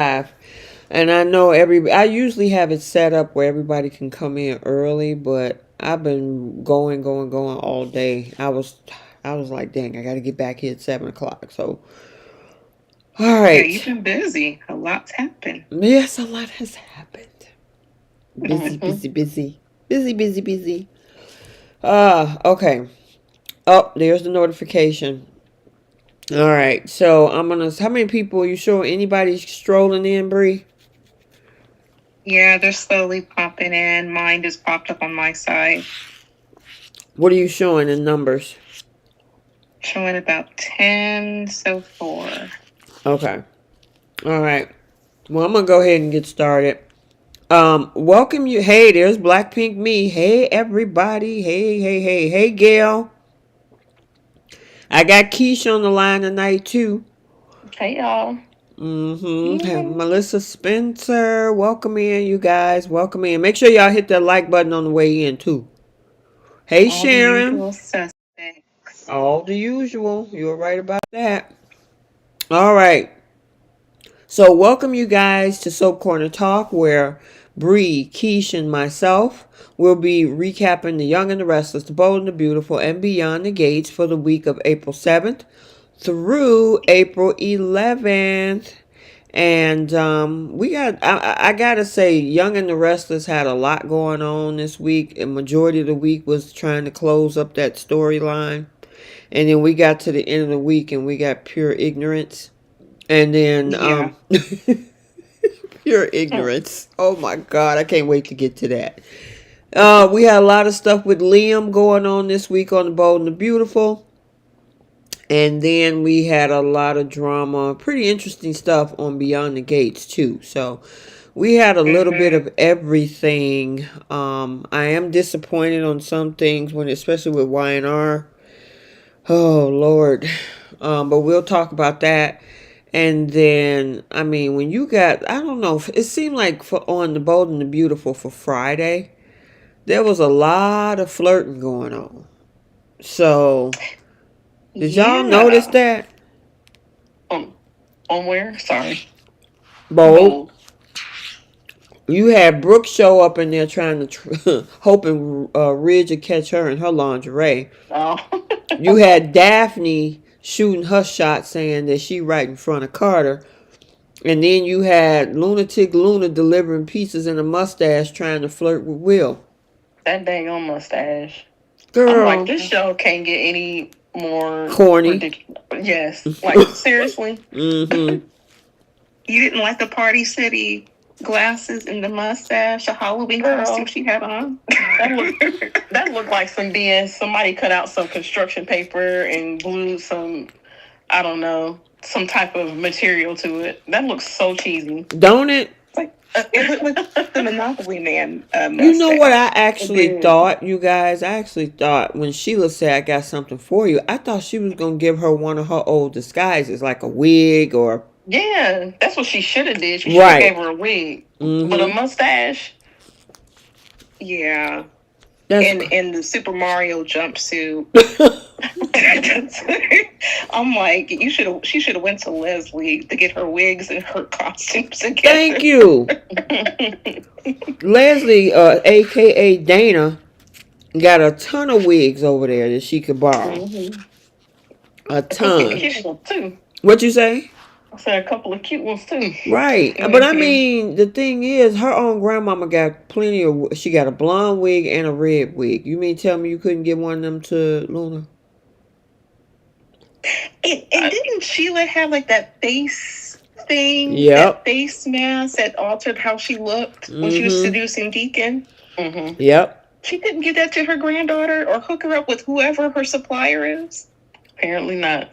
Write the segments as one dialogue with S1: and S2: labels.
S1: live. And I know I usually have it set up where everybody can come in early, but I've been going all day. I was like, dang, I got to get back here at 7 o'clock. So, all
S2: Yeah, you've
S1: right.
S2: been busy. A lot's happened.
S1: Yes, a lot has happened. Busy,
S2: Hmm.
S1: busy, busy, busy, busy, busy. Okay. Oh, there's the notification. All right. So I'm gonna. How many people are you sure? Anybody strolling in, Bree?
S2: Yeah, they're slowly popping in. Mine just popped up on my side,
S1: What are you showing in numbers?
S2: showing about 10 so far.
S1: Okay. All right. Well, I'm gonna go ahead and get started. Welcome you. Hey, there's Blackpink me. Hey, everybody. Hey, hey, hey, hey, Gail. I got Keisha on the line tonight too.
S3: Hey y'all.
S1: Mm-hmm.
S2: Yay.
S1: Melissa Spencer. Welcome in, you guys. Welcome in. Make sure y'all hit that like button on the way in too. Hey,
S2: All the
S1: Sharon.
S2: usual suspects.
S1: All the usual. You were right about that. All right. So, welcome you guys to Soap Corner Talk, where Bree, Keish, and myself will be recapping The Young and the Restless, The Bold and the Beautiful, and Beyond the Gates for the week of April 7th through April 11th. And I gotta say, Young and the Restless had a lot going on this week. A majority of the week was trying to close up that storyline. And then we got to the end of the week and we got pure ignorance. And then
S2: Yeah.
S1: pure ignorance. Oh my god, I can't wait to get to that. We had a lot of stuff with Liam going on this week on The Bold and the Beautiful. And then we had a lot of drama, pretty interesting stuff on Beyond the Gates too. So we had a little bit
S2: Hmm.
S1: of everything. I am disappointed on some things when, especially with YNR. Oh Lord. But we'll talk about that. And then, I mean, when you got, I don't know, it seemed like on The Bold and the Beautiful for Friday, there was a lot of flirting going on. So, did y'all notice
S2: Yeah.
S1: that?
S3: Um, on where? Sorry.
S1: Bold.
S3: Bold.
S1: You had Brooke show up in there trying to, hoping Ridge would catch her in her lingerie.
S3: Oh.
S1: You had Daphne shooting her shot saying that she right in front of Carter. And then you had Lunatic Luna delivering pieces in a mustache trying to flirt with Will.
S3: That dang on mustache. I'm like,
S1: Girl.
S3: this show can't get any more
S1: Corny.
S3: ridiculous. Yes. Like, seriously?
S1: Mm-hmm.
S2: You didn't like the Party City glasses and the mustache, the Halloween costume
S3: Girl,
S2: she had on?
S3: that looked like somebody cut out some construction paper and glued some, I don't know, some type of material to it. That looks so cheesy.
S1: Don't it?
S2: It's like it looked like the Monopoly Man
S1: You know what I
S2: mustache.
S3: It
S1: actually
S3: did.
S1: thought, you guys? I actually thought when Sheila said, I got something for you, I thought she was going to give her one of her old disguises, like a wig or.
S3: Yeah, that's what she should have did. She should have gave
S1: Right.
S3: her a wig, but a
S1: Mm-hmm.
S3: mustache.
S2: Yeah.
S1: That's.
S2: In the Super Mario jumpsuit. I'm like, she should have went to Leslie to get her wigs and her costumes together.
S1: Thank you. Leslie, a.k.a. Dana, got a ton of wigs over there that she could borrow.
S3: Mm-hmm.
S1: A
S3: A couple of
S1: ton.
S3: cute ones too.
S1: What you say?
S3: I said a couple of cute ones too.
S1: Right. But I
S2: Hmm.
S1: mean, the thing is, her own grandmama got plenty of. She got a blonde wig and a red wig. You mean tell me you couldn't get one of them to Luna?
S2: And didn't Sheila have like that face thing, that
S1: Yep.
S2: face mask that altered how she looked when she was
S1: Mm-hmm.
S2: seducing Deacon?
S3: Mm-hmm.
S1: Yep.
S2: She couldn't give that to her granddaughter or hook her up with whoever her supplier is.
S3: Apparently not.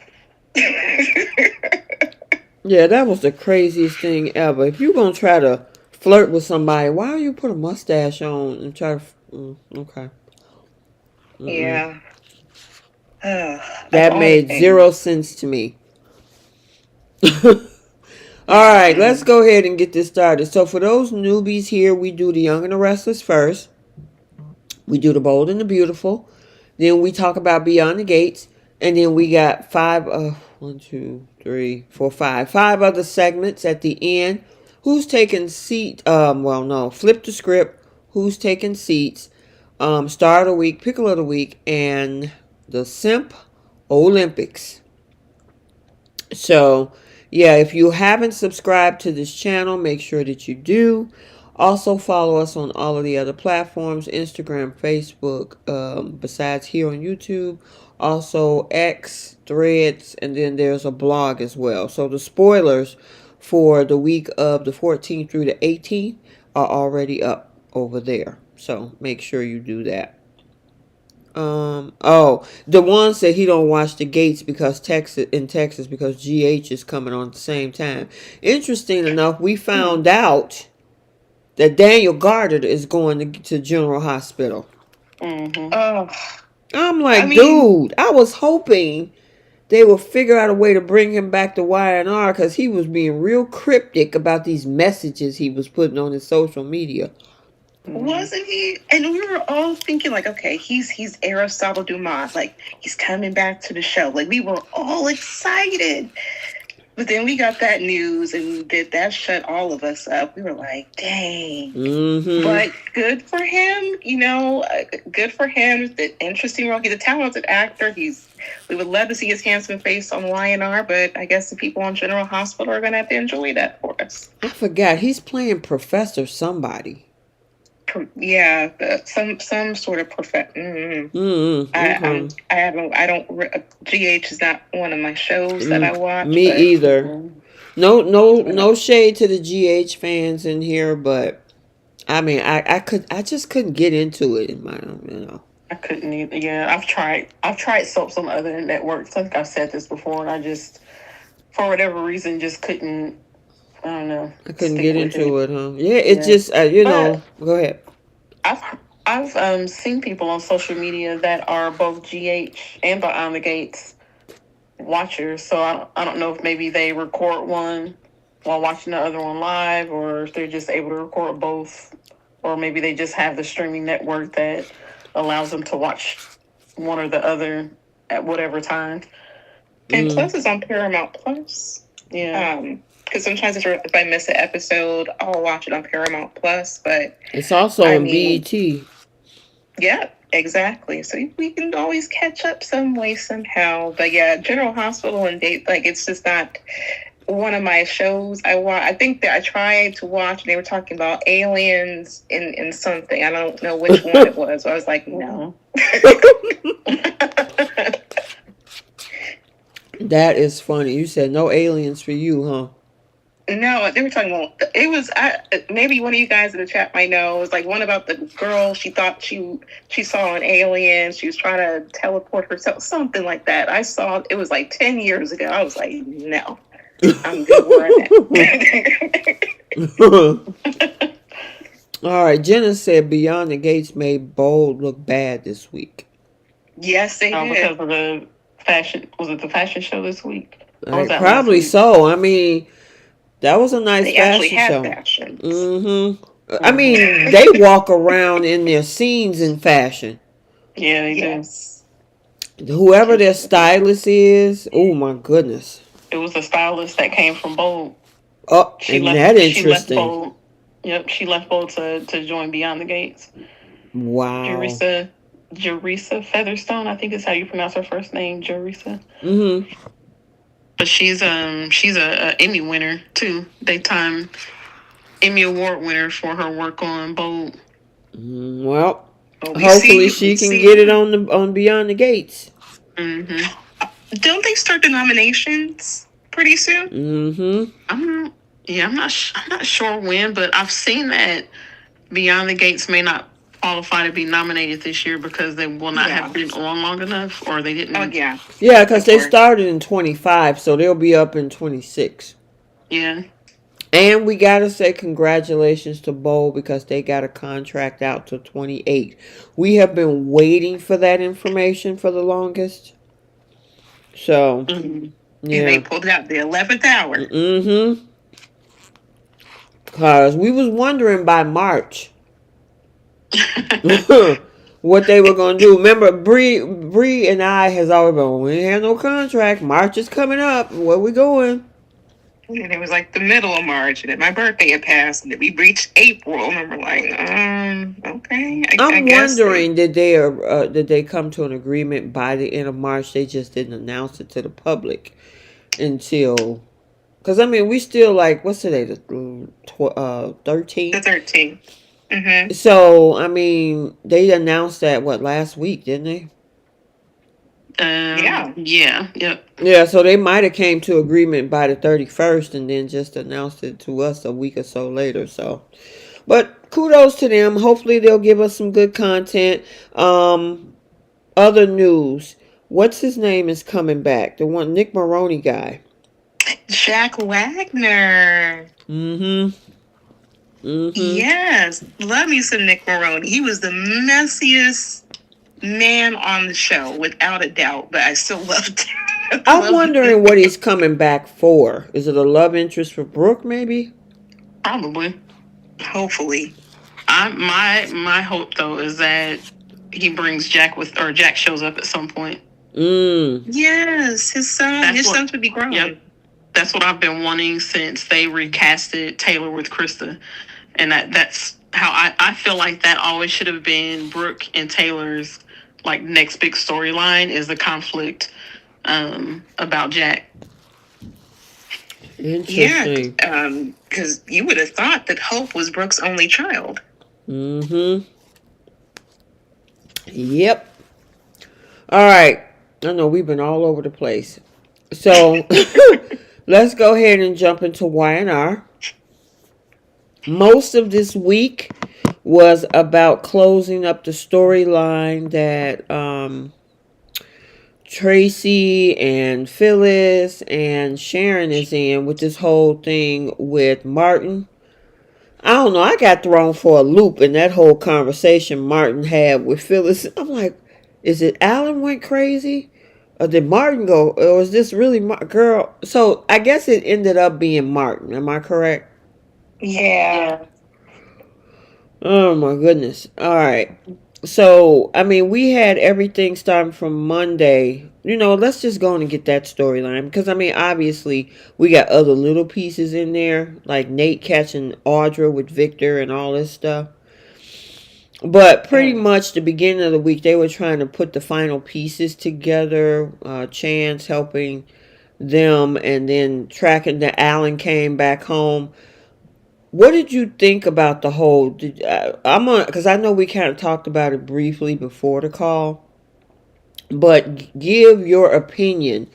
S1: Yeah, that was the craziest thing ever. If you gonna try to flirt with somebody, why do you put a mustache on and try to? Okay. Mm-mm.
S2: Yeah. That's
S1: That
S2: the only
S1: made
S2: thing.
S1: 0 sense to me. All right, let's go ahead and get this started. So, for those newbies here, we do The Young and the Restless first. We do The Bold and the Beautiful. Then we talk about Beyond the Gates. And then we got five other segments at the end Who's taking seat? Well, no. Flip the script. Who's taking seats? Star of the week, pickle of the week, and the Simp Olympics. So, yeah, if you haven't subscribed to this channel, make sure that you do. Also, follow us on all of the other platforms, Instagram, Facebook, besides here on YouTube. Also, X, Threads, and then there's a blog as well. So, the spoilers for the week of the 14th through the 18th are already up over there. So, make sure you do that. The one said he don't watch the gates because Texas because GH is coming on at the same time. Interesting enough, we found out that Daniel Gardner is going to General Hospital.
S3: Mm-hmm.
S1: I'm like, dude, I was hoping they would figure out a way to bring him back to Y&R because he was being real cryptic about these messages he was putting on his social media.
S2: Wasn't he? And we were all thinking, like, okay, he's Aristotle Dumas, like he's coming back to the show. Like we were all excited, but then we got that news, and that shut all of us up. We were like, dang.
S1: Mm-hmm.
S2: But good for him, good for him. The interesting role. He's a talented actor. We would love to see his handsome face on Y&R, but I guess the people on General Hospital are gonna have to enjoy that for us.
S1: I forgot he's playing Professor somebody.
S2: Yeah, some sort of perfect.
S1: Mm-hmm.
S2: GH is not one of my shows that I watch.
S1: Me either. No shade to the GH fans in here, but I mean, I just couldn't get into it in my,
S3: I couldn't either. Yeah, I've tried soaps on other networks. I think I've said this before, and I just, for whatever reason, just couldn't. I don't know.
S1: I couldn't get into it, huh? Yeah, it just, go ahead.
S3: I've seen people on social media that are both GH and Beyond the Gates watchers. So I don't know if maybe they record one while watching the other one live, or if they're just able to record both, or maybe they just have the streaming network that allows them to watch one or the other at whatever time.
S2: And Plus is on Paramount Plus.
S3: Yeah.
S2: Because sometimes if I miss an episode, I'll watch it on Paramount Plus, but
S1: it's also on BET.
S2: Yeah, exactly. So we can always catch up some way somehow. But yeah, General Hospital and Date, like it's just not one of my shows. I think that I tried to watch, and they were talking about aliens in something. I don't know which one it was. So I was like, no.
S1: That is funny. You said no aliens for you, huh?
S2: No, they were talking about, it was, maybe one of you guys in the chat might know, it was like one about the girl, she thought she saw an alien, she was trying to teleport herself, something like that. I saw, it was like 10 years ago. I was like, no, I'm good where I'm at.
S1: All right, Jenna said Beyond the Gates made Bold look bad this week.
S2: Yes, they did.
S3: Because of the fashion, was it the fashion show this week?
S1: Probably so. I mean, that was a nice fashion show.
S2: Fashions.
S1: Mm-hmm. I mean, they walk around in their scenes in fashion.
S3: Yeah, they do.
S1: Whoever their stylist is, oh my goodness.
S3: It was a stylist that came from Bold.
S1: Oh, interesting.
S3: She left Bold. Yep, she left Bold to join Beyond the Gates.
S1: Wow.
S3: Jerisa Featherstone, I think is how you pronounce her first name, Jerisa.
S1: Mm-hmm.
S3: But she's a Emmy winner too. Daytime Emmy Award winner for her work on Bold.
S1: Well, hopefully she can get it on Beyond the Gates.
S3: Mm-hmm.
S2: Don't they start the nominations pretty soon?
S1: Mm-hmm.
S3: I'm not sure when, but I've seen that Beyond the Gates may not qualify to be nominated this year because they will not have been on long enough, or they didn't.
S2: Oh yeah.
S1: Yeah, because they started in 25, so they'll be up in 26.
S3: Yeah.
S1: And we gotta say congratulations to Bold because they got a contract out to 28. We have been waiting for that information for the longest. So,
S2: yeah. And they pulled it out the 11th hour.
S1: Mm-hmm. Because we was wondering by March what they were going to do. Remember, Bree and I has always been, we ain't have no contract. March is coming up. Where we going?
S2: And it was like the middle of March, and then my birthday had passed, and then we reached April, and we're like, okay.
S1: I'm wondering, did they come to an agreement by the end of March? They just didn't announce it to the public until, because I mean, we still like, what's today, the 13th?
S2: The 13th. Mm-hmm.
S1: So I mean, they announced that last week, didn't they? Yeah. So they might have came to agreement by the 31st, and then just announced it to us a week or so later. So, but kudos to them. Hopefully, they'll give us some good content. Other news. What's his name is coming back? The one Nick Maroney guy.
S2: Jack Wagner.
S1: Mm-hmm.
S2: Yes. Love me some Nick Maroney. He was the messiest man on the show, without a doubt, but I still loved him.
S1: I'm wondering what he's coming back for. Is it a love interest for Brooke, maybe?
S3: Probably.
S2: Hopefully.
S3: My hope, though, is that he brings Jack shows up at some point.
S2: Yes, his sons would be grown.
S3: Yep. That's what I've been wanting since they recasted Taylor with Krista. And that's how I feel like that always should have been Brooke and Taylor's like next big storyline, is the conflict about Jack.
S1: Interesting.
S2: Yeah, because you would have thought that Hope was Brooke's only child.
S1: Mm-hmm. Yep. All right. I know we've been all over the place. So let's go ahead and jump into Y&R. Most of this week was about closing up the storyline that Tracy and Phyllis and Sharon is in, with this whole thing with Martin. I don't know. I got thrown for a loop in that whole conversation Martin had with Phyllis. I'm like, is it Alan went crazy? Or did Martin go? Or was this really girl? So I guess it ended up being Martin. Am I correct?
S2: Yeah.
S1: Oh my goodness. All right. So, I mean, we had everything starting from Monday. Let's just go on and get that storyline. Because, I mean, obviously, we got other little pieces in there. Like Nate catching Audra with Victor and all this stuff. But pretty much the beginning of the week, they were trying to put the final pieces together. Chance helping them, and then tracking that Alan came back home. What did you think about the whole? Because I know we kind of talked about it briefly before the call, but give your opinion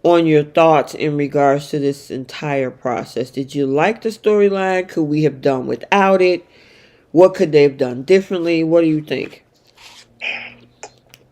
S1: on your thoughts in regards to this entire process. Did you like the storyline? Could we have done without it? What could they have done differently? What do you think?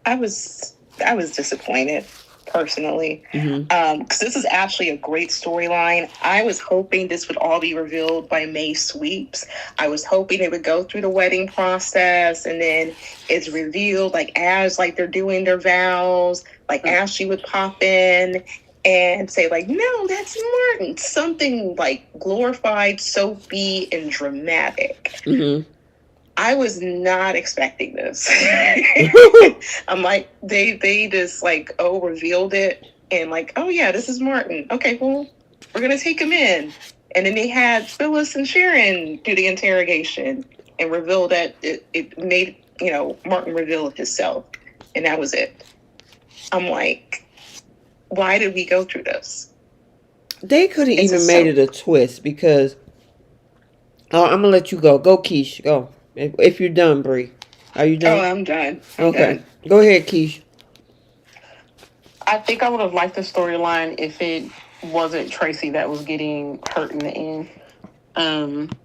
S2: I was disappointed, personally, because this is actually a great storyline. I was hoping this would all be revealed by May sweeps. I was hoping they would go through the wedding process, and then it's revealed as they're doing their vows, Ashley would pop in and say no, that's Martin. Something glorified, soapy, and dramatic. I was not expecting this. I'm like, they just revealed it, and oh yeah, this is Martin. Okay, well, we're gonna take him in. And then they had Phyllis and Sharon do the interrogation and reveal that it made, Martin reveal himself, and that was it. I'm like, why did we go through this?
S1: They could have even made it a twist, because I'm gonna let you go. Go, Keish. Go. If you're done, Bree. Are you done?
S2: Oh, I'm done.
S1: Okay.
S2: Done.
S1: Go ahead, Keish.
S3: I think I would have liked the storyline if it wasn't Tracy that was getting hurt in the end.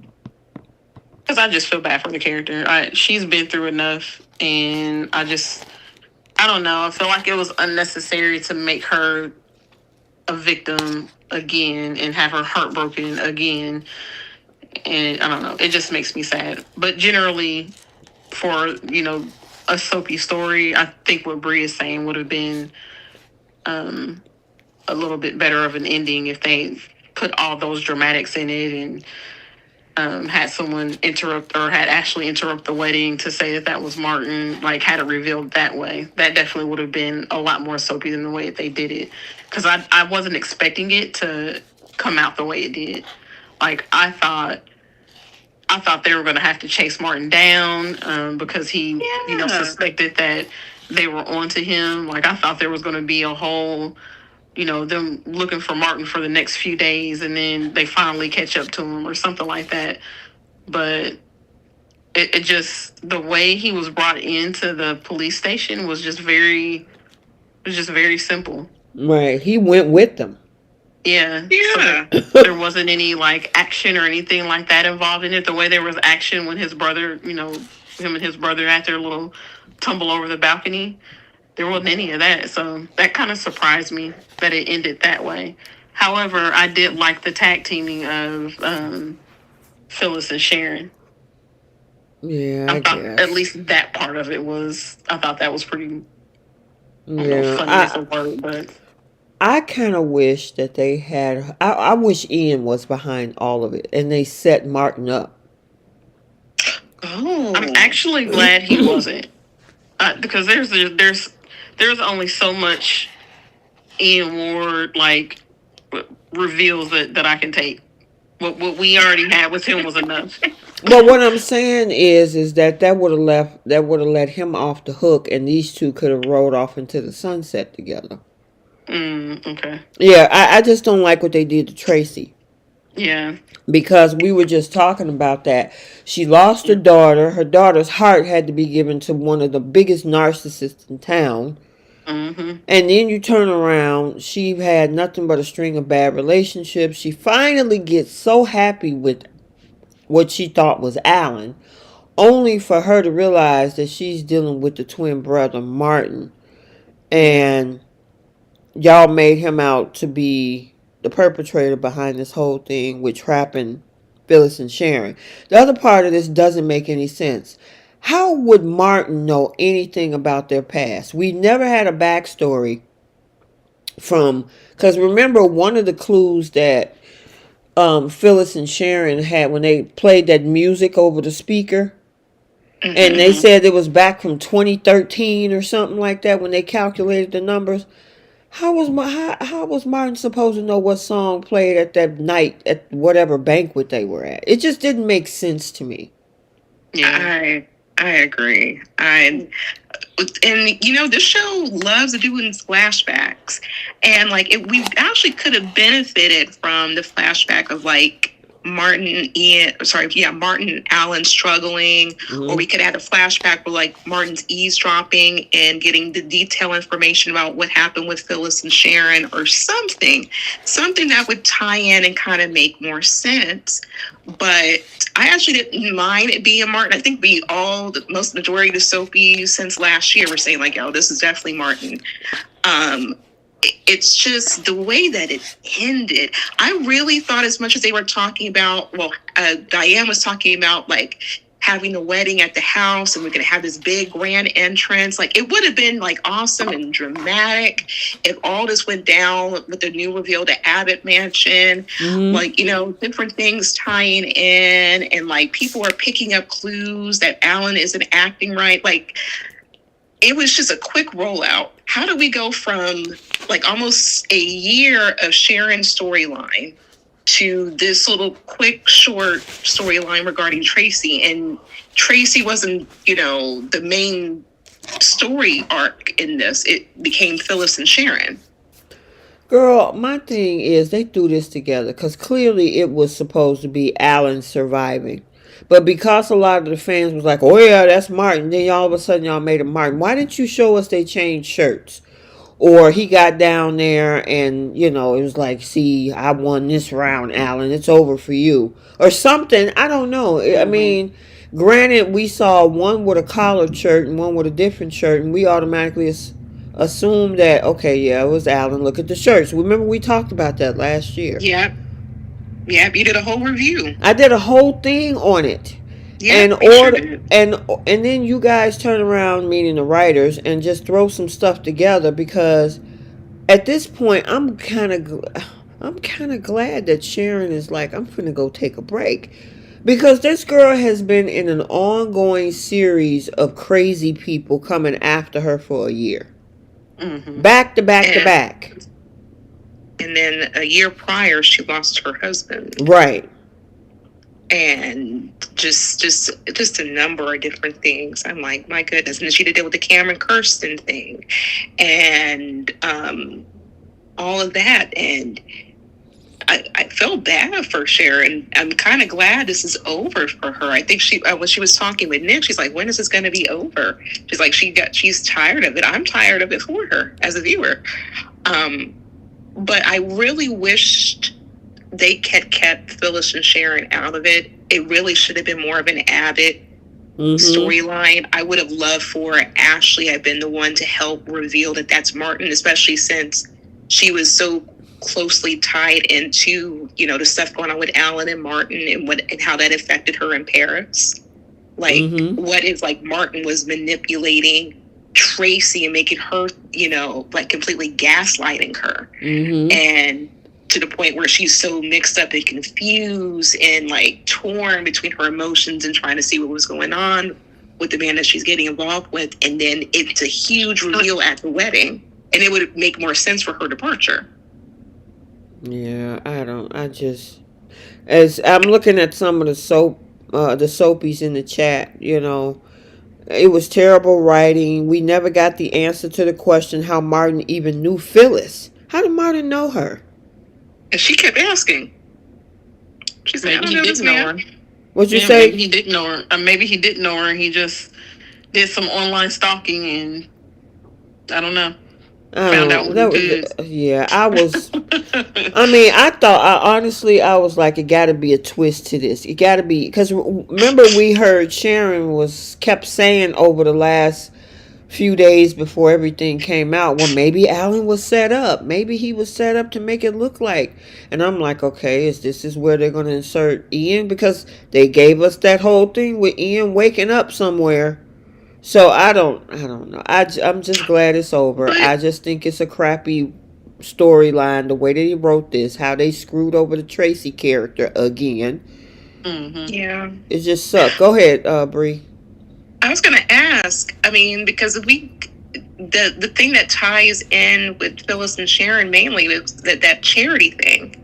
S3: Because I just feel bad for the character. She's been through enough, and I don't know. I feel like it was unnecessary to make her a victim again and have her heartbroken again. And I don't know. It just makes me sad. But generally, for, a soapy story, I think what Bree is saying would have been a little bit better of an ending if they put all those dramatics in it, and had someone had Ashley interrupt the wedding to say that was Martin, had it revealed that way. That definitely would have been a lot more soapy than the way that they did it. Because I wasn't expecting it to come out the way it did. Like, I thought they were going to have to chase Martin down because he, suspected that they were onto him. Like, I thought there was going to be a whole, them looking for Martin for the next few days, and then they finally catch up to him or something like that. But it just, the way he was brought into the police station was just very simple.
S1: Right. He went with them.
S3: Yeah.
S2: Yeah.
S3: So there wasn't any like action or anything like that involved in it. The way there was action when his brother, him and his brother had their little tumble over the balcony, there wasn't any of that. So that kind of surprised me that it ended that way. However, I did like the tag teaming of Phyllis and Sharon.
S1: Yeah,
S3: I thought
S1: guess.
S3: at least that part of it was, I thought that was pretty,
S1: yeah,
S3: funny is a word, but
S1: I kind of wish that they had. I wish Ian was behind all of it, and they set Martin up.
S2: Oh.
S3: I'm actually glad he wasn't, because there's only so much Ian Ward like reveals that I can take. What we already had with him was enough.
S1: But what I'm saying is that would have let him off the hook, and these two could have rode off into the sunset together.
S3: Okay.
S1: Yeah, I just don't like what they did to Tracy.
S3: Yeah.
S1: Because we were just talking about that. She lost her daughter. Her daughter's heart had to be given to one of the biggest narcissists in town.
S3: Mm-hmm.
S1: And then you turn around, she had nothing but a string of bad relationships. She finally gets so happy with what she thought was Alan, only for her to realize that she's dealing with the twin brother, Martin. And y'all made him out to be the perpetrator behind this whole thing, with trapping Phyllis and Sharon. The other part of this doesn't make any sense. How would Martin know anything about their past? We never had a backstory from, because remember one of the clues that Phyllis and Sharon had when they played that music over the speaker, and they said it was back from 2013 or something like that when they calculated the numbers. How was Martin supposed to know what song played at that night at whatever banquet they were at? It just didn't make sense to me.
S2: Yeah, I agree. And this show loves doing flashbacks, and we actually could have benefited from the flashback of Martin and Alan struggling, or we could have had a flashback where Martin's eavesdropping and getting the detailed information about what happened with Phyllis and Sharon, or something that would tie in and kind of make more sense. But I actually didn't mind it being Martin. I think majority of the soapies since last year were saying this is definitely Martin. It's just the way that it ended. I really thought, as much as they were talking about, Diane was talking about having the wedding at the house, and we're going to have this big grand entrance. It would have been awesome and dramatic if all this went down with the new reveal to Abbott Mansion, different things tying in, and people are picking up clues that Alan isn't acting right. It was just a quick rollout. How do we go from almost a year of Sharon's storyline to this little quick, short storyline regarding Tracy? And Tracy wasn't, the main story arc in this. It became Phyllis and Sharon.
S1: Girl, my thing is they threw this together because clearly it was supposed to be Alan surviving. But because a lot of the fans was like, oh yeah, that's Martin, then all of a sudden y'all made him Martin. Why didn't you show us they changed shirts? Or he got down there and, it was like, see, I won this round, Alan. It's over for you. Or something. I don't know. I mean, granted, we saw one with a collared shirt and one with a different shirt, and we automatically assumed that, okay, yeah, it was Alan. Look at the shirts. Remember we talked about that last year.
S2: Yep, you did a whole review.
S1: I did a whole thing on it.
S2: Yeah,
S1: and then you guys turn around, meaning the writers, and just throw some stuff together, because at this point I'm kind of glad that Sharon is like, I'm finna go take a break, because this girl has been in an ongoing series of crazy people coming after her for a year, back to back to back.
S2: And then a year prior, she lost her husband.
S1: Right.
S2: And just a number of different things. I'm like, my goodness. And then she did it with the Cameron Kirsten thing, and all of that. And I felt bad for Sharon. I'm kind of glad this is over for her. I think she, when she was talking with Nick, she's like, when is this going to be over? She's like, she's tired of it. I'm tired of it for her as a viewer. But I really wished they had kept Phyllis and Sharon out of it. It really should have been more of an Abbott storyline. I would have loved for Ashley had been the one to help reveal that that's Martin, especially since she was so closely tied into, you know, the stuff going on with Alan and Martin, and how that affected her in Paris. Like, what if, like, Martin was manipulating Tracy and making her, you know, like, completely gaslighting her. And to the point where she's so mixed up and confused and, like, torn between her emotions and trying to see what was going on with the man that she's getting involved with. And then it's a huge reveal at the wedding. And it would make more sense for her departure.
S1: Yeah, as I'm looking at some of the soapies in the chat, you know, it was terrible writing. We never got the answer to the question how Martin even knew Phyllis. How did Martin know her?
S2: And she kept asking. She said, maybe he didn't know her.
S1: What'd you say?
S3: Maybe he didn't know her. Maybe he didn't know her and he just did some online stalking and I don't know. Found out what it is.
S1: Yeah, I was. I mean, I was like, it got to be a twist to this. It got to be, because remember we heard Sharon kept saying over the last few days before everything came out, well, maybe Alan was set up. Maybe he was set up to make it look like. And I'm like, okay, this is where they're going to insert Ian, because they gave us that whole thing with Ian waking up somewhere. So I don't know. I'm just glad it's over. I just think it's a crappy storyline, the way that he wrote this, how they screwed over the Tracy character again.
S2: Yeah.
S1: It just sucked. Go ahead, Bree.
S2: I was going to ask, I mean, because the thing that ties in with Phyllis and Sharon mainly was that charity thing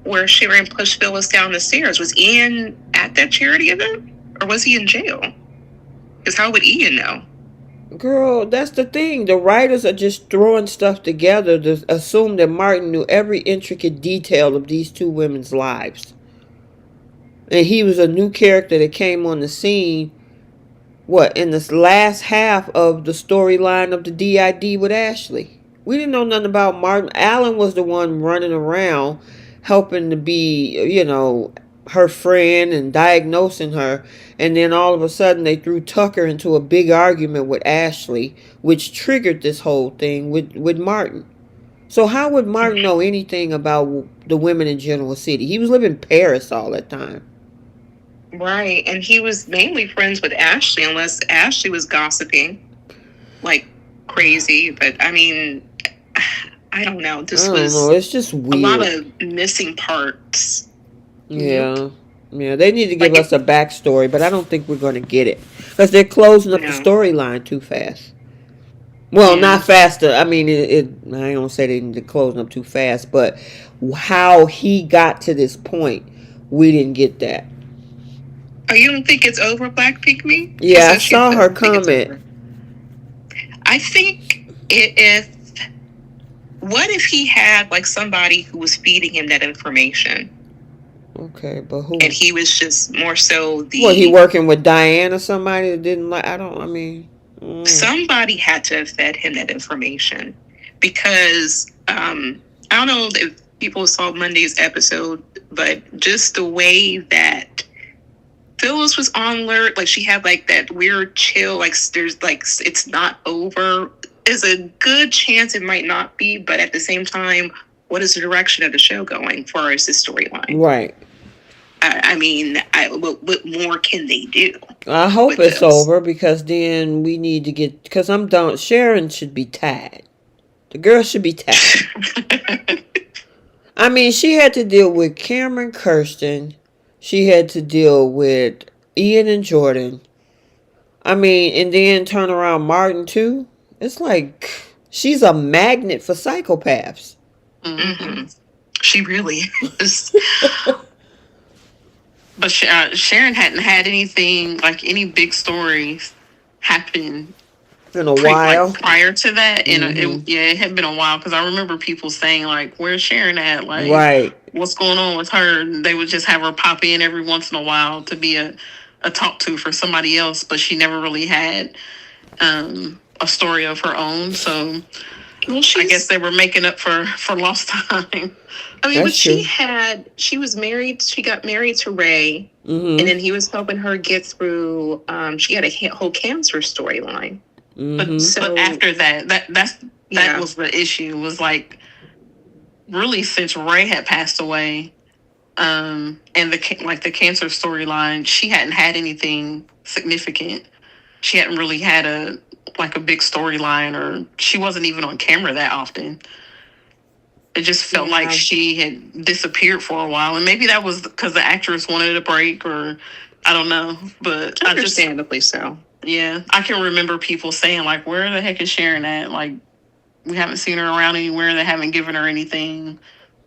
S2: where Sharon pushed Phyllis down the stairs. Was Ian at that charity event, or was he in jail? Because how would Ian know?
S1: Girl, that's the thing. The writers are just throwing stuff together to assume that Martin knew every intricate detail of these two women's lives. And he was a new character that came on the scene, in this last half of the storyline of the DID with Ashley. We didn't know nothing about Martin. Alan was the one running around helping to be, you know, her friend and diagnosing her, and then all of a sudden they threw Tucker into a big argument with Ashley, which triggered this whole thing with Martin. So how would Martin know anything about the women in Genoa City? He was living in Paris all that time.
S2: Right, and he was mainly friends with Ashley, unless Ashley was gossiping like crazy. But I mean, I don't know.
S1: It's just weird.
S2: A lot of missing parts.
S1: Yeah. Yeah, they need to give us a backstory, but I don't think we're going to get it. Because they're closing up the storyline too fast. Well, not faster. I mean, I ain't going to say they need to close up too fast, but how he got to this point, we didn't get that.
S2: Oh, you don't think it's over, Black Pygmy?
S1: Yeah, I saw her comment.
S2: I think what if he had, like, somebody who was feeding him that information?
S1: Okay, but who?
S2: And he was just more so
S1: he working with Diane or somebody that didn't like,
S2: somebody had to have fed him that information, because I don't know if people saw Monday's episode, but just the way that Phyllis was on alert, like she had like that weird chill, like there's like it's not over. There's a good chance it might not be, but at the same time, what is the direction of the show going as far as this storyline?
S1: Right.
S2: I mean, what more can they do?
S1: I hope it's over, because then we need to get, because I'm done. Sharon should be tied. The girl should be tied. I mean, she had to deal with Cameron Kirsten. She had to deal with Ian and Jordan. I mean, and then turn around Martin too. It's like she's a magnet for psychopaths.
S3: Mm-hmm.
S2: She really is.
S3: But Sharon hadn't had anything, like any big stories happen
S1: In a while.
S3: like prior to that. And
S1: Mhm.
S3: it had been a while, because I remember people saying, like, where's Sharon at? Like,
S1: Right.
S3: what's going on with her? And they would just have her pop in every once in a while to be a talk to for somebody else, but she never really had a story of her own. So
S2: Well,
S3: I guess they were making up for lost time.
S2: I mean,
S1: That's
S2: but she
S1: true.
S2: was married. She got married to Ray,
S1: Mhm.
S2: and then he was helping her get through. She had a whole cancer storyline.
S1: Mhm.
S3: But after that
S2: Yeah.
S3: was the issue. Was like, really, since Ray had passed away, and the cancer storyline, she hadn't had anything significant. She hadn't really had a big storyline, or she wasn't even on camera that often. It just felt like she had disappeared for a while, and maybe that was because the actress wanted a break, or I don't know. But
S2: understandably so.
S3: Yeah, I can remember people saying, like, "Where the heck is Sharon at? Like, we haven't seen her around anywhere. They haven't given her anything.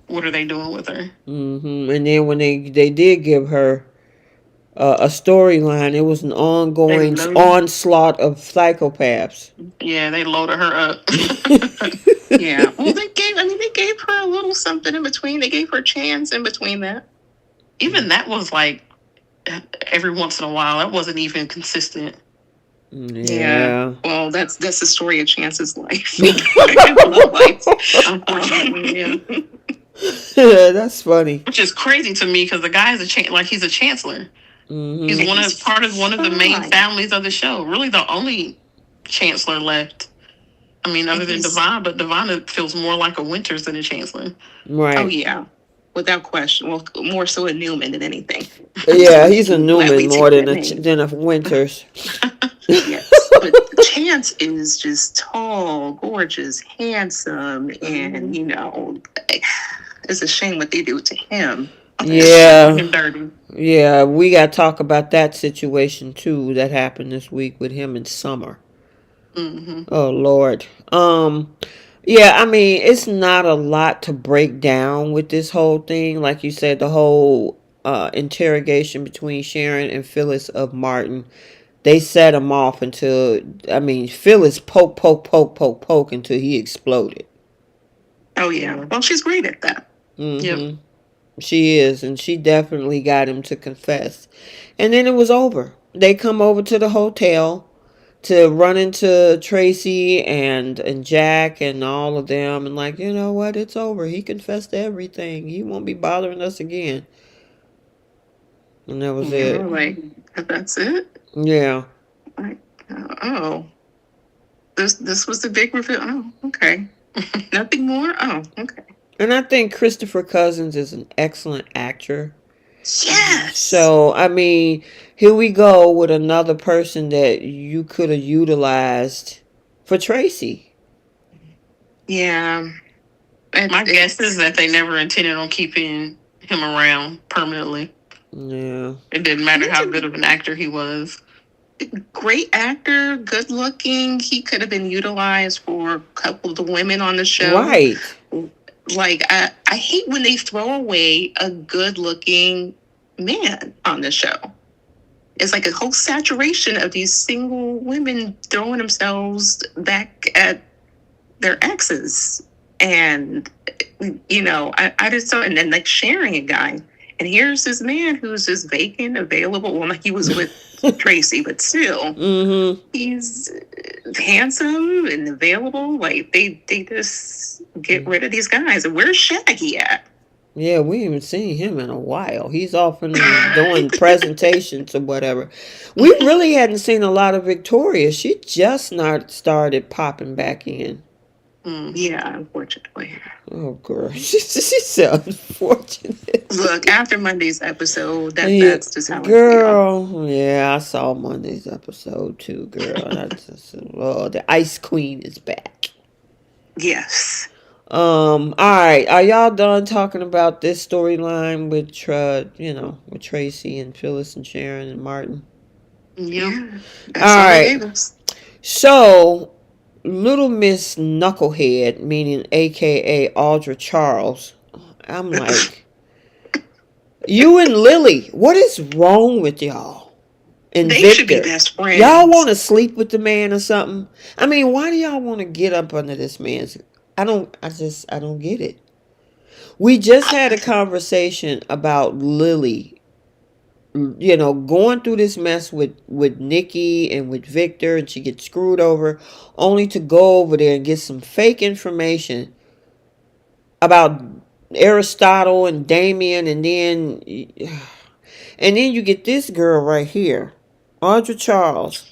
S3: What are they doing with her?"
S1: Mhm. And then when they did give her a storyline, it was an ongoing onslaught of psychopaths.
S3: Yeah, they loaded her up.
S2: Yeah. Well, they gave her a little something in between. They gave her a chance in between that.
S3: Even that was like every once in a while. That wasn't even consistent.
S1: Yeah.
S2: Well, that's the story of Chance's life.
S3: Unfortunately, yeah.
S1: That's funny.
S3: Which is crazy to me, because the guy is he's a chancellor.
S1: Mm-hmm.
S3: He's part of one of the main families of the show. Really, the only chancellor left. I mean, other than Devon, but Devon feels more like a Winters than a chancellor.
S1: Right.
S2: Oh yeah, without question. Well, more so a Newman than anything.
S1: Yeah, he's a Newman more than a Winters.
S2: Yes, but Chance is just tall, gorgeous, handsome, and it's a shame what they do to him.
S1: Yeah. Yeah, we got to talk about that situation too that happened this week with him and Summer.
S3: Mm-hmm.
S1: Oh Lord. Yeah, I mean, it's not a lot to break down with this whole thing. Like you said, the whole interrogation between Sharon and Phyllis of Martin. They set him off until, Phyllis poke until he exploded.
S2: Oh yeah. Well, she's great at that.
S1: Mm-hmm. Yep. She is, and she definitely got him to confess. And then it was over. They come over to the hotel to run into Tracy and Jack and all of them, and like, you know what, it's over. He confessed everything. He won't be bothering us again. And that was it.
S2: Like, that's it?
S1: Yeah.
S2: Like, this was the big reveal. Oh, okay. Nothing more? Oh, okay.
S1: And I think Christopher Cousins is an excellent actor.
S2: Yes.
S1: So, here we go with another person that you could have utilized for Tracy.
S2: Yeah.
S3: My guess is that they never intended on keeping him around permanently.
S1: Yeah.
S3: It didn't matter how good of an actor he was.
S2: Great actor, good looking. He could have been utilized for a couple of the women on the show.
S1: Right.
S2: Like, I hate when they throw away a good looking man on the show. It's like a whole saturation of these single women throwing themselves back at their exes. And, I just saw, and then like sharing a guy. And here's this man who's just vacant, available. Well, he was with Tracy, but still, he's handsome and available. Like, they just get rid of these guys. And where's Shaggy at?
S1: Yeah, we haven't seen him in a while. He's often doing presentations or whatever. We really hadn't seen a lot of Victoria. She just not started popping back in.
S2: Yeah, unfortunately.
S1: Oh, girl. She's so unfortunate.
S2: Look, after Monday's episode, that's just how
S1: girl, I feel. Yeah, I saw Monday's episode too, girl. The Ice Queen is back.
S2: Yes.
S1: All right. Are y'all done talking about this storyline with with Tracy and Phyllis and Sharon and Martin?
S2: Yeah.
S1: All right. So Little Miss Knucklehead, meaning AKA Audra Charles. I'm like, you and Lily, what is wrong with y'all? And
S2: They
S1: Victor,
S2: should be best friends.
S1: Y'all want to sleep with the man or something? I mean, why do y'all want to get up under this man's? I don't get it. We just had a conversation about Lily, going through this mess with Nikki and with Victor, and she gets screwed over, only to go over there and get some fake information about Aristotle and Damien, and then you get this girl right here, Audra Charles,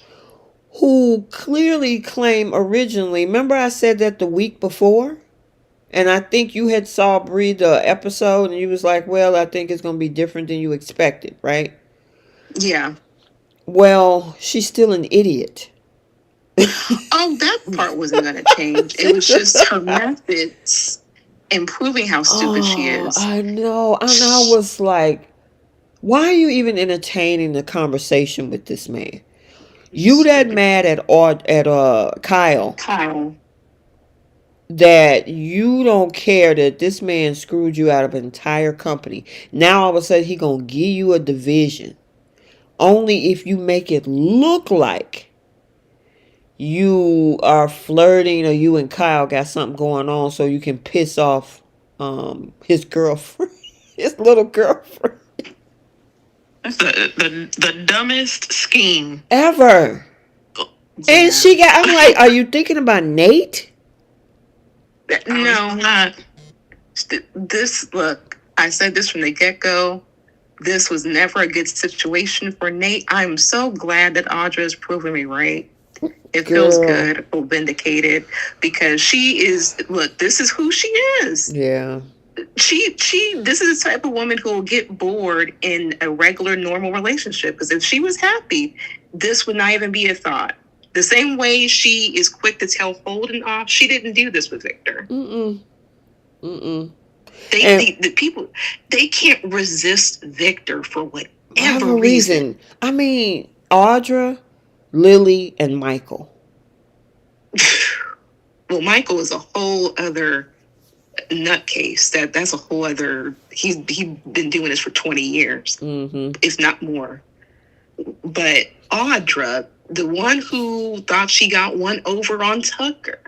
S1: who clearly claimed originally. Remember, I said that the week before, and I think you had saw Bree the episode, and you was like, "Well, I think it's gonna be different than you expected, right?"
S2: Yeah.
S1: Well, she's still an idiot.
S2: Oh, that part wasn't going to change. It was just her methods and proving how stupid she is.
S1: I know. And I was like, why are you even entertaining the conversation with this man? You that mad at Kyle that you don't care that this man screwed you out of an entire company. Now all of a sudden he gonna give you a division only if you make it look like you are flirting or you and Kyle got something going on so you can piss off his girlfriend, his little girlfriend.
S3: That's the dumbest scheme
S1: ever. Yeah. And I'm like, are you thinking about Nate?
S2: No, not. Look, I said this from the get-go. This was never a good situation for Nate. I'm so glad that Audra is proving me right. It feels good. I feel vindicated because she is, look, this is who she is.
S1: Yeah.
S2: This is the type of woman who will get bored in a regular, normal relationship. Because if she was happy, this would not even be a thought. The same way she is quick to tell Holden off, she didn't do this with Victor. The people, they can't resist Victor for whatever reason.
S1: I mean, Audra, Lily, and Michael.
S2: Well, Michael is a whole other nutcase. That's a whole other. He's been doing this for 20 years, if not more. But Audra, the one who thought she got one over on Tucker,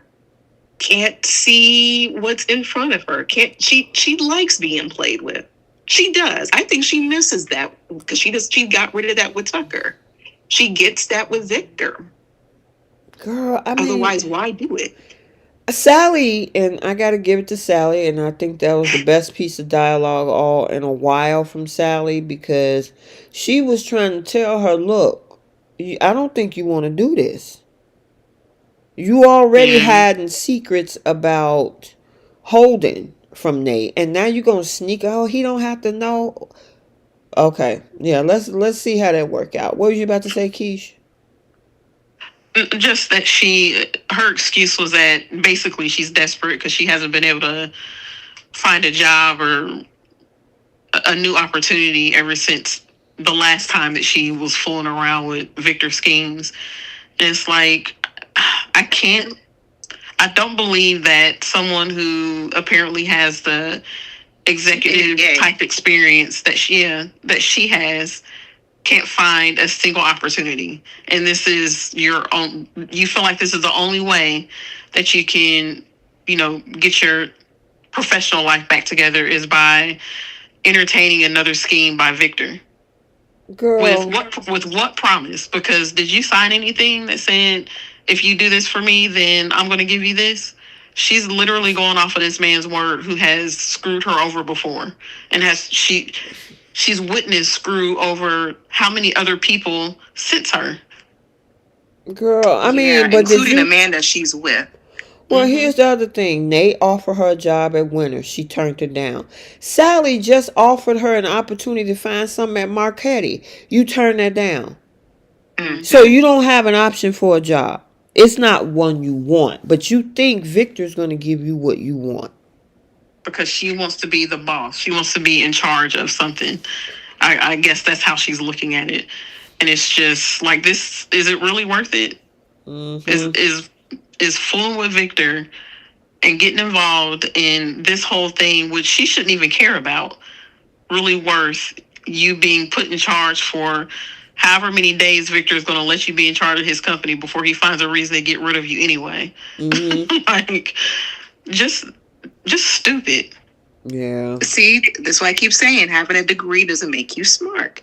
S2: can't see what's in front of her. She likes being played with. She does. I think she misses that because she got rid of that with Tucker. She gets that with Victor.
S1: Girl, I mean,
S2: otherwise, why do it?
S1: Sally, and I got to give it to Sally, and I think that was the best piece of dialogue all in a while from Sally, because she was trying to tell her, look, I don't think you want to do this. You already hiding secrets about Holden from Nate, and now you're gonna sneak. Oh, he don't have to know. Okay, yeah. Let's see how that work out. What was you about to say, Keish?
S3: Just that her excuse was that basically she's desperate because she hasn't been able to find a job or a new opportunity ever since the last time that she was fooling around with Victor's schemes. And it's like, I don't believe that someone who apparently has the executive type experience that she has can't find a single opportunity. And this is you feel like this is the only way that you can, get your professional life back together is by entertaining another scheme by Victor.
S1: Girl.
S3: With what promise? Because did you sign anything that said, if you do this for me, then I'm going to give you this? She's literally going off of this man's word who has screwed her over before. And she's witnessed screw over how many other people since her.
S1: Girl, I mean, but
S2: including the man that she's with.
S1: Well, here's the other thing. Nate offered her a job at Winter. She turned it down. Sally just offered her an opportunity to find something at Marchetti. You turned that down. So you don't have an option for a job. It's not one you want, but you think Victor's going to give you what you want.
S3: Because she wants to be the boss. She wants to be in charge of something. I guess that's how she's looking at it. And it's just like, this, is it really worth it? Is is fooling with Victor and getting involved in this whole thing, which she shouldn't even care about, really worth you being put in charge for however many days Victor is going to let you be in charge of his company before he finds a reason to get rid of you anyway. Like, just stupid.
S1: Yeah.
S2: See, that's why I keep saying having a degree doesn't make you smart.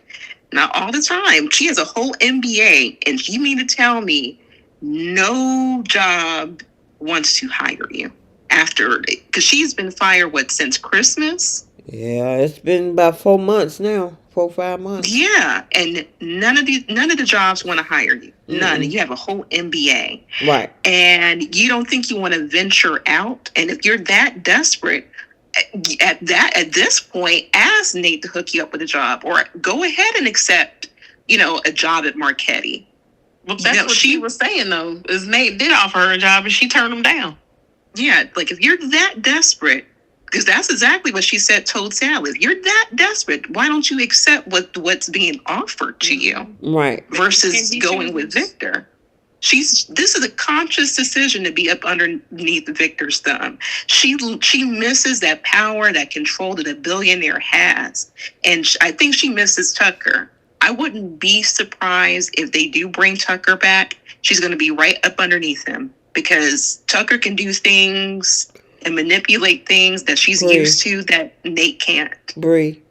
S2: Not all the time. She has a whole MBA, and you mean to tell me no job wants to hire you after? Because she's been fired, since Christmas?
S1: Yeah, it's been about 4 months now. 4-5 months.
S2: Yeah, and none of the jobs want to hire you. None. And you have a whole MBA.
S1: Right.
S2: And you don't think you want to venture out? And if you're that desperate, at this point, ask Nate to hook you up with a job, or go ahead and accept, a job at Marchetti.
S3: Well, that's what she was saying, though, is Nate did offer her a job and she turned him down.
S2: Yeah, like if you're that desperate, because that's exactly what she told Sally. If you're that desperate, why don't you accept what's being offered to you?
S1: Right.
S2: Versus going with Victor. This is a conscious decision to be up underneath Victor's thumb. She misses that power, that control that a billionaire has. And I think she misses Tucker. I wouldn't be surprised if they do bring Tucker back. She's going to be right up underneath him, because Tucker can do things and manipulate things that she's used to that Nate can't.
S1: Bree,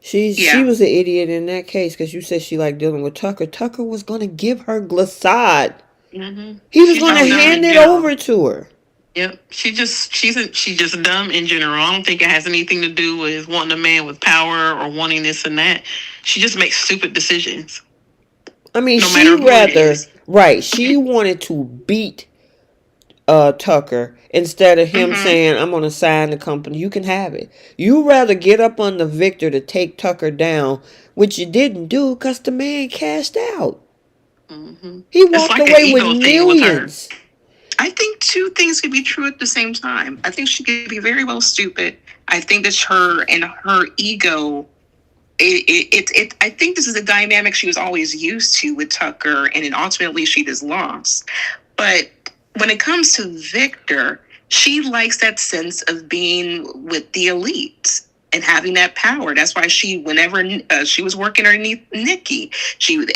S1: she was an idiot in that case, because you said she liked dealing with Tucker. Tucker was going to give her glissade. Mm-hmm. He was going to hand it over to her.
S3: Yep. She's just dumb in general. I don't think it has anything to do with wanting a man with power or wanting this and that. She just makes stupid decisions.
S1: I mean, she wanted to beat Tucker instead of him saying, I'm going to sign the company. You can have it. You rather get up on the Victor to take Tucker down, which you didn't do because the man cashed out. Mm-hmm. He walked away with millions.
S2: I think two things could be true at the same time. I think she could be very well stupid. I think that's her and her ego. I think this is a dynamic she was always used to with Tucker, and then ultimately she just lost. But when it comes to Victor, she likes that sense of being with the elite and having that power. That's why whenever she was working underneath Nikki,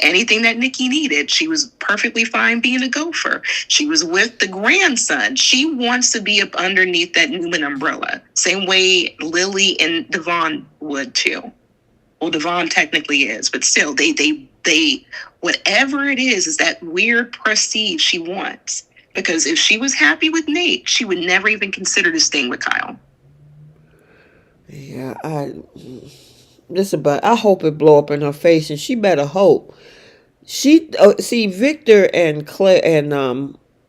S2: anything that Nikki needed, she was perfectly fine being a gopher. She was with the grandson. She wants to be up underneath that Newman umbrella, same way Lily and Devon would too. Well, Devon technically is, but still, they whatever it is that weird prestige she wants. Because if she was happy with Nate, she would never even consider this thing with Kyle.
S1: Yeah, I hope it blow up in her face, and she better hope. See, Victor and Claire and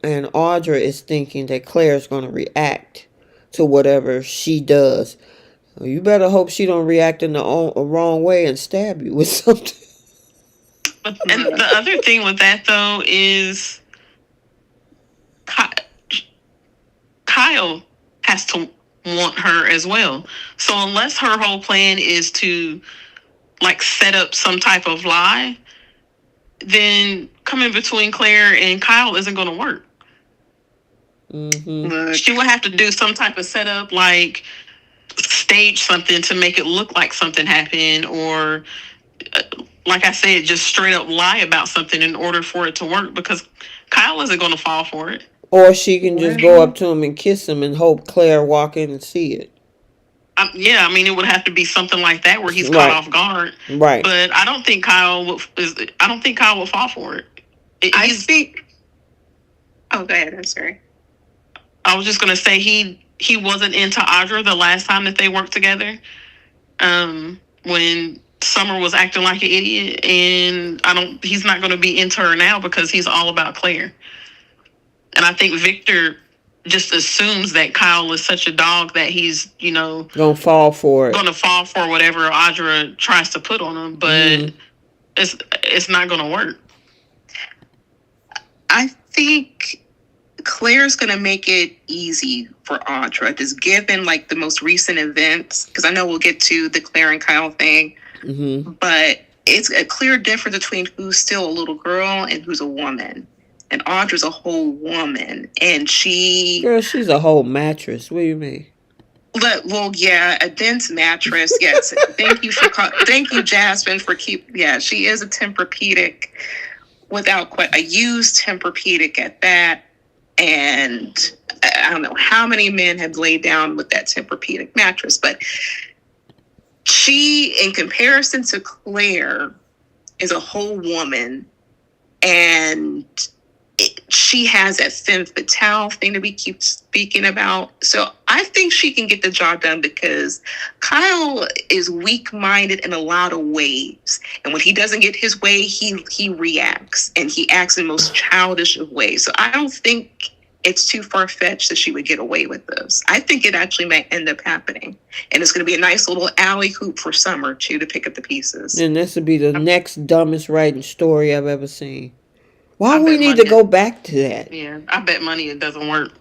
S1: Audra is thinking that Claire's going to react to whatever she does. You better hope she don't react in the wrong way and stab you with something.
S3: And the other thing with that, though, is Kyle has to want her as well. So unless her whole plan is to set up some type of lie, then coming between Claire and Kyle isn't going to work. Mm-hmm. She will have to do some type of setup, stage something to make it look like something happened, or like I said, just straight up lie about something in order for it to work, because Kyle isn't going to fall for it.
S1: Or she can just go up to him and kiss him and hope Claire walk in and see it.
S3: It would have to be something like that where he's caught off guard.
S1: Right.
S3: But I don't think Kyle will fall for it.
S2: I think. Oh, go ahead. I'm sorry.
S3: I was just gonna say he wasn't into Audra the last time that they worked together. When Summer was acting like an idiot, and he's not gonna be into her now because he's all about Claire. And I think Victor just assumes that Kyle is such a dog that he's,
S1: gonna fall for it.
S3: Gonna fall for whatever Audra tries to put on him, but it's not gonna work.
S2: I think Claire's gonna make it easy for Audra, just given the most recent events, because I know we'll get to the Claire and Kyle thing, but it's a clear difference between who's still a little girl and who's a woman. and Audra's a whole woman, and
S1: Girl, she's a whole mattress. What do you mean?
S2: Well, yeah, a dense mattress. Yes, thank you, Jasmine, for Yeah, she is a Tempur-Pedic, without a used Tempur-Pedic at that, and I don't know how many men have laid down with that Tempur-Pedic mattress, but she, in comparison to Claire, is a whole woman, and she has that femme fatale thing that we keep speaking about. So I think she can get the job done because Kyle is weak-minded in a lot of ways. And when he doesn't get his way, he reacts. And he acts in the most childish of ways. So I don't think it's too far-fetched that she would get away with this. I think it actually might end up happening. And it's going to be a nice little alley hoop for Summer, too, to pick up the pieces.
S1: And this would be the next dumbest writing story I've ever seen. Why do we need to go back to that?
S3: Yeah, I bet money it doesn't work.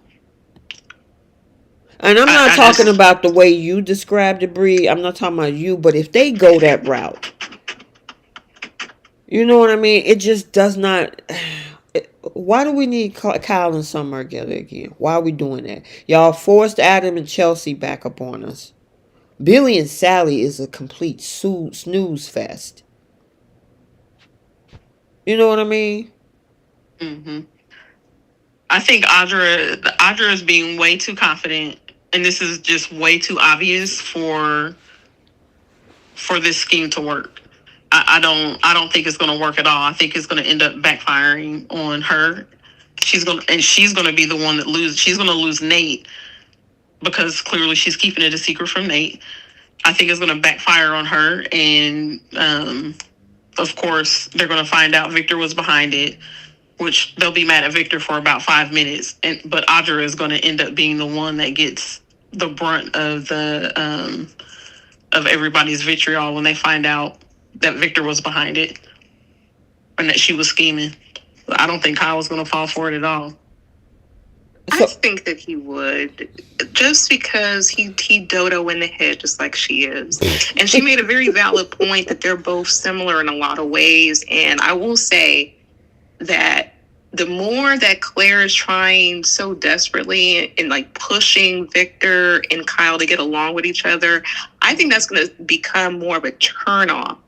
S1: And I'm not talking about the way you described it, Bree. I'm not talking about you. But if they go that route, you know what I mean? It just does not... Why do we need Kyle and Summer together again? Why are we doing that? Y'all forced Adam and Chelsea back up on us. Billy and Sally is a complete snooze fest. You know what I mean?
S3: Mm-hmm. I think Audra is being way too confident, and this is just way too obvious for this scheme to work. I don't think it's going to work at all. I think it's going to end up backfiring on her. She's going to be the one that loses. She's going to lose Nate because clearly she's keeping it a secret from Nate. I think it's going to backfire on her, and of course they're going to find out Victor was behind it, which they'll be mad at Victor for about 5 minutes. But Audra is going to end up being the one that gets the brunt of of everybody's vitriol when they find out that Victor was behind it and that she was scheming. I don't think Kyle was going to fall for it at all.
S2: I think that he would, just because he dodo in the head just like she is. And she made a very valid point that they're both similar in a lot of ways. And I will say that the more that Claire is trying so desperately and like pushing Victor and Kyle to get along with each other, I think that's going to become more of a turnoff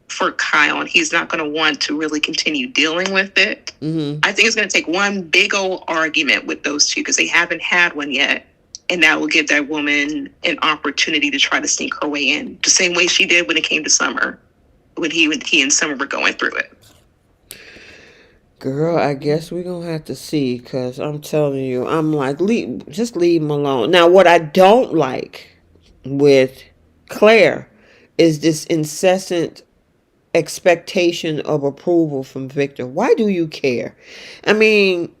S2: for Kyle, and he's not going to want to really continue dealing with it. Mm-hmm. I think it's going to take one big old argument with those two because they haven't had one yet, and that will give that woman an opportunity to try to sneak her way in, the same way she did when it came to Summer, when he and Summer were going through it.
S1: Girl, I guess we're going to have to see, because I'm telling you, I'm like, just leave him alone. Now, what I don't like with Claire is this incessant expectation of approval from Victor. Why do you care? I mean,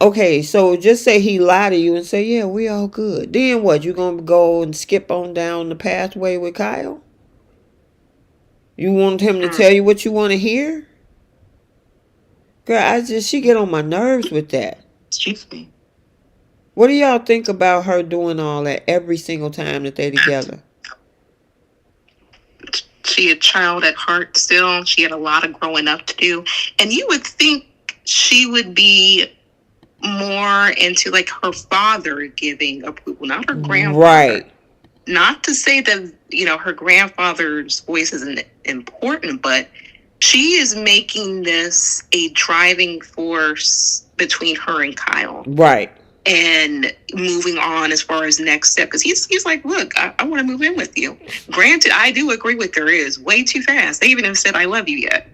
S1: okay, so just say he lied to you and say, yeah, we all good. Then what? You going to go and skip on down the pathway with Kyle? You want him to tell you what you want to hear? Girl, she get on my nerves with that.
S3: Excuse me.
S1: What do y'all think about her doing all that every single time that they together?
S2: She a child at heart still. She had a lot of growing up to do. And you would think she would be more into like her father giving approval, not her grandfather.
S1: Right.
S2: Not to say that, her grandfather's voice isn't important, but she is making this a driving force between her and Kyle.
S1: Right.
S2: And moving on as far as next step, because he's like, look, I want to move in with you. Granted, I do agree with her is way too fast. They even haven't said I love you yet.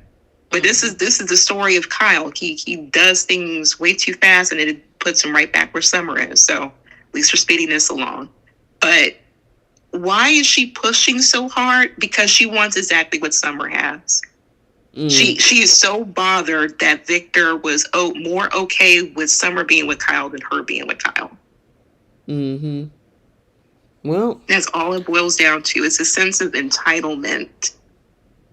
S2: But this is the story of Kyle. He does things way too fast, and it puts him right back where Summer is. So at least we're speeding this along. But why is she pushing so hard? Because she wants exactly what Summer has. She is so bothered that Victor was more okay with Summer being with Kyle than her being with Kyle.
S1: Mm-hmm. Well,
S2: that's all it boils down to. It's a sense of entitlement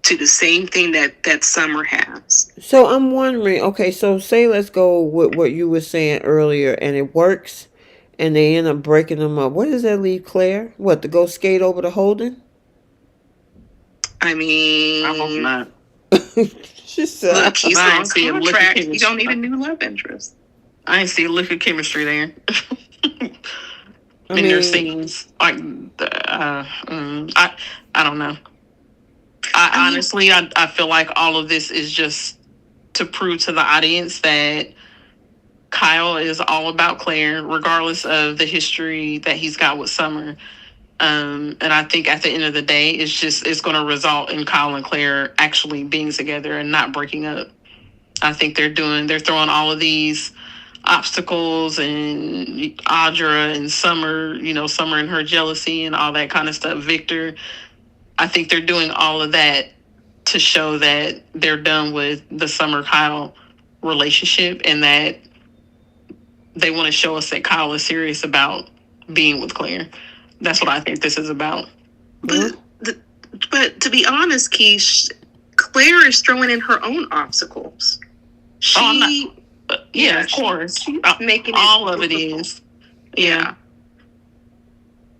S2: to the same thing that Summer has.
S1: So I'm wondering, okay, so say let's go with what you were saying earlier, and it works, and they end up breaking them up. What does that leave Claire? What, to go skate over to Holden?
S2: I mean,
S3: I hope not.
S1: She said,
S2: look, he's
S3: I
S2: on
S3: ain't see a lick of
S2: contract. You
S3: chemistry.
S2: don't need a new love interest.
S3: I ain't see a lick of chemistry there.
S1: I
S3: In their
S1: mean,
S3: scenes. Like, I don't know. I honestly, I feel like all of this is just to prove to the audience that Kyle is all about Claire, regardless of the history that he's got with Summer. And I think at the end of the day, it's going to result in Kyle and Claire actually being together and not breaking up. I think they're throwing all of these obstacles and Audra and Summer, Summer and her jealousy and all that kind of stuff. Victor, I think they're doing all of that to show that they're done with the Summer Kyle relationship and that they want to show us that Kyle is serious about being with Claire. That's what I think this is about.
S2: But to be honest, Keish, Claire is throwing in her own obstacles.
S3: Yeah, of course.
S2: She's making
S3: all of it is. Yeah.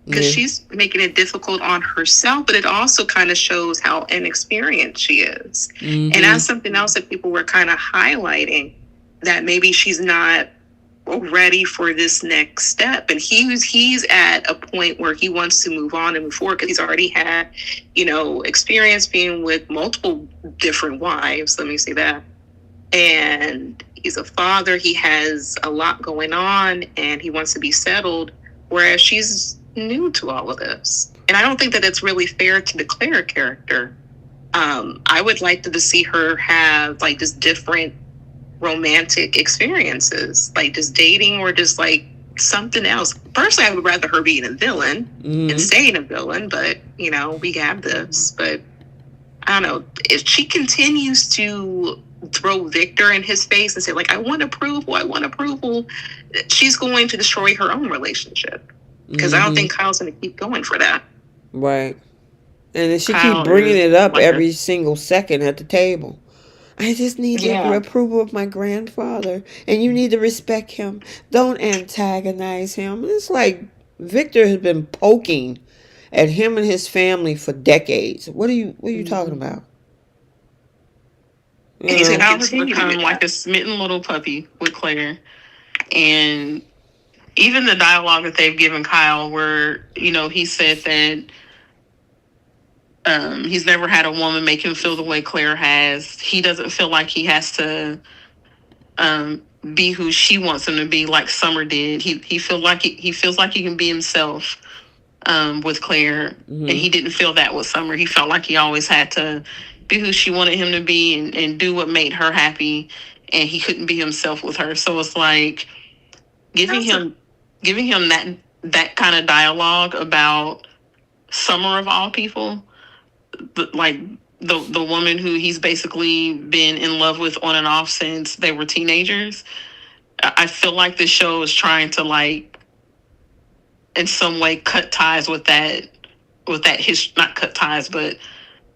S2: Because she's making it difficult on herself, but it also kind of shows how inexperienced she is. Mm-hmm. And that's something else that people were kind of highlighting, that maybe she's not ready for this next step. And he's at a point where he wants to move on and move forward because he's already had, experience being with multiple different wives. Let me say that. And he's a father. He has a lot going on and he wants to be settled, whereas she's new to all of this. And I don't think that it's really fair to the Claire character. I would like to see her have like just different romantic experiences, like just dating or just like something else. Personally, I would rather her being a villain and staying a villain, but we have this. But I don't know, if she continues to throw Victor in his face and say like, I want approval, she's going to destroy her own relationship. Because I don't think Kyle's going to keep going for that.
S1: Right. And then she keep bringing it up every single second at the table. I just need the approval of my grandfather. And you need to respect him. Don't antagonize him. It's like Victor has been poking at him and his family for decades. What are you talking about?
S3: And he's become like a smitten little puppy with Claire. And even the dialogue that they've given Kyle where, he said that he's never had a woman make him feel the way Claire has. He doesn't feel like he has to be who she wants him to be like Summer did. He feels like he can be himself with Claire. And he didn't feel that with Summer. He felt like he always had to be who she wanted him to be and do what made her happy. And he couldn't be himself with her. So it's like giving him that kind of dialogue about Summer of all people, like the woman who he's basically been in love with on and off since they were teenagers. I feel like this show is trying to like in some way cut ties with that history, not cut ties, but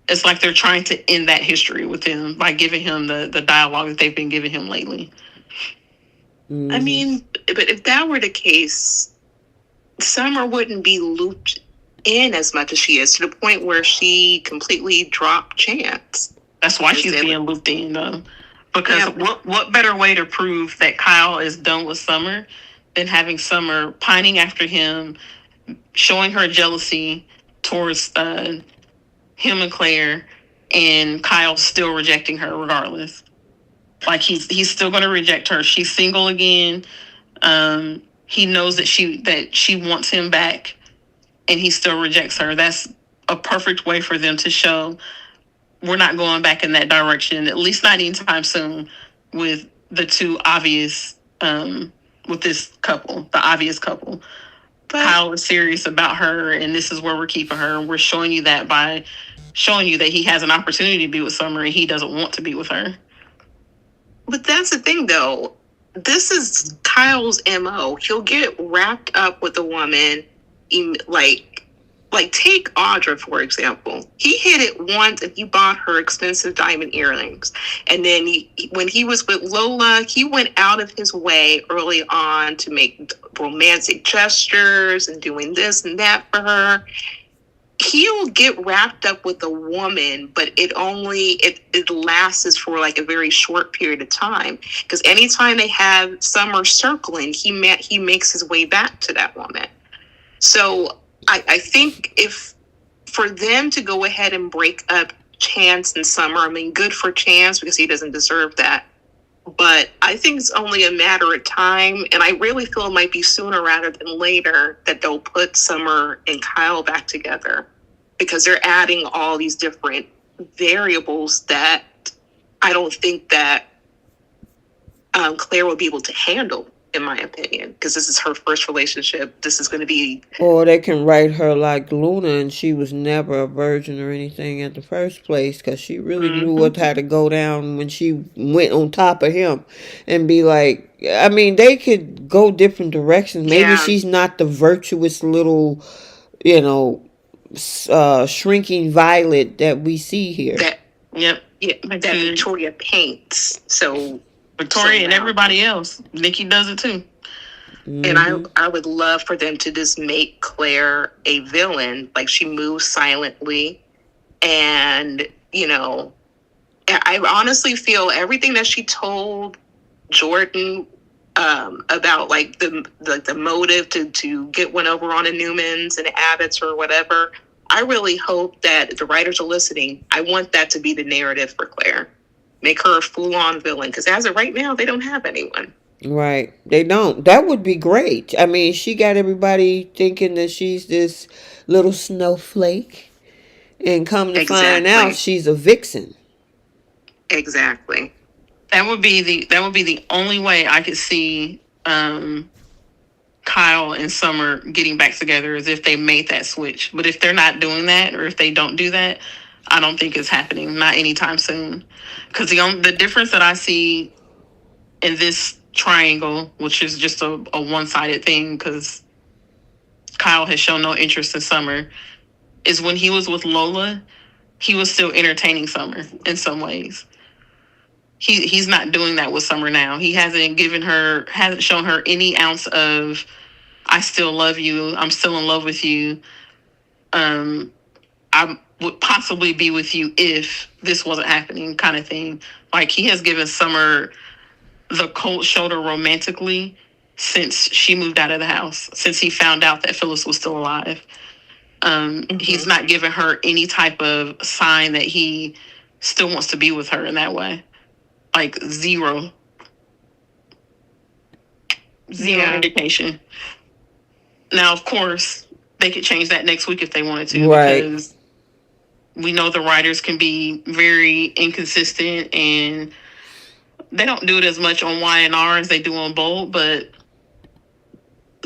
S3: it's like they're trying to end that history with him by giving him the dialogue that they've been giving him lately.
S2: I mean, but if that were the case, Summer wouldn't be looped in as much as she is, to the point where she completely dropped Chance.
S3: That's why she's being looped in, though. Because what better way to prove that Kyle is done with Summer than having Summer pining after him, showing her jealousy towards him and Claire, and Kyle still rejecting her regardless. Like he's still going to reject her. She's single again. He knows that she wants him back, and he still rejects her. That's a perfect way for them to show we're not going back in that direction, at least not anytime soon, with the two obvious, with this couple, the obvious couple. But Kyle is serious about her, and this is where we're keeping her. And we're showing you that by showing you that he has an opportunity to be with Summer, and he doesn't want to be with her.
S2: But that's the thing, though. This is Kyle's MO. He'll get wrapped up with a woman, like take Audra, for example. He hit it once and he bought her expensive diamond earrings. And then when he was with Lola, he went out of his way early on to make romantic gestures and doing this and that for her. he'll get wrapped up with a woman, but it lasts for like a very short period of time. Because anytime they have Summer circling, he makes his way back to that woman. So I think if for them to go ahead and break up Chance and Summer, I mean, good for Chance because he doesn't deserve that. But I think it's only a matter of time, and I really feel it might be sooner rather than later that they'll put Summer and Kyle back together, because they're adding all these different variables that I don't think that Claire will be able to handle, in my opinion, because this is her first relationship. This is going to be...
S1: Or they can write her like Luna, and she was never a virgin or anything at the first place, because she really knew what had to go down when she went on top of him, and be like, I mean, they could go different directions. Maybe she's not the virtuous little, shrinking violet that we see here.
S2: That Victoria paints. So
S3: Victoria and everybody else. Nikki does it too.
S2: And I would love for them to just make Claire a villain. Like, she moves silently. And, I honestly feel everything that she told Jordan about, like, the motive to get one over on the Newmans and the Abbotts or whatever. I really hope that the writers are listening. I want that to be the narrative for Claire. Make her a full-on villain. Because as of right now, they don't have anyone.
S1: Right. They don't. That would be great. I mean, she got everybody thinking that she's this little snowflake. And come to find out, she's a vixen.
S2: Exactly.
S3: That would be the only way I could see Kyle and Summer getting back together, is if they made that switch. But if they're not doing that, or if they don't do that, I don't think it's happening. Not anytime soon. Because the difference that I see in this triangle, which is just a one-sided thing, because Kyle has shown no interest in Summer, is when he was with Lola, he was still entertaining Summer in some ways. He's not doing that with Summer now. He hasn't shown her any ounce of, I still love you, I'm still in love with you, I would possibly be with you if this wasn't happening, kind of thing. Like, he has given Summer the cold shoulder romantically since she moved out of the house, since he found out that Phyllis was still alive. He's not given her any type of sign that he still wants to be with her in that way. Like, zero indication. Now, of course, they could change that next week if they wanted to, right? Because we know the writers can be very inconsistent, and they don't do it as much on Y&R as they do on Bold, but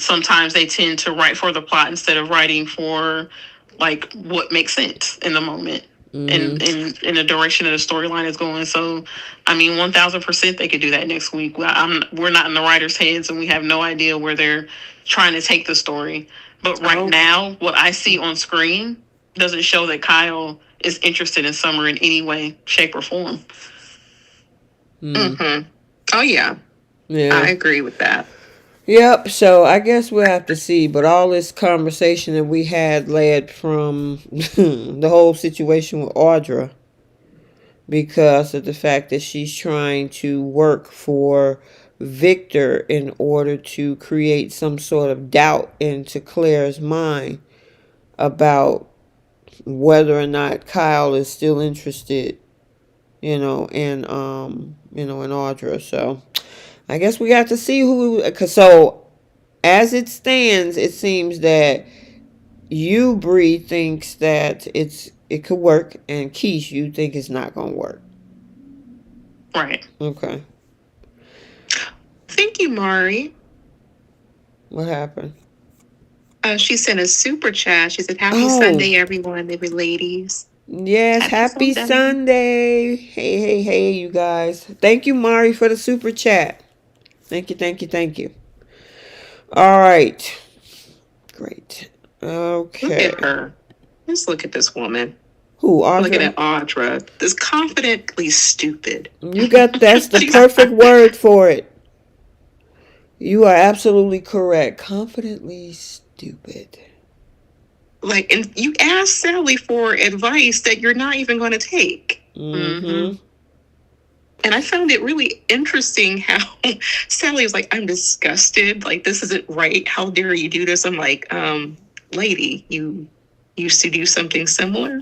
S3: sometimes they tend to write for the plot instead of writing for, like, what makes sense in the moment and in the direction of the storyline is going. So, I mean, 1,000% they could do that next week. We're not in the writers' heads, and we have no idea where they're trying to take the story. But right now, what I see on screen doesn't show that Kyle is interested in Summer in any way, shape, or form.
S2: Oh, yeah. I agree with that.
S1: Yep, so I guess we'll have to see. But all this conversation that we had led from the whole situation with Audra, because of the fact that she's trying to work for Victor in order to create some sort of doubt into Claire's mind about whether or not Kyle is still interested, in Audra. So I guess we got to see so as it stands, it seems that Bree thinks that it could work, and Keish, you think it's not gonna work.
S3: Right.
S1: Okay.
S2: Thank you, Mari.
S1: What happened?
S2: She sent a super chat. She said, "Happy Sunday, everyone, every ladies."
S1: Yes, happy Sunday. Hey, you guys. Thank you, Mari, for the super chat. Thank you. All right. Great. Okay.
S2: Look at her. Let's look at this woman.
S1: Who, Audra?
S2: Looking at Audra. This confidently stupid.
S1: That's the perfect word for it. You are absolutely correct. Confidently stupid.
S2: Like, and you ask Sally for advice that you're not even going to take.
S1: Mm-hmm.
S2: And I found it really interesting how Sally was like, I'm disgusted. Like, this isn't right. How dare you do this? I'm like, lady, you used to do something similar.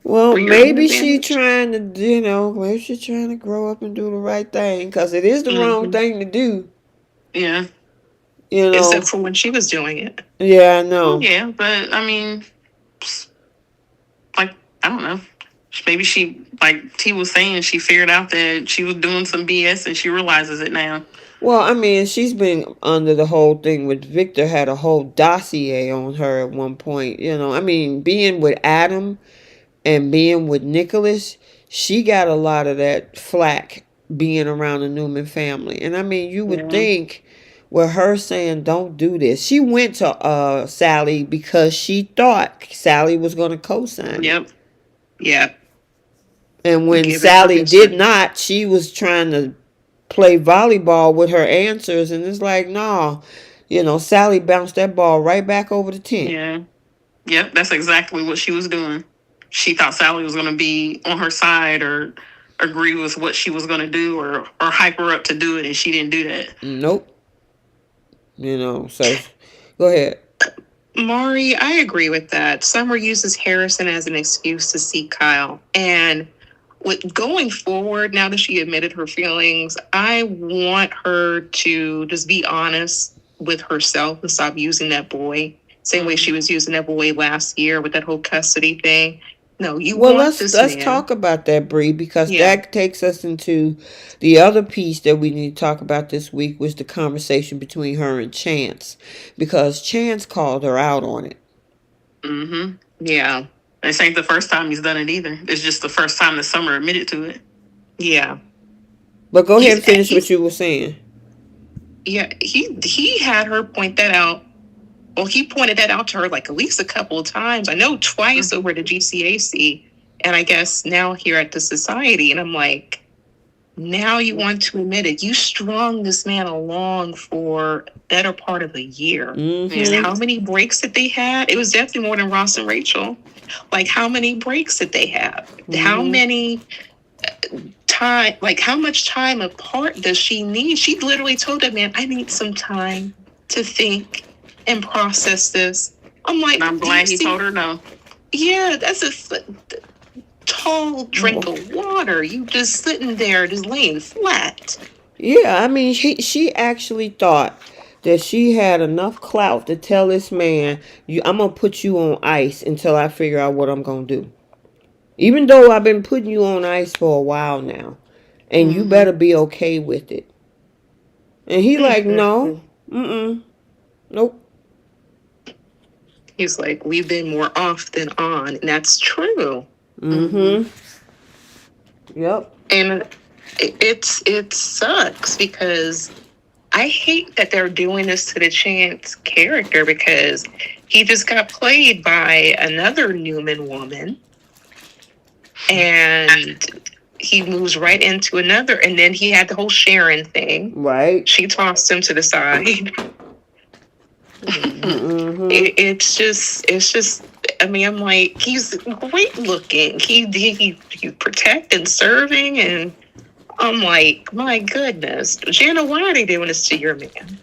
S1: Well, maybe she trying to, maybe she's trying to grow up and do the right thing, because it is the wrong thing to do.
S3: Yeah.
S2: Except for when she was doing it.
S1: Yeah, I know.
S3: Yeah, but I mean, like, I don't know. Maybe she, like T was saying, she figured out that she was doing some BS and she realizes it now.
S1: Well, I mean, she's been under the whole thing with Victor, had a whole dossier on her at one point. I mean, being with Adam and being with Nicholas, she got a lot of that flack being around the Newman family. And I mean, you would think with her saying, don't do this. She went to Sally because she thought Sally was going to co-sign.
S3: Yep.
S2: Yeah.
S1: And when Sally did not, she was trying to play volleyball with her answers, and it's like, no, Sally bounced that ball right back over the tent.
S3: Yeah. Yep, that's exactly what she was doing. She thought Sally was going to be on her side or agree with what she was going to do or hype her up to do it, and she didn't do that.
S1: Nope. So go ahead.
S2: Maury, I agree with that. Summer uses Harrison as an excuse to see Kyle. And with going forward, now that she admitted her feelings, I want her to just be honest with herself and stop using that boy. Same way she was using that boy last year with that whole custody thing. No, let's
S1: talk about that, Bree, because that takes us into the other piece that we need to talk about this week, was the conversation between her and Chance, because Chance called her out on it.
S2: Yeah.
S3: This ain't the first time he's done it either. It's just the first time that Summer admitted to it.
S2: Yeah.
S1: But go ahead and finish what you were saying.
S2: Yeah, he had her point that out. Well, he pointed that out to her like at least a couple of times. I know twice over the GCAC, and I guess now here at the society. And I'm like, now you want to admit it. You strung this man along for a better part of a year. And how many breaks did they have? It was definitely more than Ross and Rachel. Like, how many breaks did they have? How many how much time apart does she need? She literally told that man, I need some time to think and process this. I'm like,
S3: I'm glad he told her no.
S2: Yeah, that's a tall drink of water. You just sitting there, just laying flat.
S1: Yeah, I mean, she actually thought that she had enough clout to tell this man, I'm going to put you on ice until I figure out what I'm going to do. Even though I've been putting you on ice for a while now. And you better be okay with it. And he like, no. Nope.
S2: He's like, we've been more off than on. And that's true.
S1: Yep.
S2: And it sucks because I hate that they're doing this to the Chance character, because he just got played by another Newman woman. And he moves right into another. And then he had the whole Sharon thing.
S1: Right.
S2: She tossed him to the side. It's just, I mean, I'm like, he's great looking. He protect and serving, and I'm like, my goodness, Jana, why are they doing this to your man?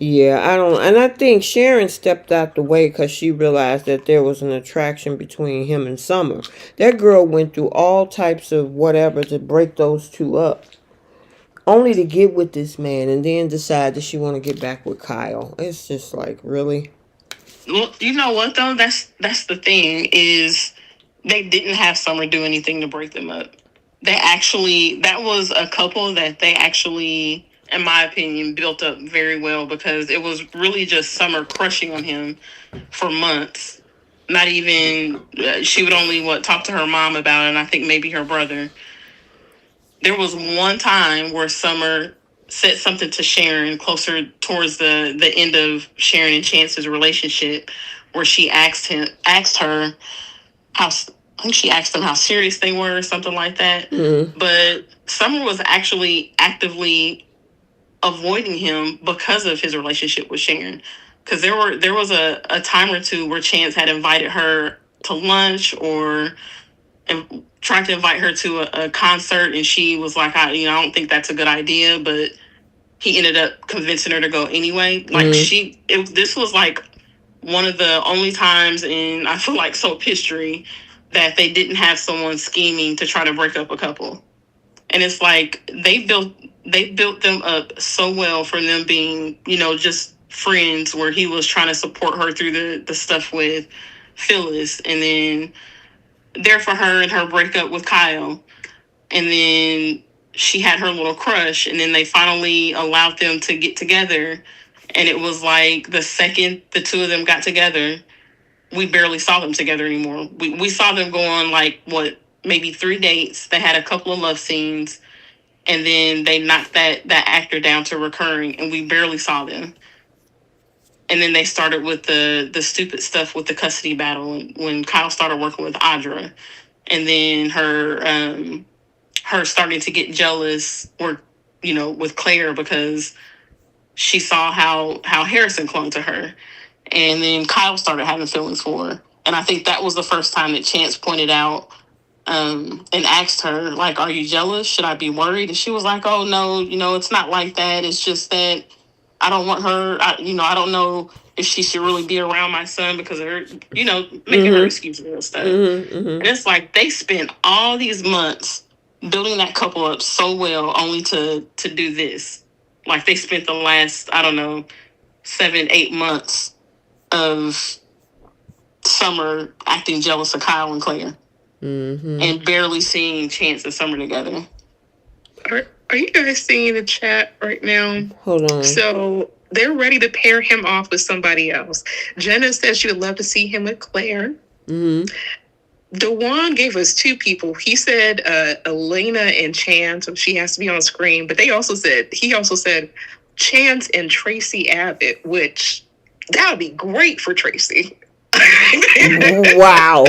S1: Yeah, I think Sharon stepped out the way because she realized that there was an attraction between him and Summer. That girl went through all types of whatever to break those two up, only to get with this man and then decide that she want to get back with Kyle. It's just like, really?
S3: Well, you know what though? That's the thing, is they didn't have Summer do anything to break them up. That was a couple that they actually, in my opinion, built up very well, because it was really just Summer crushing on him for months. Not even, she would only talk to her mom about it, and I think maybe her brother. There was one time where Summer said something to Sharon closer towards the end of Sharon and Chance's relationship, where she asked her how, I think she asked them how serious they were or something like that. But Summer was actually actively avoiding him because of his relationship with Sharon. because there was a time or two where Chance had invited her to lunch or tried to invite her to a concert, and she was like, I don't think that's a good idea, but he ended up convincing her to go anyway. Like this was like one of the only times in, I feel like, soap history that they didn't have someone scheming to try to break up a couple. And it's like they built them up so well from them being, just friends, where he was trying to support her through the stuff with Phyllis, and then there for her and her breakup with Kyle. And then she had her little crush, and then they finally allowed them to get together. And it was like the second the two of them got together, we barely saw them together anymore. We saw them go on like maybe 3 dates. They had a couple of love scenes, and then they knocked that actor down to recurring, and we barely saw them. And then they started with the stupid stuff with the custody battle when Kyle started working with Audra, and then her starting to get jealous with Claire because she saw how Harrison clung to her. And then Kyle started having feelings for her. And I think that was the first time that Chance pointed out and asked her, like, are you jealous? Should I be worried? And she was like, oh, no, it's not like that. It's just that I don't want her, I don't know if she should really be around my son because of her, making her excuses and stuff. And it's like they spent all these months building that couple up so well only to do this. Like they spent the last, 7-8 months of Summer acting jealous of Kyle and Claire. And barely seeing Chance and Summer together.
S2: Are you guys seeing the chat right now?
S1: Hold on.
S2: So they're ready to pair him off with somebody else. Jenna says she would love to see him with Claire. DeJuan gave us 2 people. He said Elena and Chance, so she has to be on screen. But he also said Chance and Tracy Abbott, which that would be great for Tracy.
S1: Wow.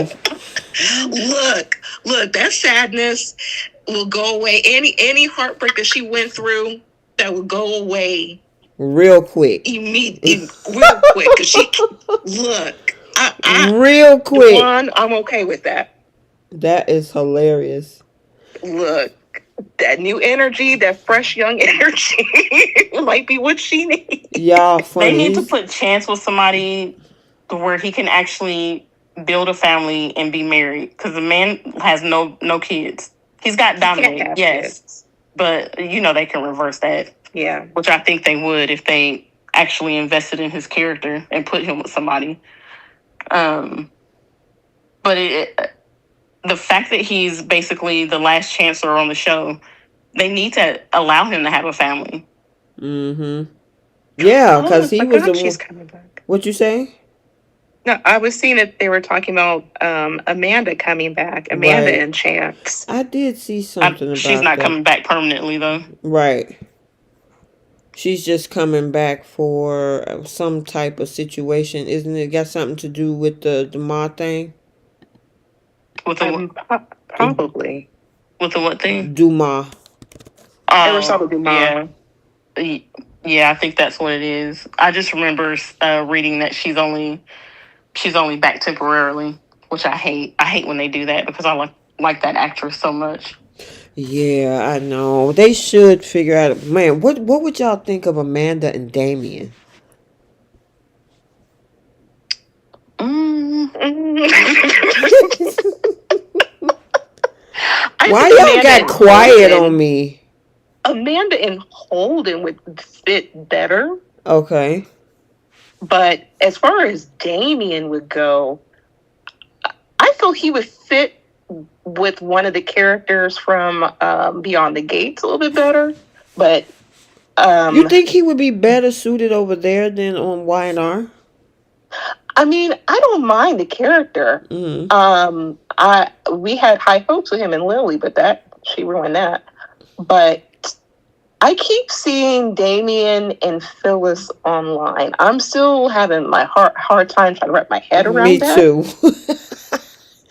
S2: Look, that sadness will go away. Any heartbreak that she went through, that will go away
S1: real quick.
S2: Real quick. Cause she
S1: real quick.
S2: One, I'm okay with that.
S1: That is hilarious.
S2: Look, that new energy, that fresh young energy might be what she needs.
S1: Y'all funny.
S3: They need to put Chance with somebody where he can actually build a family and be married, because the man has no kids. He's got Dominic, yes, kids. But they can reverse that.
S2: Yeah,
S3: which I think they would if they actually invested in his character and put him with somebody. But the fact that he's basically the last chancellor on the show, they need to allow him to have a family.
S1: Yeah, because he was the one. She's coming back. What you say?
S2: No, I was seeing that they were talking about Amanda coming back. Amanda and Chance.
S1: I did see something about
S3: she's not coming back permanently, though.
S1: Right. She's just coming back for some type of situation. Isn't it got something to do with the Ma thing?
S3: With the
S2: probably.
S3: With the what thing?
S1: Duma.
S3: Yeah. Yeah, I think that's what it is. I just remember reading that she's only back temporarily, which I hate. I hate when they do that because I like that actress so much.
S1: Yeah, I know. They should figure out. Man, what would y'all think of Amanda and Damien? Why y'all got quiet on me?
S2: Amanda and Holden would fit better.
S1: Okay.
S2: But as far as Damien would go, I feel he would fit with one of the characters from Beyond the Gates a little bit better. But
S1: you think he would be better suited over there than on Y&R?
S2: I mean, I don't mind the character. We had high hopes with him and Lily, but she ruined that. But I keep seeing Damien and Phyllis online. I'm still having my hard time trying to wrap my head around that.
S1: Me too.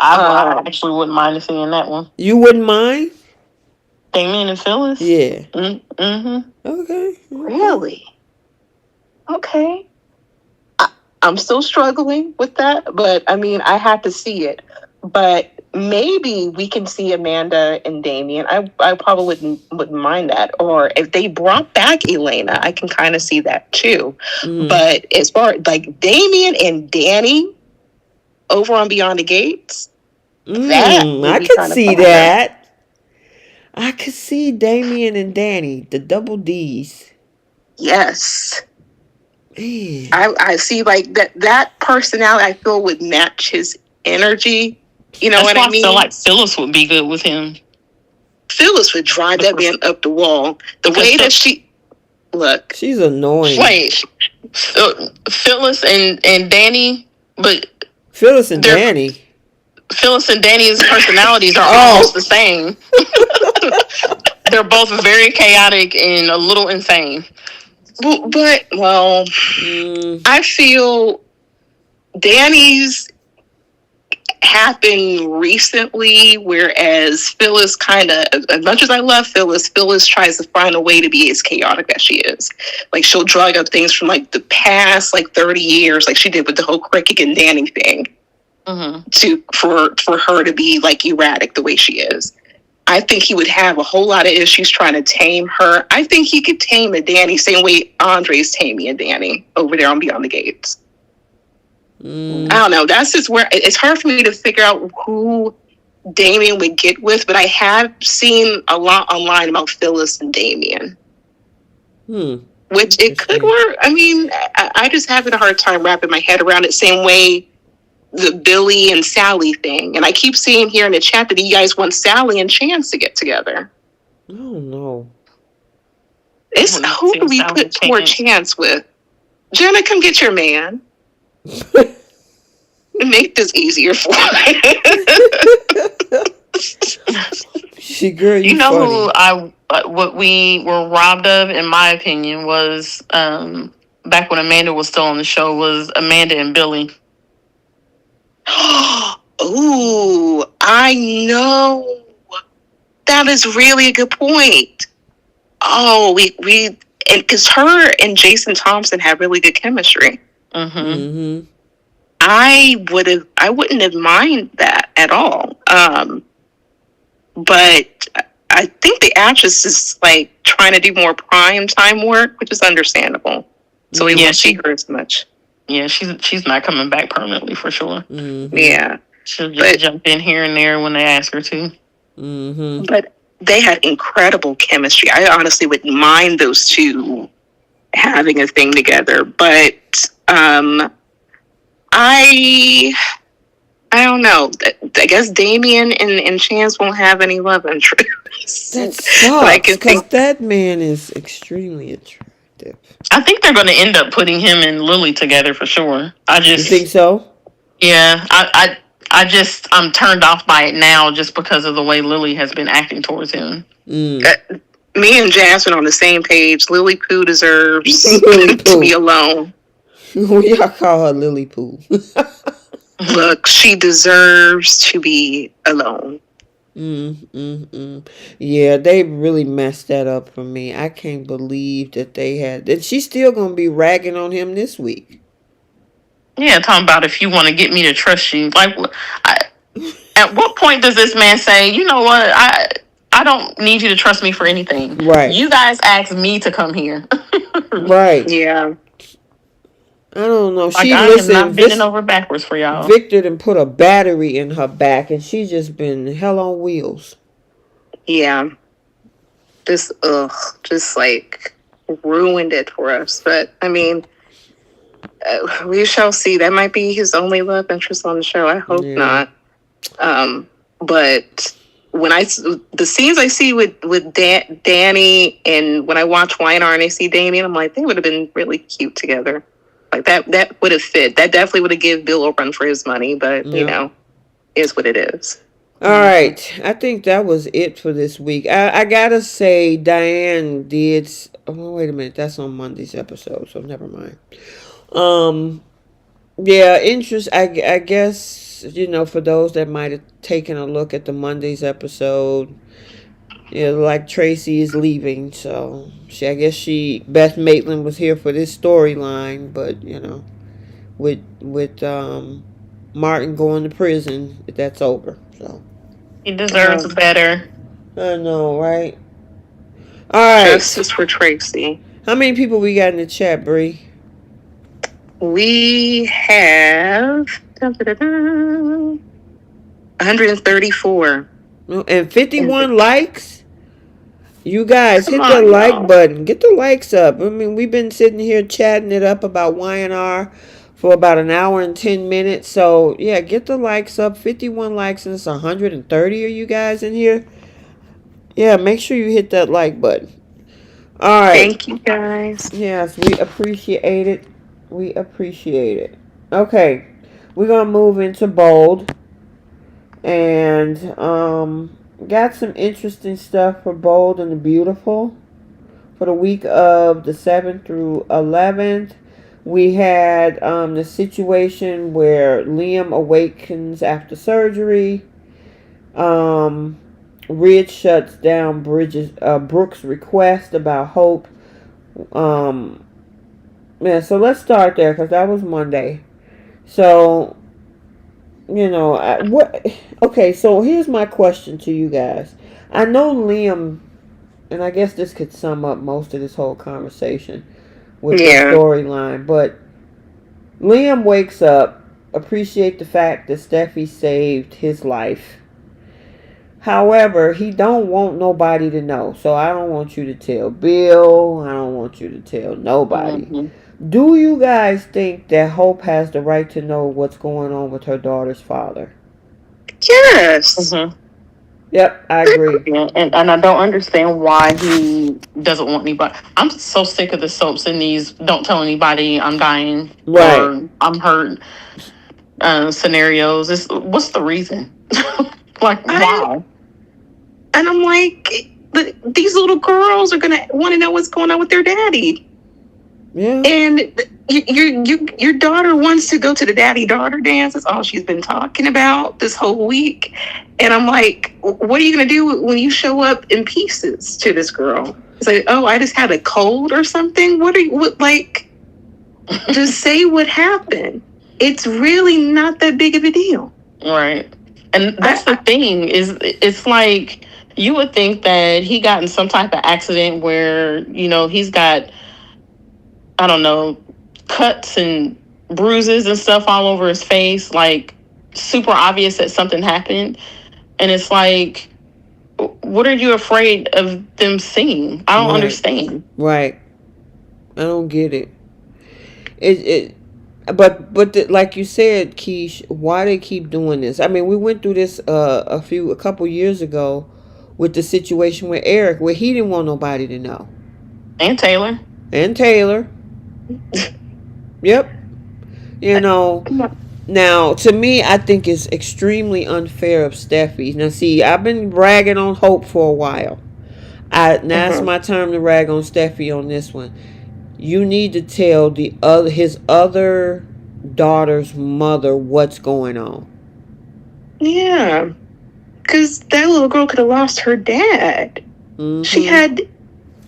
S3: I actually wouldn't mind seeing that one.
S1: You wouldn't mind?
S3: Damien and Phyllis?
S1: Yeah. Okay.
S2: Really? Okay. I'm still struggling with that, but I mean, I have to see it. But maybe we can see Amanda and Damien. I probably wouldn't mind that. Or if they brought back Elena, I can kind of see that too. But as far like Damien and Danny over on Beyond the Gates, that
S1: I could see that. I could see Damien and Danny, the double D's.
S2: Yes.
S1: Man.
S2: I see like that personality I feel would match his energy. You know what I mean?
S3: I feel like Phyllis would be good with him.
S2: Phyllis would drive that man up the wall. The way that
S1: she's annoying.
S3: Wait, Phyllis and Danny, but
S1: Phyllis and Danny's
S3: personalities are almost the same. They're both very chaotic and a little insane.
S2: But I feel Danny's happened recently, whereas Phyllis kind of, as much as I love Phyllis tries to find a way to be as chaotic as she is. Like she'll drag up things from like the past, like 30 years, like she did with the whole Cricket and Danny thing, for her to be like erratic the way she is. I think he would have a whole lot of issues trying to tame her. I think he could tame a Danny same way Andre's taming a Danny over there on Beyond the Gates. I don't know. That's just where it's hard for me to figure out who Damien would get with, but I have seen a lot online about Phyllis and Damien. Which it could work. I mean, I just having a hard time wrapping my head around it. Same way the Billy and Sally thing. And I keep seeing here in the chat that you guys want Sally and Chance to get together.
S1: Oh, no.
S2: Who do we put more Chance with? Jenna, come get your man. Make this easier for me.
S1: You
S3: know funny. What we were robbed of, in my opinion, was back when Amanda was still on the show, was Amanda and Billy.
S2: Oh, I know. That is really a good point. Oh, we and because her and Jason Thompson have really good chemistry. I wouldn't have minded that at all. But I think the actress is like trying to do more prime time work, which is understandable. So we won't see her as much.
S3: Yeah, she's not coming back permanently for sure.
S2: Yeah,
S3: she'll just jump in here and there when they ask her to.
S2: But they had incredible chemistry. I honestly wouldn't mind those two having a thing together. But I don't know. I guess Damien and Chance won't have any love interest.
S1: That sucks, because that man is extremely attractive.
S3: I think they're going to end up putting him and Lily together for sure.
S1: You think so?
S3: Yeah, I'm turned off by it now just because of the way Lily has been acting towards him.
S2: Me and Jasmine on the same page. Lily Poo deserves to be alone.
S1: Y'all call her Lily Poo.
S2: Look, she deserves to be alone.
S1: Yeah, they really messed that up for me. I can't believe that they had. And she's still going to be ragging on him this week.
S3: Yeah, talking about if you want to get me to trust you. Like, at what point does this man say, you know what, I don't need you to trust me for anything.
S1: Right.
S3: You guys asked me to come here.
S1: Right.
S2: Yeah.
S1: I don't know.
S3: Like, I am not bending over backwards for y'all.
S1: Victor done put a battery in her back, and she's just been hell on wheels.
S2: Yeah. Just like ruined it for us. But I mean, we shall see. That might be his only love interest on the show. I hope not. But when the scenes I see with Danny, and when I watch Weinar and I see Damien, I'm like, they would have been really cute together. Like that would have fit. That definitely would have given Bill a run for his money, but you know, is what it is.
S1: All right. I think that was it for this week. I gotta say, Diane did. Oh, wait a minute. That's on Monday's episode, so never mind. Yeah, interest. I guess, you know, for those that might have taken a look at the Monday's episode, yeah, like Tracy is leaving, so I guess Beth Maitland was here for this storyline, but you know, with Martin going to prison. That's over. So
S3: He deserves better.
S1: I know, right? All right.
S2: Justice for Tracy.
S1: How many people we got in the chat, Bree?
S2: We have 134.
S1: And 51 likes. You guys, hit the
S2: on,
S1: like
S2: y'all.
S1: button. Get the likes up. I mean, we've been sitting here chatting it up about Y&R for about an hour and 10 minutes. So, yeah, get the likes up. 51 likes and it's 130 of you guys in here. Yeah, make sure you hit that like button. All right.
S2: Thank you, guys.
S1: Yes, we appreciate it. We appreciate it. Okay, we're going to move into bold. And, got some interesting stuff for Bold and the Beautiful for the week of the 7th through 11th. We had the situation where Liam awakens after surgery. Ridge shuts down Brooke's request about Hope. Yeah, so let's start there because that was Monday. So, you know, okay, so here's my question to you guys. I know Liam, and I guess this could sum up most of this whole conversation with the storyline, but Liam wakes up, appreciate the fact that Steffy saved his life. However, he don't want nobody to know. So I don't want you to tell Bill. I don't want you to tell nobody. Mm-hmm. Do you guys think that Hope has the right to know what's going on with her daughter's father?
S2: Yes.
S3: Mm-hmm.
S1: Yep, I agree.
S3: Yeah, and I don't understand why he doesn't want anybody. I'm so sick of the soaps in these don't tell anybody I'm dying or I'm hurt scenarios. What's the reason? Like, why?
S2: And I'm like, these little girls are going to want to know what's going on with their daddy.
S1: Yeah.
S2: And your daughter wants to go to the daddy-daughter dance. That's all she's been talking about this whole week. And I'm like, what are you going to do when you show up in pieces to this girl? It's like, oh, I just had a cold or something. Just say what happened. It's really not that big of a deal.
S3: Right. And that's the thing is it's like you would think that he got in some type of accident where, you know, he's got, I don't know, cuts and bruises and stuff all over his face, like super obvious that something happened. And it's like, what are you afraid of them seeing? I don't understand.
S1: Right. I don't get it. But like you said, Keish, why they keep doing this? I mean, we went through this a couple years ago with the situation with Eric, where he didn't want nobody to know.
S3: And Taylor.
S1: Yep. You know, now to me, I think it's extremely unfair of Steffy. Now, see, I've been ragging on Hope for a while. Now it's my turn to rag on Steffy on this one. You need to tell his other daughter's mother what's going on.
S2: Yeah, because that little girl could have lost her dad. Mm-hmm. She had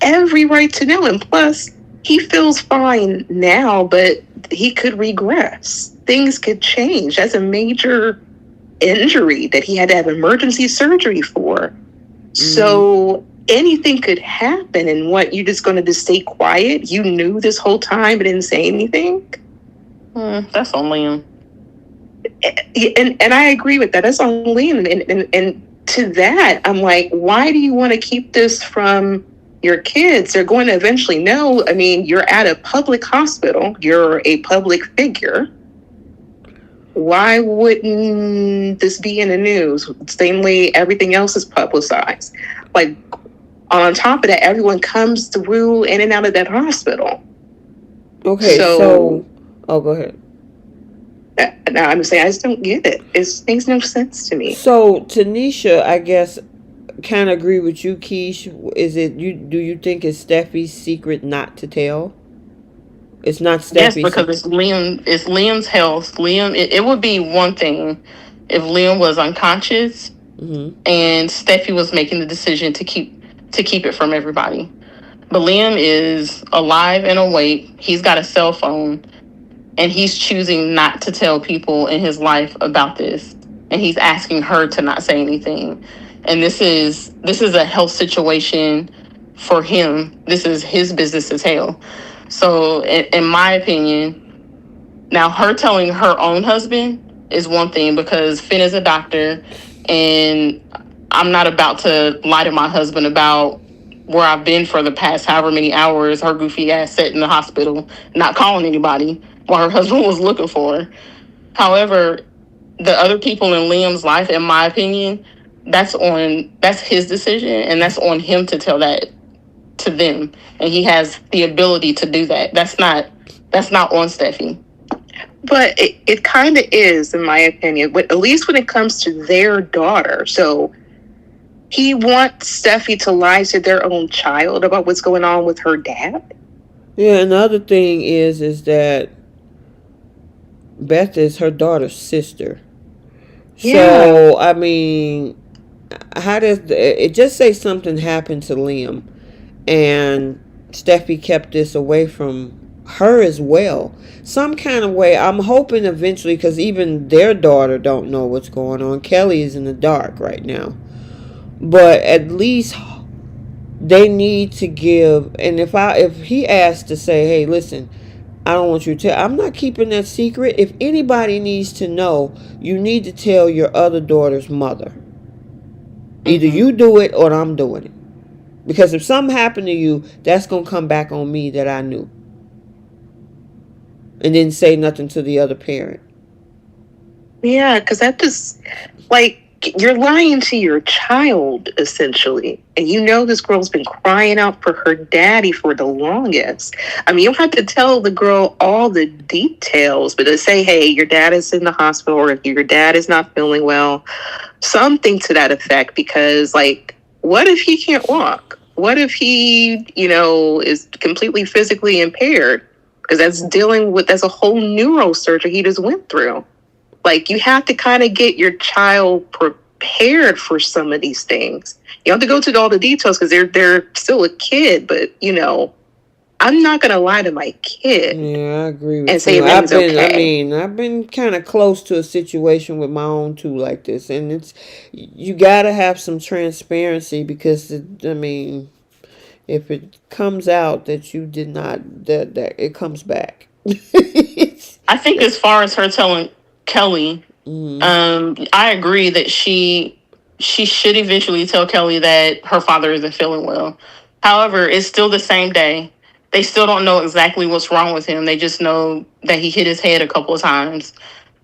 S2: every right to know, and plus, he feels fine now, but he could regress. Things could change. That's a major injury that he had to have emergency surgery for. Mm-hmm. So anything could happen, and you're just going to just stay quiet? You knew this whole time but didn't say anything?
S3: That's on Liam.
S2: And I agree with that. That's on Liam. And to that, I'm like, why do you want to keep this from your kids? They're going to eventually know. I mean, you're at a public hospital. You're a public figure. Why wouldn't this be in the news? Same everything else is publicized. Like, on top of that, everyone comes through in and out of that hospital.
S1: Okay, so go ahead.
S2: No, I'm saying I just don't get it. It makes no sense to me.
S1: So Tanisha, I guess, kind of agree with you, Keish. Do you think it's Steffy's secret not to tell? It's not Steffy's.
S3: Yes, because it's Liam's health. Liam, it would be one thing if Liam was unconscious and Steffy was making the decision to keep it from everybody. But Liam is alive and awake. He's got a cell phone. and he's choosing not to tell people in his life about this, and he's asking her to not say anything. And this is a health situation for him. This is his business to tell. So in my opinion, now her telling her own husband is one thing, because Finn is a doctor, and I'm not about to lie to my husband about where I've been for the past however many hours her goofy ass sat in the hospital, not calling anybody while her husband was looking for her. However, the other people in Liam's life, in my opinion, that's his decision, and that's on him to tell that to them. And he has the ability to do that. That's not on Steffy.
S2: But it kind of is, in my opinion, but at least when it comes to their daughter. So he wants Steffy to lie to their own child about what's going on with her dad.
S1: Yeah, and the other thing is that Beth is her daughter's sister. Yeah. So, I mean, how does it just say something happened to Liam, and Steffi kept this away from her as well, some kind of way. I'm hoping eventually, because even their daughter don't know what's going on. Kelly is in the dark right now, but at least they need to give. And if he asked to say, hey, listen, I don't want you to tell, I'm not keeping that secret. If anybody needs to know, you need to tell your other daughter's mother. Either you do it or I'm doing it, because if something happened to you, that's gonna come back on me that I knew. And then say nothing to the other parent.
S2: Yeah, because that just, like, you're lying to your child, essentially. And you know this girl's been crying out for her daddy for the longest. I mean, you don't have to tell the girl all the details, but to say, hey, your dad is in the hospital, or if your dad is not feeling well, something to that effect. Because, like, what if he can't walk? What if he, is completely physically impaired? Because that's a whole neurosurgery he just went through. Like, you have to kind of get your child prepared for some of these things. You have to go to all the details because they're still a kid, but I'm not gonna lie to my kid.
S1: Yeah, I agree with you. I've been kind of close to a situation with my own two like this, and you gotta have some transparency, because if it comes out that you did not, that it comes back.
S3: I think as far as her telling Kelly, I agree that she should eventually tell Kelly that her father isn't feeling well. However, it's still the same day. They still don't know exactly what's wrong with him. They just know that he hit his head a couple of times,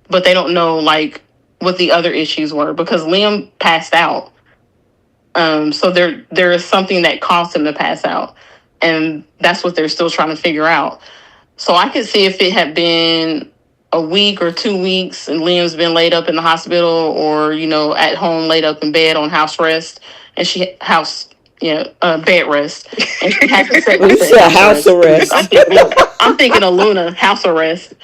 S3: but they don't know like what the other issues were, because Liam passed out. So there is something that caused him to pass out, and that's what they're still trying to figure out. So I could see if it had been a week or 2 weeks and Liam's been laid up in the hospital, or at home laid up in bed on house arrest, and bed rest, and she has to say
S1: house arrest.
S3: I'm thinking of Luna, house arrest.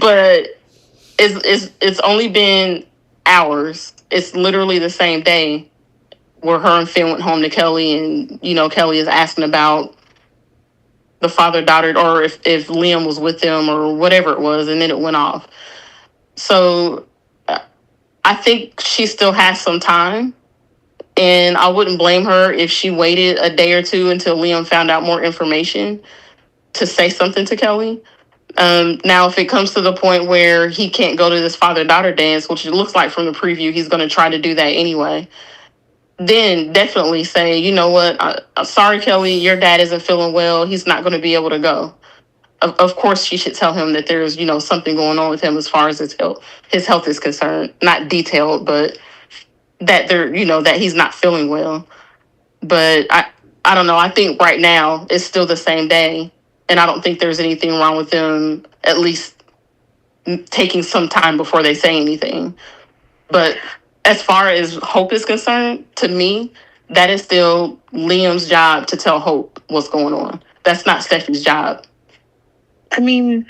S3: But it's only been hours. It's literally the same day where her and Finn went home to Kelly, and Kelly is asking about the father-daughter, or if Liam was with them or whatever it was, and then it went off. So I think she still has some time, and I wouldn't blame her if she waited a day or two until Liam found out more information to say something to Kelly. Now, if it comes to the point where he can't go to this father-daughter dance, which it looks like from the preview he's going to try to do that anyway, then definitely say, you know what, sorry, Kelly, your dad isn't feeling well. He's not going to be able to go. Of course, she should tell him that there's, something going on with him as far as his health is concerned. Not detailed, but that that he's not feeling well. But I don't know. I think right now it's still the same day, and I don't think there's anything wrong with them at least taking some time before they say anything. But as far as Hope is concerned, to me, that is still Liam's job to tell Hope what's going on. That's not Steffi's job.
S2: I mean,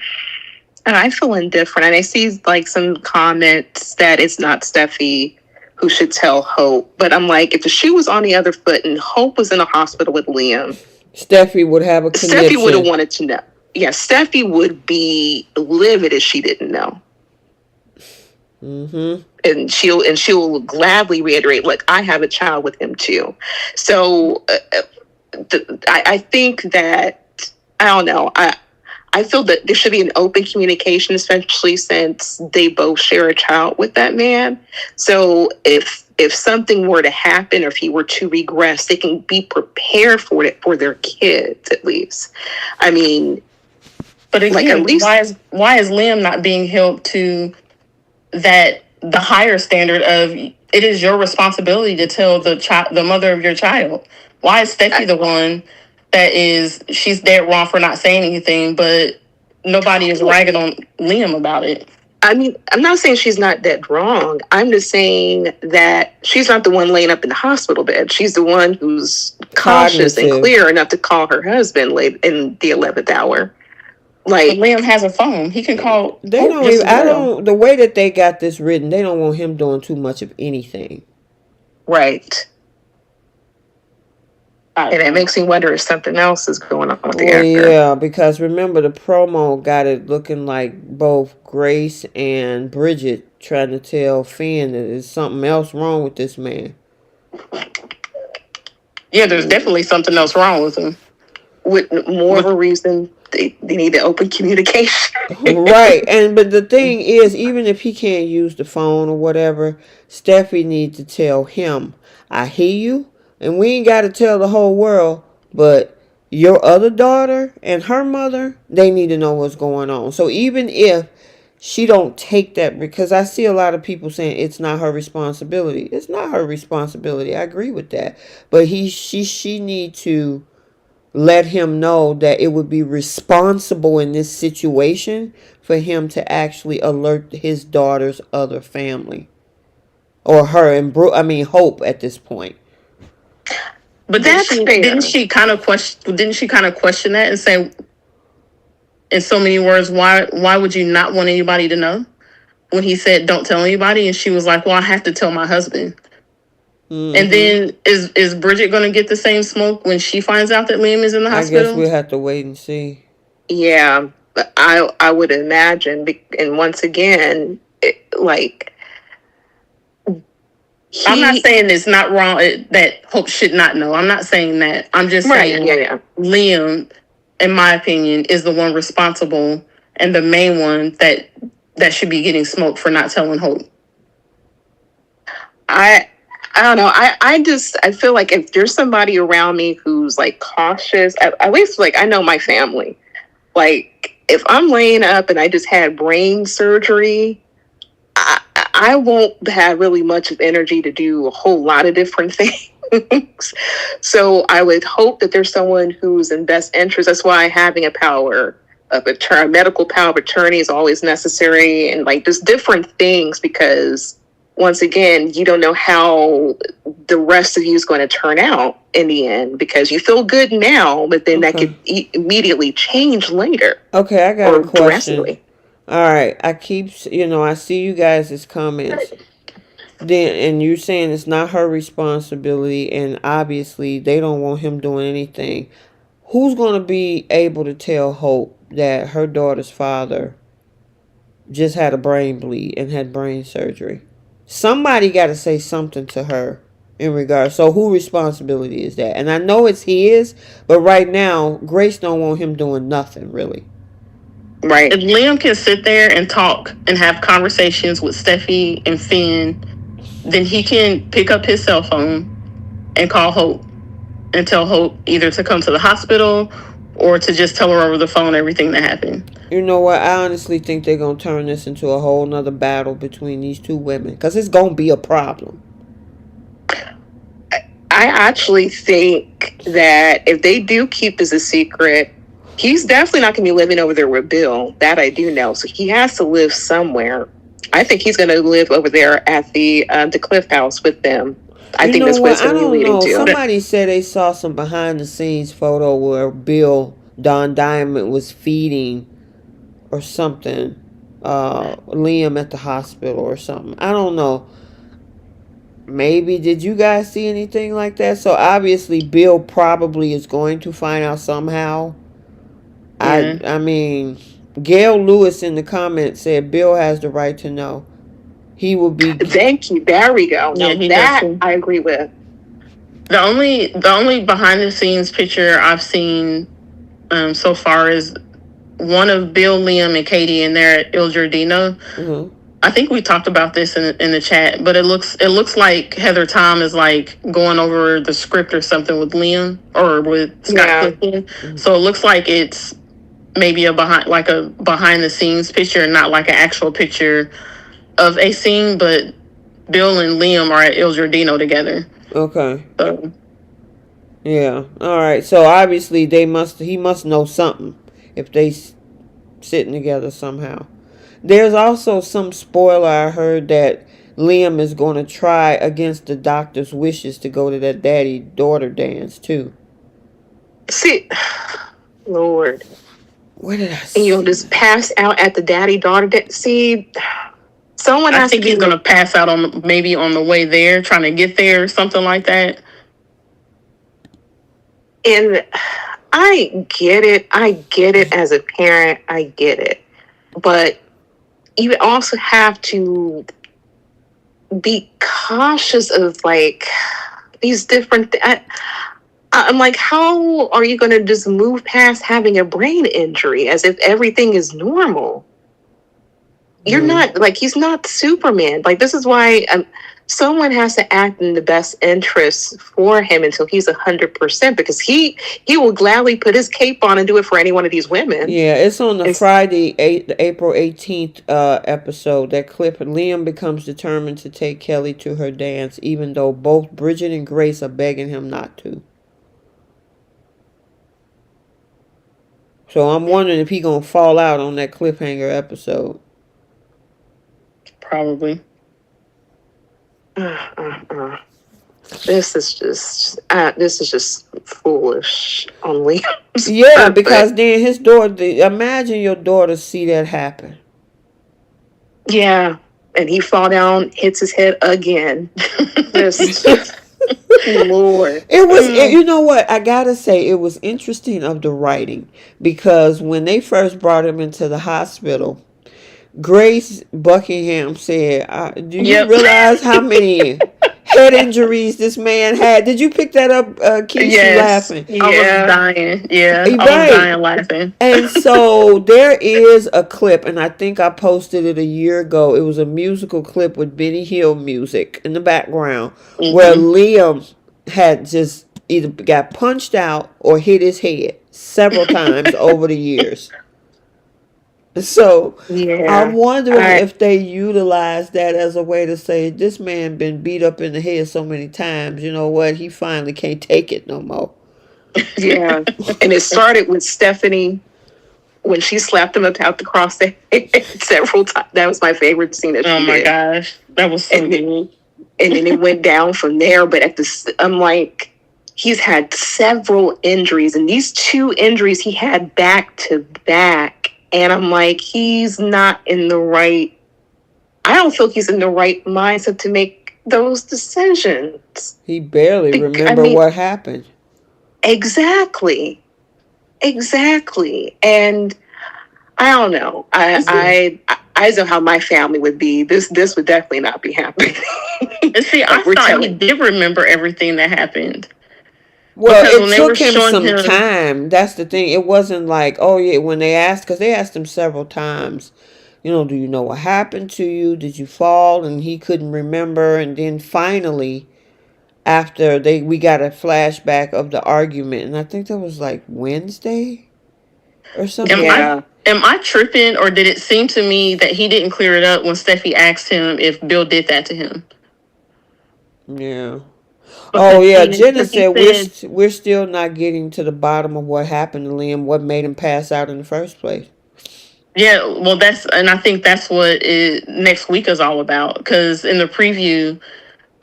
S2: I feel indifferent, and I see like some comments that it's not Steffi who should tell Hope. But I'm like, if the shoe was on the other foot and Hope was in a hospital with Liam,
S1: Steffi would have a connection.
S2: Steffi would have wanted to know. Steffi would be livid if she didn't know.
S1: Mm-hmm.
S2: And she'll gladly reiterate, look, I have a child with him too. So I think that, I don't know, I feel that there should be an open communication, especially since they both share a child with that man. So if something were to happen, or if he were to regress, they can be prepared for it for their kids, at least. I mean,
S3: but again, like, at least, why is Liam not being held to the higher standard of, it is your responsibility to tell the mother of your child? Why is Steffi the one that she's dead wrong for not saying anything, but nobody is ragging on Liam about it?
S2: I mean, I'm not saying she's not dead wrong. I'm just saying that she's not the one laying up in the hospital bed. She's the one who's cautious and clear enough to call her husband late in the 11th hour. Like,
S3: but Liam has a phone. He can call.
S1: They don't even, the way that they got this written, they don't want him doing too much of anything.
S2: Right. And it makes me wonder if something else is going on with the actor.
S1: Yeah, because remember the promo got it looking like both Grace and Bridget trying to tell Finn that there's something else wrong with this man.
S3: Yeah, there's definitely something else wrong with him.
S2: With more of a reason they need to open communication.
S1: Right. But the thing is, even if he can't use the phone or whatever, Steffi needs to tell him, I hear you. And we ain't got to tell the whole world, but your other daughter and her mother, they need to know what's going on. So even if she don't take that, because I see a lot of people saying it's not her responsibility. It's not her responsibility. I agree with that. But she need to let him know that it would be responsible in this situation for him to actually alert his daughter's other family. Or her and Hope at this point.
S3: But didn't she kind of question that and say, in so many words, why would you not want anybody to know? When he said, don't tell anybody, and she was like, well, I have to tell my husband. Mm-hmm. And then is Bridget going to get the same smoke when she finds out that Liam is in the hospital?
S1: I guess we'll have to wait and see.
S2: Yeah, but I would imagine, and once again,
S3: I'm not saying it's not wrong that Hope should not know. I'm not saying that. I'm just saying Liam, in my opinion, is the one responsible and the main one that should be getting smoked for not telling Hope.
S2: I don't know. I feel like if there's somebody around me who's like cautious, at least like I know my family. Like if I'm laying up and I just had brain surgery, I won't have really much of energy to do a whole lot of different things. So I would hope that there's someone who's in best interest. That's why having a medical power of attorney is always necessary, and like just different things, because once again, you don't know how the rest of you is going to turn out in the end, because you feel good now, but then that could immediately change later.
S1: Okay, I got a question. All right, I see you guys' comments. And you're saying it's not her responsibility, and obviously they don't want him doing anything. Who's going to be able to tell Hope that her daughter's father just had a brain bleed and had brain surgery? Somebody got to say something to her in regards. So whose responsibility is that? And I know it's his, but right now, Grace don't want him doing nothing, really.
S3: Right. If Liam can sit there and talk and have conversations with Steffi and Finn, then he can pick up his cell phone and call Hope and tell Hope either to come to the hospital or to just tell her over the phone everything that happened.
S1: You know what? I honestly think they're going to turn this into a whole nother battle between these two women, because it's going to be a problem.
S2: I actually think that if they do keep this a secret, he's definitely not going to be living over there with Bill. That I do know. So he has to live somewhere. I think he's going to live over there at the Cliff House with them. I think that's what it's going to be leading to.
S1: Somebody said they saw some behind-the-scenes photo where Don Diamond was feeding or something, Liam at the hospital or something. I don't know. Maybe, did you guys see anything like that? So obviously Bill probably is going to find out somehow I mean, Gail Lewis in the comments said Bill has the right to know. He will be.
S2: Thank you. There we go.
S3: Yeah,
S2: Now that I agree with.
S3: The only behind the scenes picture I've seen so far is one of Bill, Liam, and Katie, and they're at Il Giardino.
S1: Mm-hmm.
S3: I think we talked about this in the chat, but it looks like Heather Tom is like going over the script or something with Liam or with Scott Clifton. Mm-hmm. So it looks like it's maybe a behind the scenes picture, and not like an actual picture of a scene. But Bill and Liam are at Il Giardino together.
S1: Okay.
S3: So.
S1: Yeah. All right. So obviously he must know something if they sitting together somehow. There's also some spoiler I heard that Liam is going to try against the doctor's wishes to go to that daddy-daughter dance too.
S2: See, Lord.
S1: What did I
S2: see? And you'll just pass out at the daddy-daughter dance. See, someone has to.
S3: I think he's going to pass out on the way there, trying to get there or something like that.
S2: And I get it as a parent. I get it. But you also have to be cautious of like these different I'm like, how are you going to just move past having a brain injury as if everything is normal? You're not, like, he's not Superman. Like, this is why someone has to act in the best interest for him until he's 100%, because he will gladly put his cape on and do it for any one of these women.
S1: Yeah, it's on the Friday, April 18th episode. That clip, Liam becomes determined to take Kelly to her dance, even though both Bridget and Grace are begging him not to. So I'm wondering if he's going to fall out on that cliffhanger episode.
S3: Probably.
S2: This is just foolish on Liam's
S1: purpose. Because then his daughter, imagine your daughter see that happen.
S2: Yeah, and he fall down, hits his head again. Lord.
S1: It was, you know what, I gotta say, it was interesting of the writing, because when they first brought him into the hospital, Grace Buckingham said, do you realize how many head injuries this man had? Did you pick that up, Keisha?
S3: Yes.
S1: Laughing?
S3: Yeah. I was dying. Yeah, I was dying laughing.
S1: And so there is a clip, and I think I posted it a year ago. It was a musical clip with Benny Hill music in the background, where Liam had just either got punched out or hit his head several times over the years. So I'm wondering if they utilize that as a way to say, this man been beat up in the head so many times, you know what, he finally can't take it no more.
S2: Yeah. And it started with Stephanie when she slapped him out across the head several times. That was my favorite scene that she did.
S3: Oh my gosh. That was so good.
S2: And then it went down from there. But I'm like, he's had several injuries, and these 2 injuries he had back to back. And I'm like, he's not in the right, I don't feel he's in the right mindset to make those decisions.
S1: He barely remember what happened.
S2: Exactly. And I don't know. I know how my family would be. This would definitely not be happening.
S3: See, I thought he did remember everything that happened.
S1: Well, it took him some time. That's the thing. It wasn't like, oh yeah, when they asked, because they asked him several times, you know, do you know what happened to you? Did you fall? And he couldn't remember. And then finally, after we got a flashback of the argument, and I think that was like Wednesday or something.
S3: Am I tripping, or did it seem to me that he didn't clear it up when Steffi asked him if Bill did that to him?
S1: Yeah. Oh yeah, Jenna said we're still not getting to the bottom of what happened to Liam, what made him pass out in the first place.
S3: Yeah, well, I think that's what next week is all about. Because in the preview,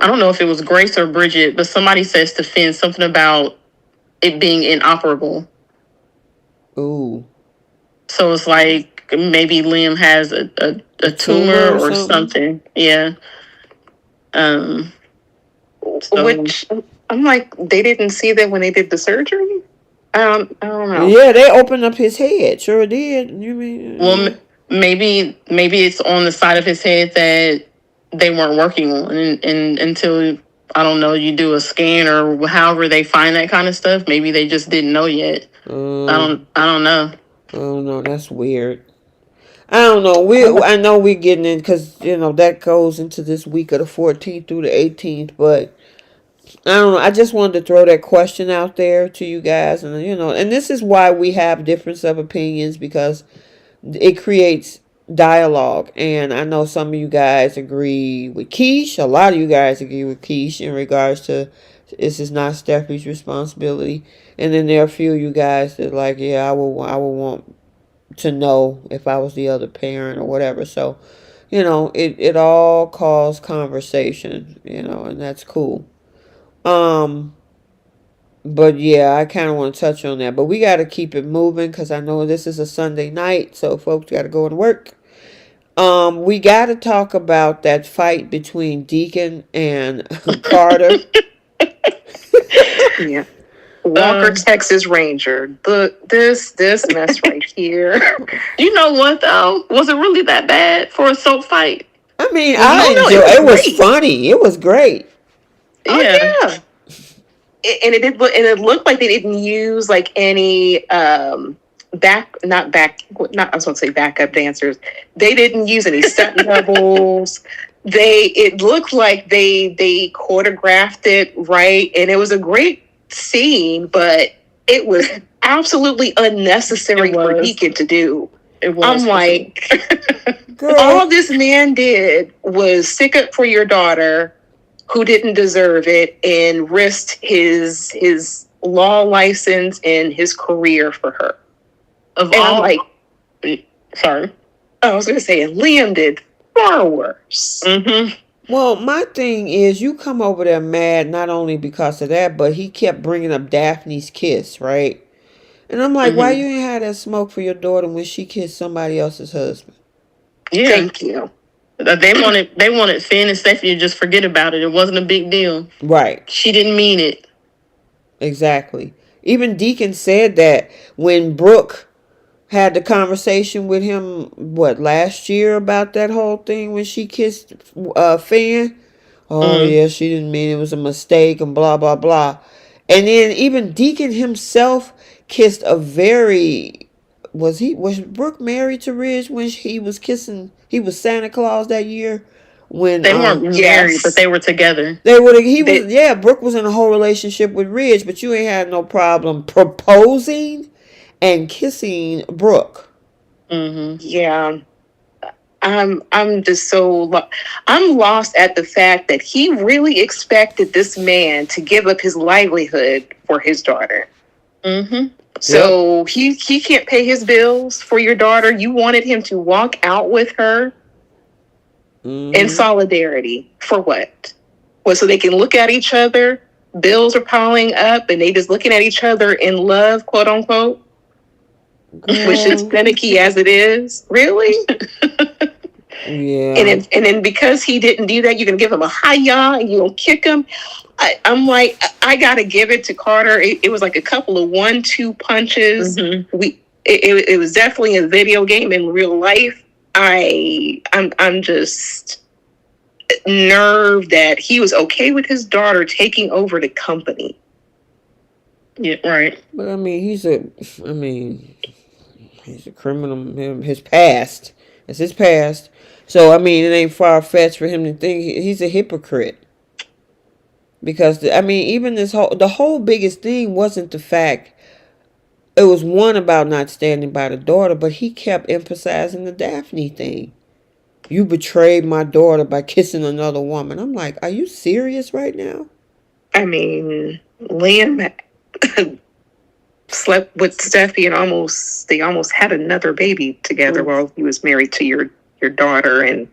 S3: I don't know if it was Grace or Bridget, but somebody says to Finn something about it being inoperable.
S1: Ooh. So
S3: it's like maybe Liam has a tumor or something. Yeah.
S2: Which I'm like, they didn't see that when they did the surgery? I don't know.
S1: Yeah, they opened up his head. Sure did. You mean?
S3: Well, maybe it's on the side of his head that they weren't working on, and until I don't know, you do a scan or however they find that kind of stuff. Maybe they just didn't know yet. I don't know.
S1: I don't know. That's weird. I don't know. I know we're getting in because that goes into this week of the 14th through the 18th. But I don't know. I just wanted to throw that question out there to you guys, and and this is why we have difference of opinions, because it creates dialogue. And I know some of you guys agree with Keish. A lot of you guys agree with Keish in regards to this is not Steffi's responsibility. And then there are a few of you guys that like, yeah, I would want to know if I was the other parent or whatever. So, it all caused conversation, and that's cool. But yeah, I kind of want to touch on that. But we got to keep it moving because I know this is a Sunday night, so folks got to go to work. We got to talk about that fight between Deacon and Carter.
S2: Yeah. Walker, Texas Ranger. This mess right here.
S3: You know what though? Was it really that bad for a soap fight?
S1: I mean, I enjoyed it. It was funny. It was great.
S2: Oh, yeah. It looked like they didn't use like any backup dancers. They didn't use any stunt doubles. It looked like they choreographed it right, and it was a great scene, but it was absolutely unnecessary for Deacon to do. I'm like, all this man did was stick up for your daughter who didn't deserve it and risked his law license and his career for her. Sorry. I was going to say, and Liam did far worse.
S3: Mm-hmm.
S1: Well, my thing is, you come over there mad not only because of that, but he kept bringing up Daphne's kiss, right? And I'm like, why you ain't had that smoke for your daughter when she kissed somebody else's husband?
S3: Yeah.
S2: Thank you.
S3: They wanted Finn and Steffy to just forget about it. It wasn't a big deal.
S1: Right.
S3: She didn't mean it.
S1: Exactly. Even Deacon said that when Brooke had the conversation with him, last year about that whole thing when she kissed Finn. Oh, yeah, she didn't mean it. Was a mistake and blah, blah, blah. And then even Deacon himself kissed a very... Was Brooke married to Ridge when he was Santa Claus that year? When
S3: they weren't married, but they were together.
S1: Brooke was in a whole relationship with Ridge, but you ain't had no problem proposing and kissing Brooke.
S3: Mm-hmm.
S2: Yeah. I'm just I'm lost at the fact that he really expected this man to give up his livelihood for his daughter.
S3: Mm-hmm.
S2: So he can't pay his bills for your daughter. You wanted him to walk out with her in solidarity for what? Well, so they can look at each other. Bills are piling up, and they just looking at each other in love, quote unquote. Which is finicky as it is. Really?
S1: Yeah.
S2: And then because he didn't do that, you're gonna give him a hi-ya and you're gonna kick him. I'm like, I gotta give it to Carter. It was like a couple of 1-2 punches. Mm-hmm. It was definitely a video game in real life. I'm just nerved that he was okay with his daughter taking over the company.
S3: Yeah, right.
S1: But I mean, he's a criminal. His past. It's his past. So I mean, it ain't far-fetched for him to think he's a hypocrite. Because even the whole biggest thing wasn't the fact. It was one about not standing by the daughter, but he kept emphasizing the Daphne thing. You betrayed my daughter by kissing another woman. I'm like, are you serious right now?
S2: I mean, Liam slept with Steffy and they almost had another baby together while he was married to your daughter, and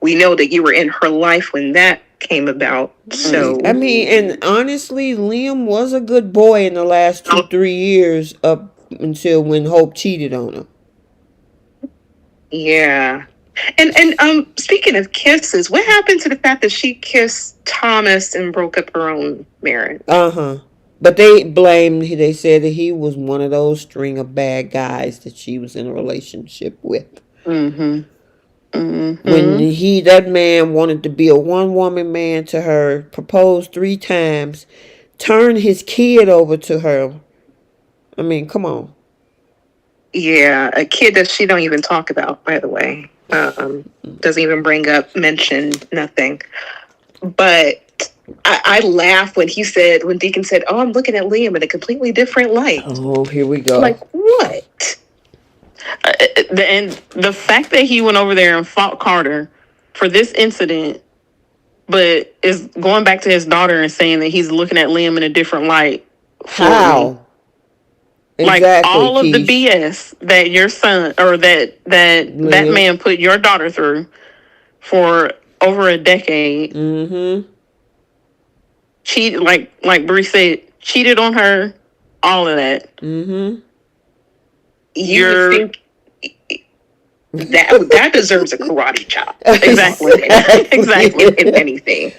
S2: we know that you were in her life when that came about. So
S1: and honestly, Liam was a good boy in the last 2-3 years up until when Hope cheated on him.
S2: Yeah. And speaking of kisses, what happened to the fact that she kissed Thomas and broke up her own marriage?
S1: But they said that he was one of those string of bad guys that she was in a relationship with.
S3: Mm-hmm.
S1: When that man wanted to be a one-woman man to her, proposed 3 times, turned his kid over to her. I mean, come on.
S2: Yeah, a kid that she don't even talk about, by the way. Doesn't even mention nothing. But I laughed when Deacon said, "Oh, I'm looking at Liam in a completely different light."
S1: Oh, here we go.
S2: Like, what?
S3: And the fact that he went over there and fought Carter for this incident, but is going back to his daughter and saying that he's looking at Liam in a different light.
S1: How?
S3: Like all of the BS that your son or that man put your daughter through for over a decade.
S1: Mm-hmm.
S3: Like Bree said, cheated on her, all of that.
S1: Mm-hmm.
S2: You would think that deserves a karate chop. Exactly. Exactly. If anything.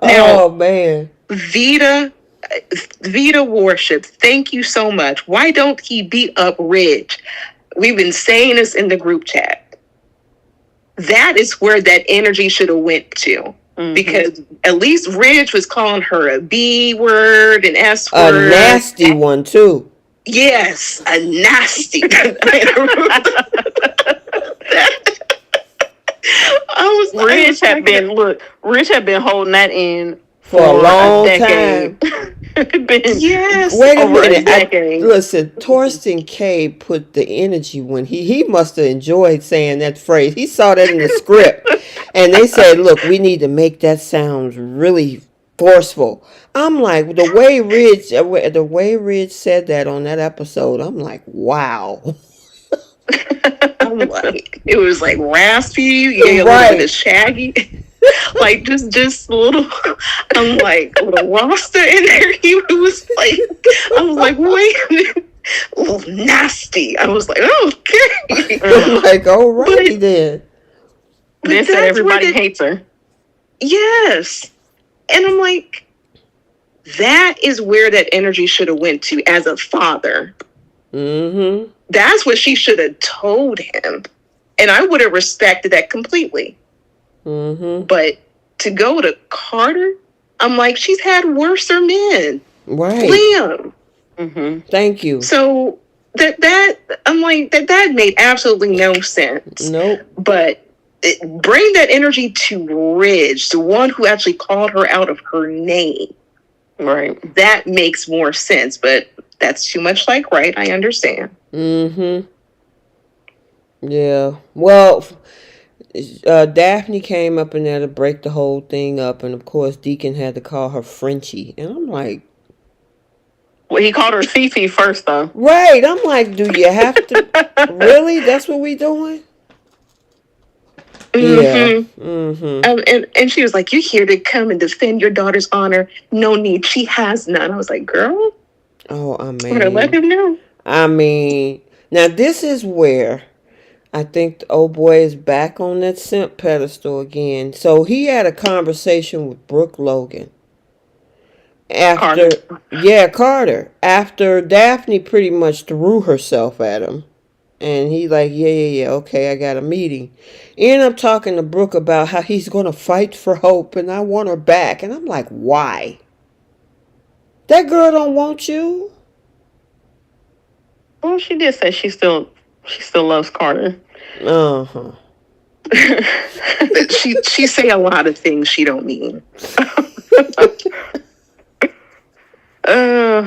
S1: Now, man.
S2: Vita Worship, thank you so much. Why don't he beat up Ridge? We've been saying this in the group chat. That is where that energy should have went to. Mm-hmm. Because at least Ridge was calling her a B word, an S word.
S1: A nasty one, too.
S2: Yes, a nasty.
S3: Ridge had been holding that in
S1: for a long time.
S2: Yes.
S1: Wait a minute. Listen, Torsten K put the energy when he must have enjoyed saying that phrase. He saw that in the script. And they said, look, we need to make that sound really forceful. I'm like, the way Ridge said that on that episode, I'm like, wow.
S2: I'm like, it was like raspy, a little bit of shaggy. Like just a little, I'm like, a little Rasta in there. He was like, I was like, wait a minute, a little nasty. I was like, okay.
S1: I'm like, all righty then.
S3: They said everybody hates her.
S2: Yes. And I'm like, that is where that energy should have went to as a father.
S1: Mm-hmm.
S2: That's what she should have told him. And I would have respected that completely.
S1: Mm-hmm.
S2: But to go to Carter, I'm like, she's had worse men.
S1: Right.
S2: Liam.
S3: Mm-hmm.
S1: Thank you.
S2: So that I'm like, that made absolutely no sense.
S1: Nope.
S2: But bring that energy to Ridge, the one who actually called her out of her name.
S3: Right.
S2: That makes more sense, but that's too much like right. I understand.
S1: Mm-hmm. Yeah. Well, Daphne came up in there to break the whole thing up, and of course Deacon had to call her Frenchie, and I'm like,
S3: well, he called her Fifi first, though.
S1: Right. I'm like, do you have to? Really? That's what we doing?
S2: Mm-hmm.
S1: Yeah. Mm-hmm.
S2: And she was like, "You here to come and defend your daughter's honor? No need. She has none." I was like, "Girl,
S1: I mean,
S2: I'm gonna let him know."
S1: I mean, now this is where I think the old boy is back on that simp pedestal again. So he had a conversation with Brooke Logan. Carter. After Daphne pretty much threw herself at him. And he like, yeah, okay, I got a meeting. Ended up talking to Brooke about how he's going to fight for Hope and I want her back. And I'm like, why? That girl don't want you.
S3: Well, she did say she still loves Carter.
S1: Uh-huh.
S2: she say a lot of things she don't mean.
S1: I'm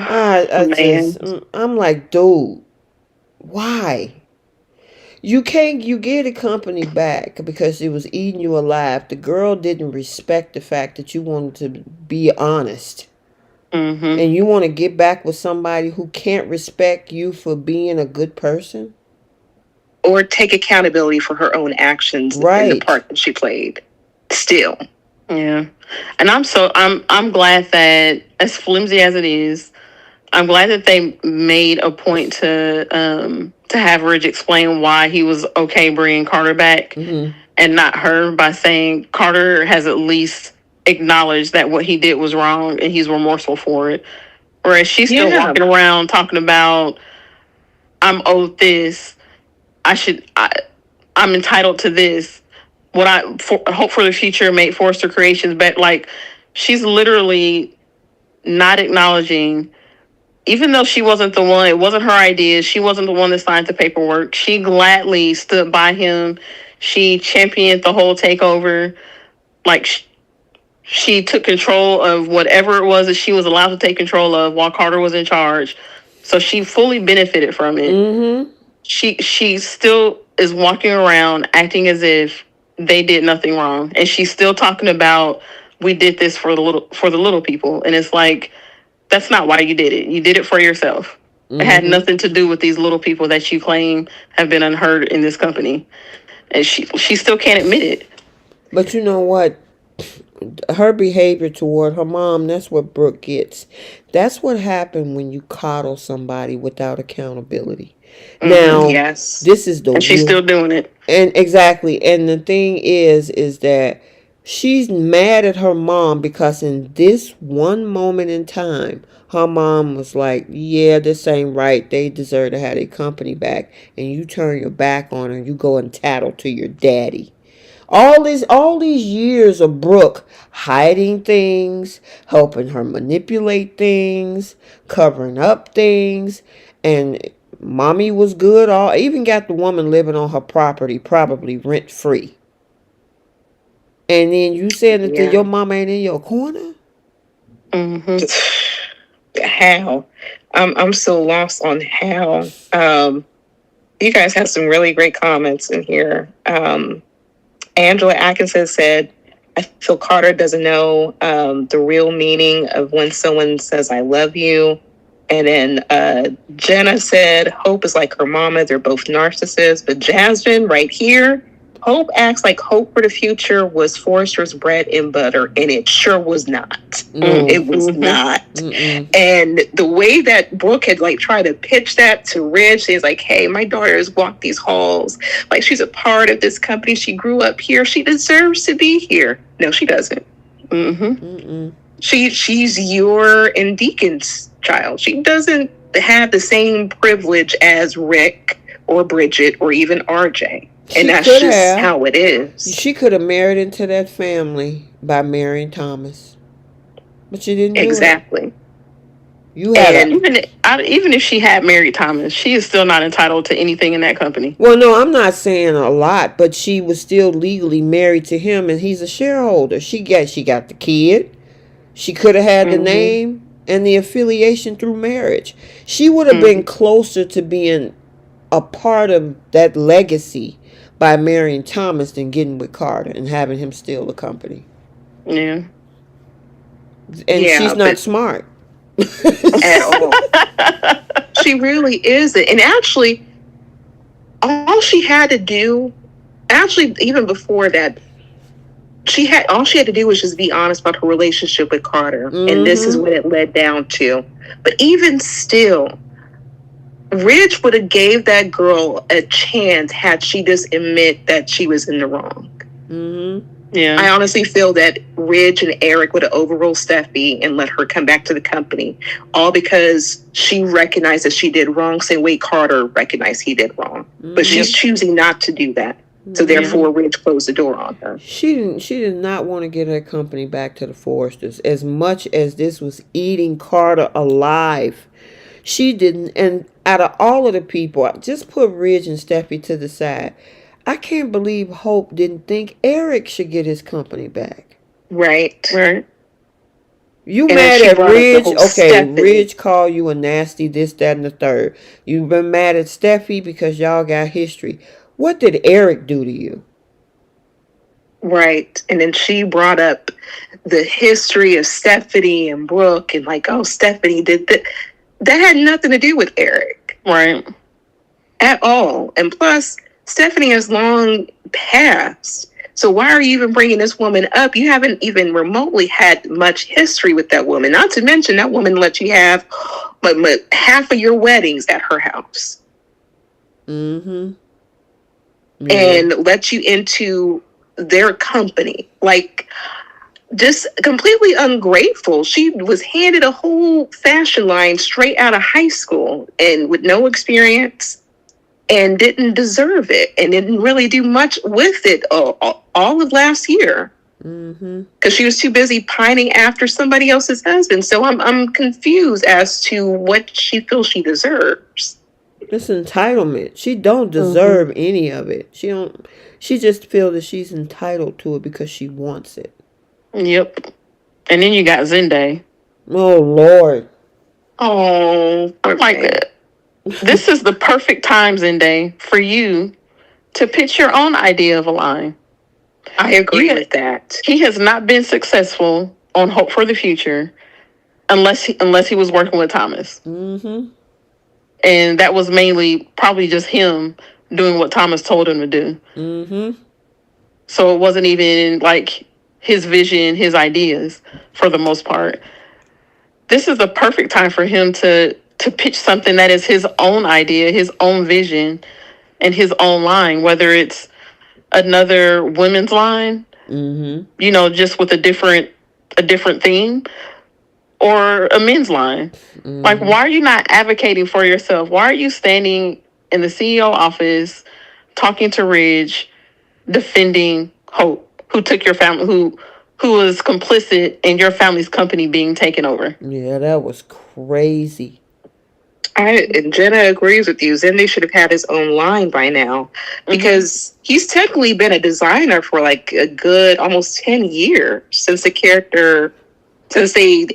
S1: like, dude, why? You get a company back because it was eating you alive. The girl didn't respect the fact that you wanted to be honest.
S3: Mm-hmm.
S1: And you want to get back with somebody who can't respect you for being a good person?
S2: Or take accountability for her own actions in the part that she played. Still.
S3: Yeah. And I'm glad that, as flimsy as it is, I'm glad that they made a point to have Ridge explain why he was okay bringing Carter back and not her, by saying Carter has at least acknowledged that what he did was wrong and he's remorseful for it. Whereas she's still walking around talking about, I'm owed this. I'm entitled to this. Hope for the future, make Forrester Creations better. Like, she's literally not acknowledging, even though she wasn't the one, it wasn't her idea, she wasn't the one that signed the paperwork. She gladly stood by him. She championed the whole takeover. Like, she took control of whatever it was that she was allowed to take control of while Carter was in charge. So she fully benefited from it.
S1: Mm-hmm.
S3: She still is walking around acting as if they did nothing wrong, and she's still talking about, we did this for the little people, and it's like, that's not why you did it. You did it for yourself. Mm-hmm. It had nothing to do with these little people that you claim have been unheard in this company, and she still can't admit it.
S1: But you know what? Her behavior toward her mom, that's what Brooke gets. That's what happened when you coddle somebody without accountability. Mm-hmm. Now, yes, this is the,
S3: and she's still doing it.
S1: And exactly. And the thing is that she's mad at her mom because in this one moment in time, her mom was like, yeah, this ain't right. They deserve to have their company back. And you turn your back on her and you go and tattle to your daddy. All these years of Brooke hiding things, helping her manipulate things, covering up things, and mommy was good. Even got the woman living on her property, probably rent free. And then you said that your mama ain't in your corner?
S2: Mm-hmm. How? I'm so lost on how. You guys have some really great comments in here. Angela Atkinson said, I feel Carter doesn't know the real meaning of when someone says, I love you. And then Jenna said, Hope is like her mama. They're both narcissists. But Jasmine, right here, Hope acts like hope for the future was Forrester's bread and butter, and it sure was not. It was not. Mm-mm. And the way that Brooke had tried to pitch that to Ridge, she's like, hey, my daughter has walked these halls. Like, she's a part of this company. She grew up here. She deserves to be here. No, she doesn't. Mm-hmm. She's your and Deacon's child. She doesn't have the same privilege as Rick or Bridget or even RJ. And that's just how it is.
S1: She could have married into that family by marrying Thomas. But she didn't do it.
S2: Exactly.
S3: You had even if she had married Thomas, she is still not entitled to anything in that company.
S1: Well, no, I'm not saying a lot, but she was still legally married to him, and he's a shareholder. She got the kid. She could have had the name and the affiliation through marriage. She would have been closer to being a part of that legacy by marrying Thomas than getting with Carter and having him steal the company.
S3: Yeah.
S1: And she's not smart.
S2: At all. She really isn't. And actually, all she had to do, even before that, all she had to do was just be honest about her relationship with Carter. And this is what it led down to. But even still, Ridge would have gave that girl a chance had she just admit that she was in the wrong. Mm-hmm. Yeah, I honestly feel that Ridge and Eric would have overruled Steffy and let her come back to the company, all because she recognized that she did wrong, same way Carter recognized he did wrong. Mm-hmm. But she's choosing not to do that. So therefore, Ridge closed the door on her.
S1: She did not want to get her company back to the Forresters. As much as this was eating Carter alive, she didn't. And out of all of the people, just put Ridge and Steffy to the side. I can't believe Hope didn't think Eric should get his company back.
S2: Right.
S1: You and mad at Ridge? Okay, Steffy. Ridge called you a nasty this, that, and the third. You've been mad at Steffy because y'all got history. What did Eric do to you?
S2: Right. And then she brought up the history of Stephanie and Brooke and Stephanie did that. That had nothing to do with Eric.
S3: Right.
S2: At all. And plus, Stephanie has long passed. So why are you even bringing this woman up? You haven't even remotely had much history with that woman. Not to mention that woman let you have half of your weddings at her house. Mm-hmm. Yeah. And let you into their company. just completely ungrateful. She was handed a whole fashion line straight out of high school and with no experience and didn't deserve it and didn't really do much with it all of last year because she was too busy pining after somebody else's husband. So I'm confused as to what she feels she deserves.
S1: It's entitlement. She don't deserve any of it. She just feels that she's entitled to it because she wants it.
S3: Yep. And then you got Zende.
S1: Oh, Lord.
S2: Oh,
S3: I'm like, this is the perfect time, Zende, for you to pitch your own idea of a line.
S2: I agree with that.
S3: He has not been successful on Hope for the Future unless he was working with Thomas.
S1: Mm-hmm.
S3: And that was mainly probably just him doing what Thomas told him to do.
S1: Mm-hmm.
S3: So it wasn't even like his vision, his ideas, for the most part. This is the perfect time for him to pitch something that is his own idea, his own vision, and his own line, whether it's another women's line, just with a different theme, or a men's line. Like, why are you not advocating for yourself? Why are you standing in the CEO office talking to Ridge, defending Hope, who took your family, who was complicit in your family's company being taken over?
S1: Yeah, that was crazy.
S2: And Jenna agrees with you. Zende should have had his own line by now because he's technically been a designer for like a good almost 10 years since they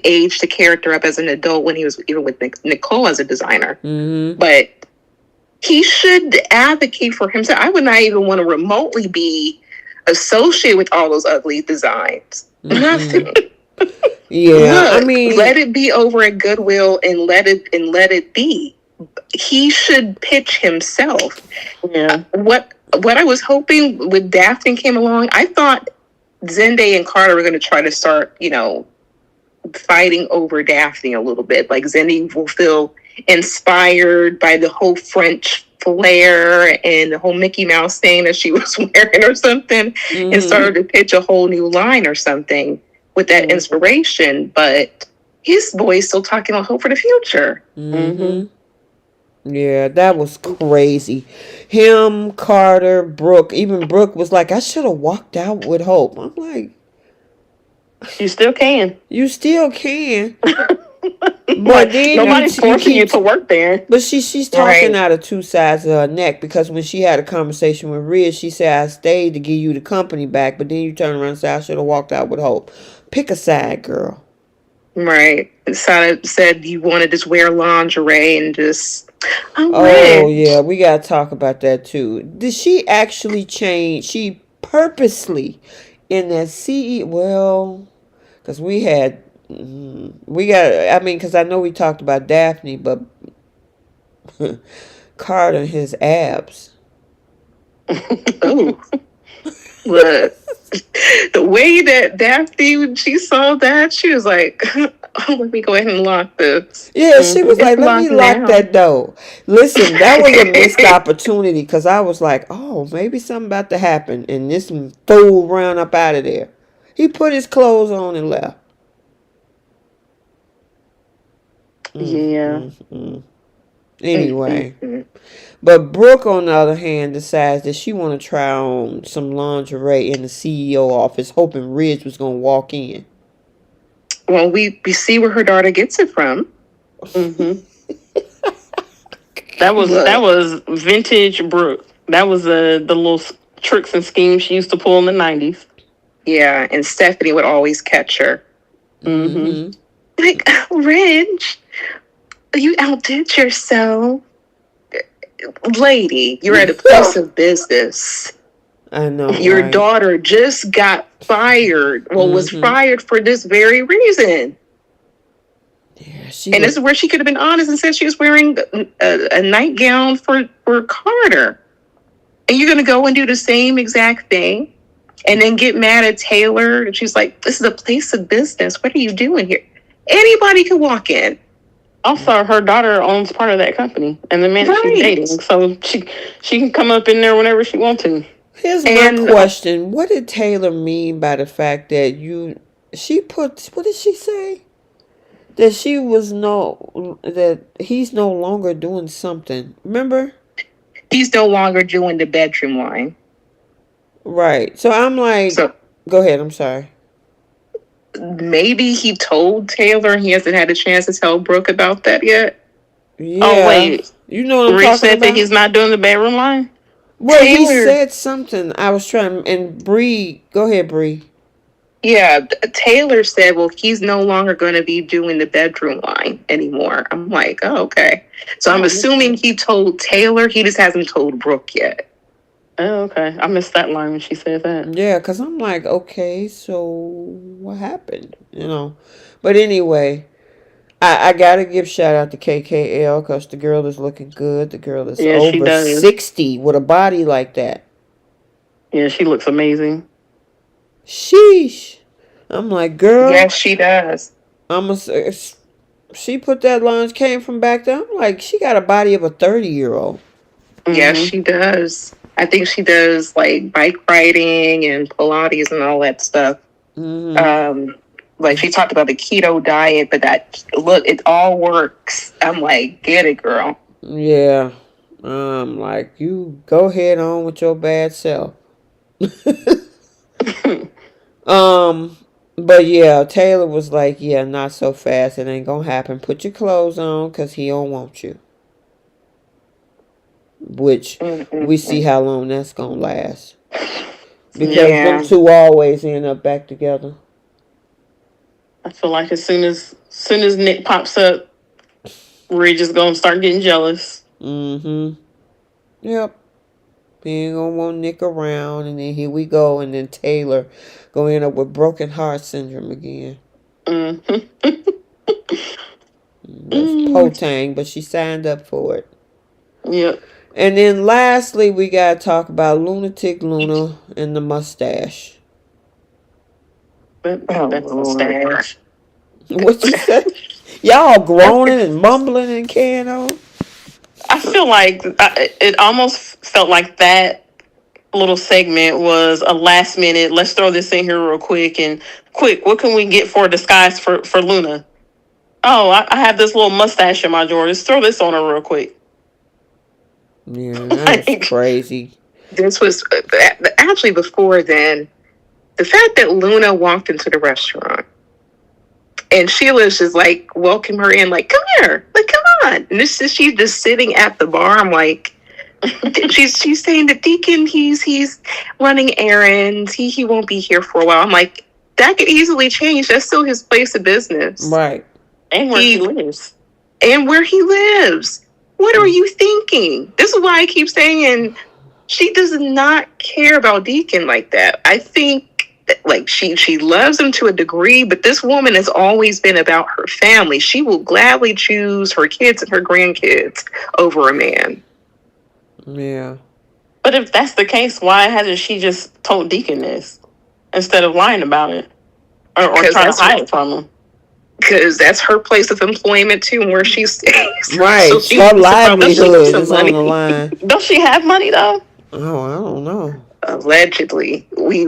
S2: aged the character up as an adult when he was even with Nicole as a designer. But he should advocate for himself. I would not even want to remotely be associated with all those ugly designs. Nothing.
S1: Yeah,
S2: Look, let it be over at Goodwill and let it be. He should pitch himself.
S3: Yeah.
S2: What I was hoping when Daphne came along, I thought Zende and Carter were going to try to start, fighting over Daphne a little bit. Like Zende will feel inspired by the whole French flair and the whole Mickey Mouse thing that she was wearing or something, and started to pitch a whole new line or something with that inspiration. But his boy's still talking about Hope for the Future.
S1: Yeah, that was crazy. Him, Carter, Brooke. Even Brooke was like, I should have walked out with Hope. I'm like,
S3: you still can.
S1: You still can. But then
S3: nobody's forcing you to work there.
S1: But she's talking out of two sides of her neck, because when she had a conversation with Riz, she said, I stayed to give you the company back, but then you turn around and say, I should have walked out with Hope. Pick a side, girl.
S2: Right. Said you want to just wear lingerie and just...
S1: Oh, yeah. We got to talk about that, too. Did she actually change? She purposely, in that CE... Well, because because I know we talked about Daphne, but Carter, his abs.
S2: Oh. Look, the way that Daphne, when she saw that, she was like, oh, let me go ahead and lock this.
S1: Yeah, she was like, let me lock that door. Listen, that was a missed opportunity, because I was like, oh, maybe something about to happen, and this fool ran up out of there. He put his clothes on and left.
S3: Yeah.
S1: Anyway, but Brooke, on the other hand, decides that she want to try on some lingerie in the CEO office, hoping Ridge was going to walk in.
S2: Well, we see where her daughter gets it from.
S3: That was vintage Brooke. That was the little tricks and schemes she used to pull in the 90s.
S2: Yeah, and Stephanie would always catch her. Like, Ridge, you outdid yourself. Lady, you're at a place of business.
S1: I know.
S2: Your daughter just got fired. Well, was fired for this very reason. Yeah, and this is where she could have been honest and said she was wearing a nightgown for Carter. And you're going to go and do the same exact thing and then get mad at Taylor. And she's like, this is a place of business. What are you doing here? Anybody could walk in.
S3: Also, her daughter owns part of that company, and the man she's dating, so she can come up in there whenever she wants to.
S1: Here's my question: what did Taylor mean by the fact that you she put, what did she say? That that he's no longer doing something. Remember?
S2: He's no longer doing the bedroom line.
S1: Right. So I'm like, go ahead. I'm sorry.
S2: Maybe he told Taylor. He hasn't had a chance to tell Brooke about that yet.
S1: Yeah.
S3: Oh, wait.
S1: You know what I'm
S3: Rich
S1: talking
S3: said
S1: about?
S3: that he's not doing the bedroom line?
S1: Well,
S2: Taylor,
S1: he said something. I was trying, and Bree, go ahead, Bree.
S2: Yeah, Taylor said, well, he's no longer going to be doing the bedroom line anymore. I'm like, oh, okay. So I'm assuming he told Taylor. He just hasn't told Brooke yet.
S3: Oh, okay. I missed that line when she said that.
S1: Yeah, because I'm like, okay, so what happened? But anyway, I got to give shout out to KKL because the girl is looking good. The girl is over 60 with a body like that.
S3: Yeah, she looks amazing.
S1: Sheesh. I'm like, girl.
S2: Yes, she does.
S1: She put that lunch, came from back there. I'm like, she got a body of a 30-year-old.
S2: Mm-hmm. Yes, she does. I think she does like bike riding and Pilates and all that stuff. Mm-hmm. Like she talked about the keto diet, but it all works. I'm like, get it, girl.
S1: Yeah. I'm like, you go ahead on with your bad self. But yeah, Taylor was like, yeah, not so fast. It ain't gonna happen. Put your clothes on because he don't want you. Which we see how long that's gonna last. Because them two always end up back together.
S3: I feel like as soon as Nick pops up, we're just gonna start getting jealous.
S1: Mm-hmm. Yep. He ain't gonna want Nick around, and then here we go, and then Taylor gonna end up with broken heart syndrome again. Mm-hmm. That's Potang, but she signed up for it.
S3: Yep.
S1: And then lastly, we gotta talk about Lunatic Luna and the mustache.
S3: That's mustache.
S1: What you say? Y'all groaning and mumbling and carrying on?
S3: I feel like it almost felt like that little segment was a last minute, let's throw this in here real quick, and what can we get for a disguise for Luna? Oh, I have this little mustache in my drawer. Just throw this on her real quick.
S1: Yeah, that's crazy.
S2: This was actually before then. The fact that Luna walked into the restaurant and Sheila's just like welcome her in, like, come here, like, come on. And she's just sitting at the bar. I'm like, she's saying the Deacon, he's running errands. He won't be here for a while. I'm like, that could easily change. That's still his place of business.
S1: Right.
S3: And where he lives.
S2: And where he lives. What are you thinking? This is why I keep saying she does not care about Deacon like that. I think like she loves him to a degree, but this woman has always been about her family. She will gladly choose her kids and her grandkids over a man.
S1: Yeah.
S3: But if that's the case, why hasn't she just told Deacon this instead of lying about it or trying to hide it from him?
S2: Because that's her place of employment too, and where she stays.
S1: Right. So her livelihood is on the line.
S3: Don't she have money though?
S1: Oh, I don't know.
S2: Allegedly, we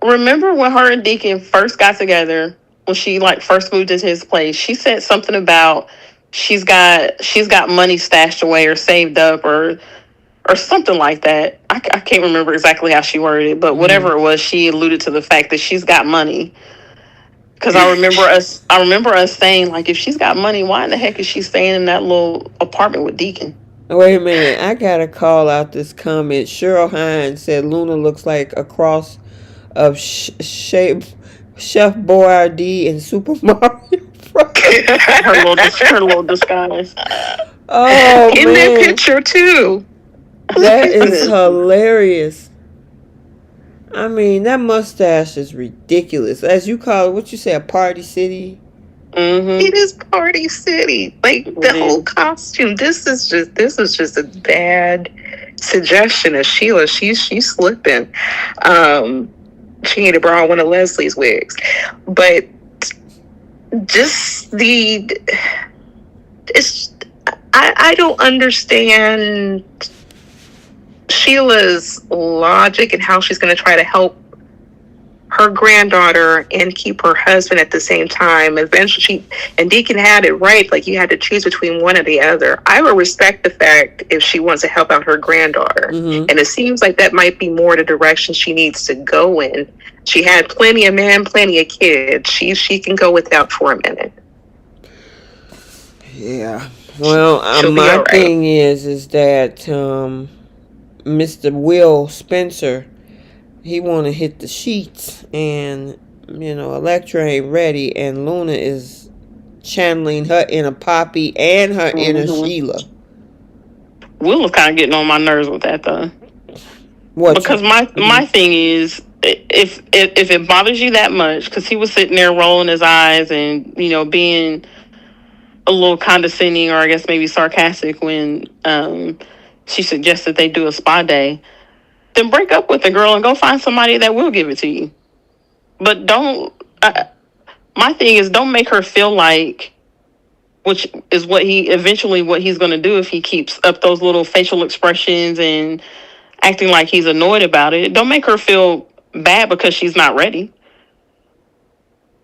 S3: remember when her and Deacon first got together, when she like first moved into his place. She said something about she's got money stashed away or saved up or something like that. I can't remember exactly how she worded it, but whatever it was, she alluded to the fact that she's got money. Because I remember us saying, like, if she's got money, why in the heck is she staying in that little apartment with Deacon?
S1: Wait a minute, I gotta call out this comment. Cheryl Hines said Luna looks like a cross of Chef Boyardee and Super Mario.
S3: her little disguise.
S1: Oh,
S2: in
S1: man.
S2: that picture too.
S1: That is hilarious. I mean, that mustache is ridiculous. As you call it, what you say, a party city?
S2: Mm-hmm. It is Party City. Like the whole costume. This is just a bad suggestion of Sheila. She's slipping. She need to borrow one of Leslie's wigs. But just I don't understand Sheila's logic and how she's going to try to help her granddaughter and keep her husband at the same time. Eventually, and Deacon had it right. Like, you had to choose between one or the other. I would respect the fact if she wants to help out her granddaughter.
S1: Mm-hmm.
S2: And it seems like that might be more the direction she needs to go in. She had plenty of men, plenty of kids. She can go without for a minute.
S1: Yeah. Well, my
S2: right.
S1: thing is that Mr. Will Spencer, he want to hit the sheets, and Electra ain't ready, and Luna is channeling her inner Poppy and her inner Sheila.
S3: Will was kind of getting on my nerves with that though.
S1: What?
S3: Because my thing is, if it bothers you that much, because he was sitting there rolling his eyes and being a little condescending, or I guess maybe sarcastic when she suggested they do a spa day, then break up with the girl and go find somebody that will give it to you. But don't. My thing is, don't make her feel like, which is what he's going to do if he keeps up those little facial expressions and acting like he's annoyed about it. Don't make her feel bad because she's not ready.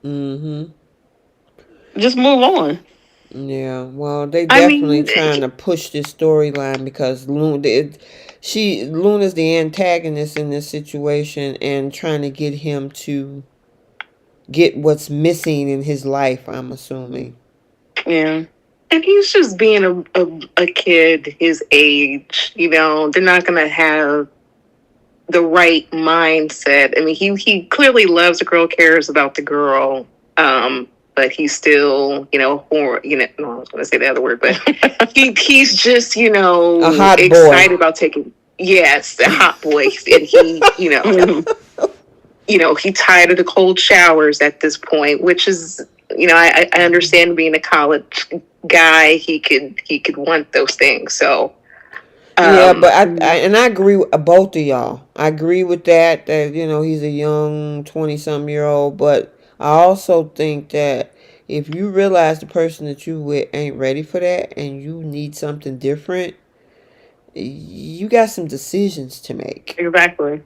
S1: Mm-hmm.
S3: Just move on.
S1: Yeah, well, they definitely trying to push this storyline because Luna's the antagonist in this situation and trying to get him to get what's missing in his life, I'm assuming.
S3: Yeah.
S2: And he's just being a kid his age. They're not going to have the right mindset. I mean, he clearly loves the girl, cares about the girl, but he's still, no, I was going to say the other word, but he's just,
S1: a hot
S2: excited
S1: boy.
S2: about taking, yes, a hot boy. And he, he tired of the cold showers at this point, which is, I understand being a college guy, he could want those things. So,
S1: yeah, but I agree with both of y'all. I agree with that he's a young 20-some-year-old, but I also think that if you realize the person that you with ain't ready for that and you need something different, you got some decisions to make.
S3: Exactly.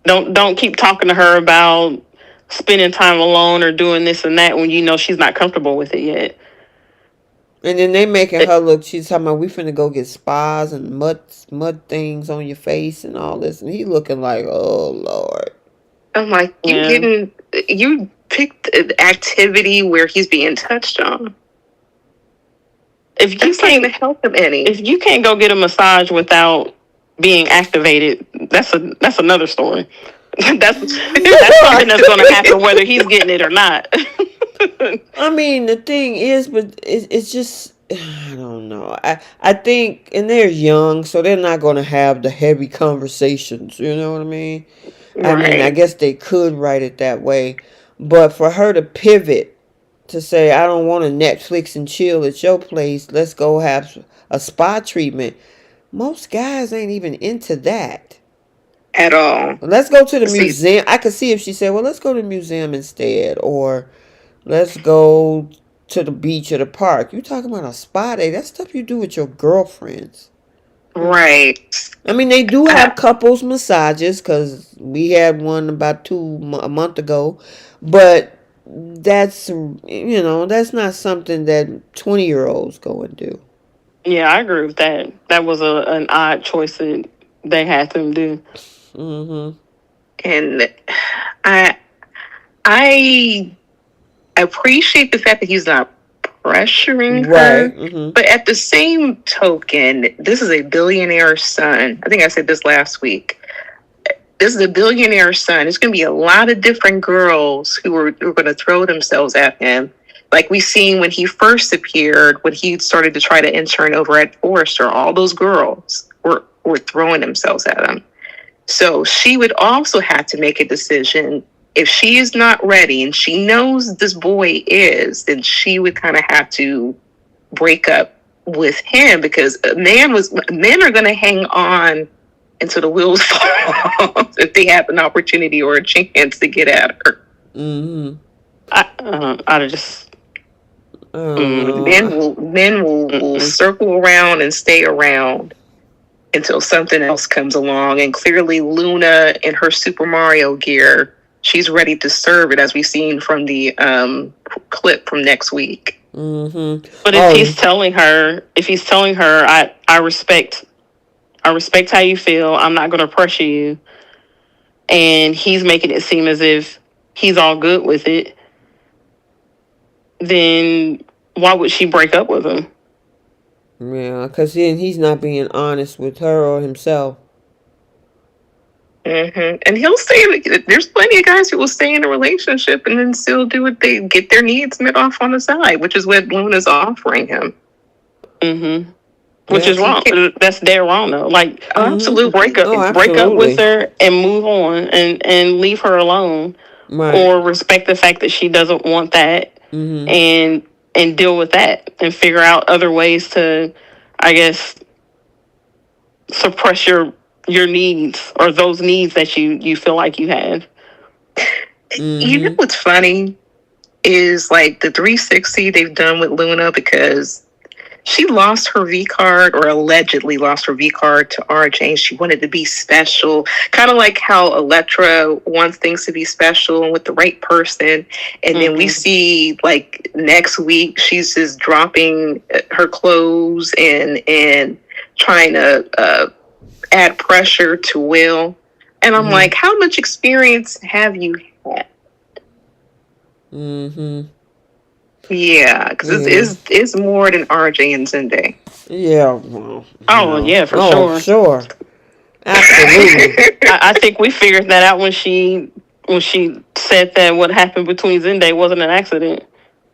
S3: Don't keep talking to her about spending time alone or doing this and that when she's not comfortable with it yet.
S1: And then they making her look, she's talking about we finna go get spas and mud things on your face and all this. And he looking like, oh, Lord.
S2: I'm like, you picked an activity where he's being touched on.
S3: If you can't
S2: help him any.
S3: If you can't go get a massage without being activated, that's another story. that's something that's going to happen whether he's getting it or not.
S1: I mean, the thing is, but it's just, I don't know. I think, and they're young, so they're not going to have the heavy conversations. You know what I mean? Right. I mean, I guess they could write it that way. But for her to pivot to say, I don't want to Netflix and chill at your place, let's go have a spa treatment. Most guys ain't even into that.
S2: At all.
S1: Let's go to the museum. I could see if she said, well, let's go to the museum instead. Or let's go to the beach or the park. You talking about a spa day? That's stuff you do with your girlfriends.
S2: Right.
S1: I mean, they do have couples massages because we had one about a month ago. But that's, that's not something that 20-year-olds go and do.
S3: Yeah, I agree with that. That was an odd choice that they had them do.
S1: Mm-hmm.
S2: And I appreciate the fact that he's not pressuring her.
S1: Mm-hmm.
S2: But at the same token, this is a billionaire's son. I think I said this last week. This is a billionaire's son. There's going to be a lot of different girls who are going to throw themselves at him. Like we seen when he first appeared, when he started to try to intern over at Forrester, all those girls were throwing themselves at him. So she would also have to make a decision. If she is not ready and she knows this boy is, then she would kind of have to break up with him because men are going to hang on until the wheels fall off if they have an opportunity or a chance to get at her.
S1: Mm-hmm.
S2: Men will circle around and stay around until something else comes along. And clearly Luna in her Super Mario gear she's ready to serve it, as we've seen from the clip from next week.
S3: But if he's telling her, I respect how you feel. I'm not going to pressure you. And he's making it seem as if he's all good with it. Then why would she break up with him?
S1: Yeah, because then he's not being honest with her or himself.
S2: And he'll stay. There's plenty of guys who will stay in a relationship and then still do what they get their needs met off on the side, which is what Luna's offering him.
S3: Which is wrong. That's dead wrong, though. Like,
S2: absolutely,
S3: break up with her and move on and leave her alone, or respect the fact that she doesn't want that, and deal with that and figure out other ways to, I guess, suppress your needs or those needs that you feel like you have.
S2: You know what's funny is like the 360 they've done with Luna, because she lost her V card, or allegedly lost her V card, to RJ, and she wanted to be special. Kind of like how Elektra wants things to be special and with the right person. And then we see, like, next week, she's just dropping her clothes and trying to add pressure to Will. And I'm like, how much experience have you had? Yeah, because it's more than RJ and Zende.
S1: Yeah. Well,
S3: yeah, for sure.
S1: Sure. Absolutely.
S3: I think we figured that out when she said that what happened between Zende wasn't an accident.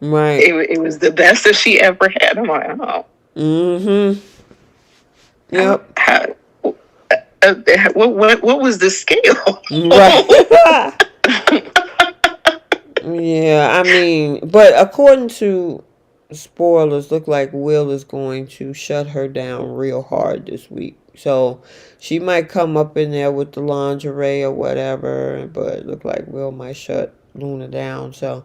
S1: Right.
S2: It was the best that she ever had. I'm like, oh.
S1: Yep.
S2: What was the scale?
S1: Right. Yeah, I mean, but according to spoilers, look like Will is going to shut her down real hard this week. So she might come up in there with the lingerie or whatever, but look like Will might shut Luna down. So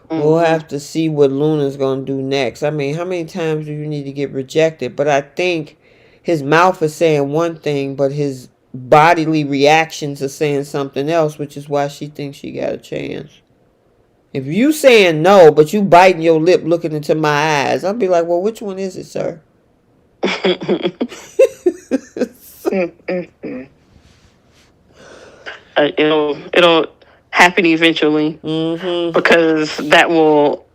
S1: we'll have to see what Luna's going to do next. I mean, how many times do you need to get rejected? But I think his mouth is saying one thing, but his bodily reactions are saying something else, which is why she thinks she got a chance. If you saying no, but you biting your lip looking into my eyes, I'll be like, well, which one is it, sir?
S3: It'll happen eventually, because that will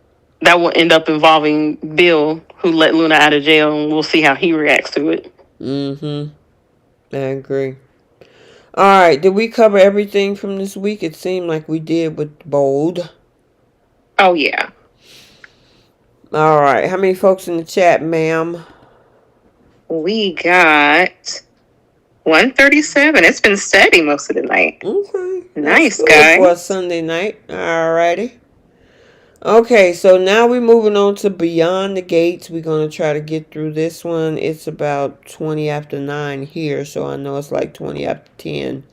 S3: end up involving Bill, who let Luna out of jail, and we'll see how he reacts to it.
S1: I agree. All right, did we cover everything from this week? It seemed like we did with Bold.
S2: Oh, yeah.
S1: All right. How many folks in the chat, ma'am?
S2: We got 137. It's been steady most of the night.
S1: Okay.
S2: Nice, guys.
S1: For a Sunday night. All righty. Okay, so now we're moving on to Beyond the Gates. We're going to try to get through this one. It's about 20 after 9 here, so I know it's like 20 after 10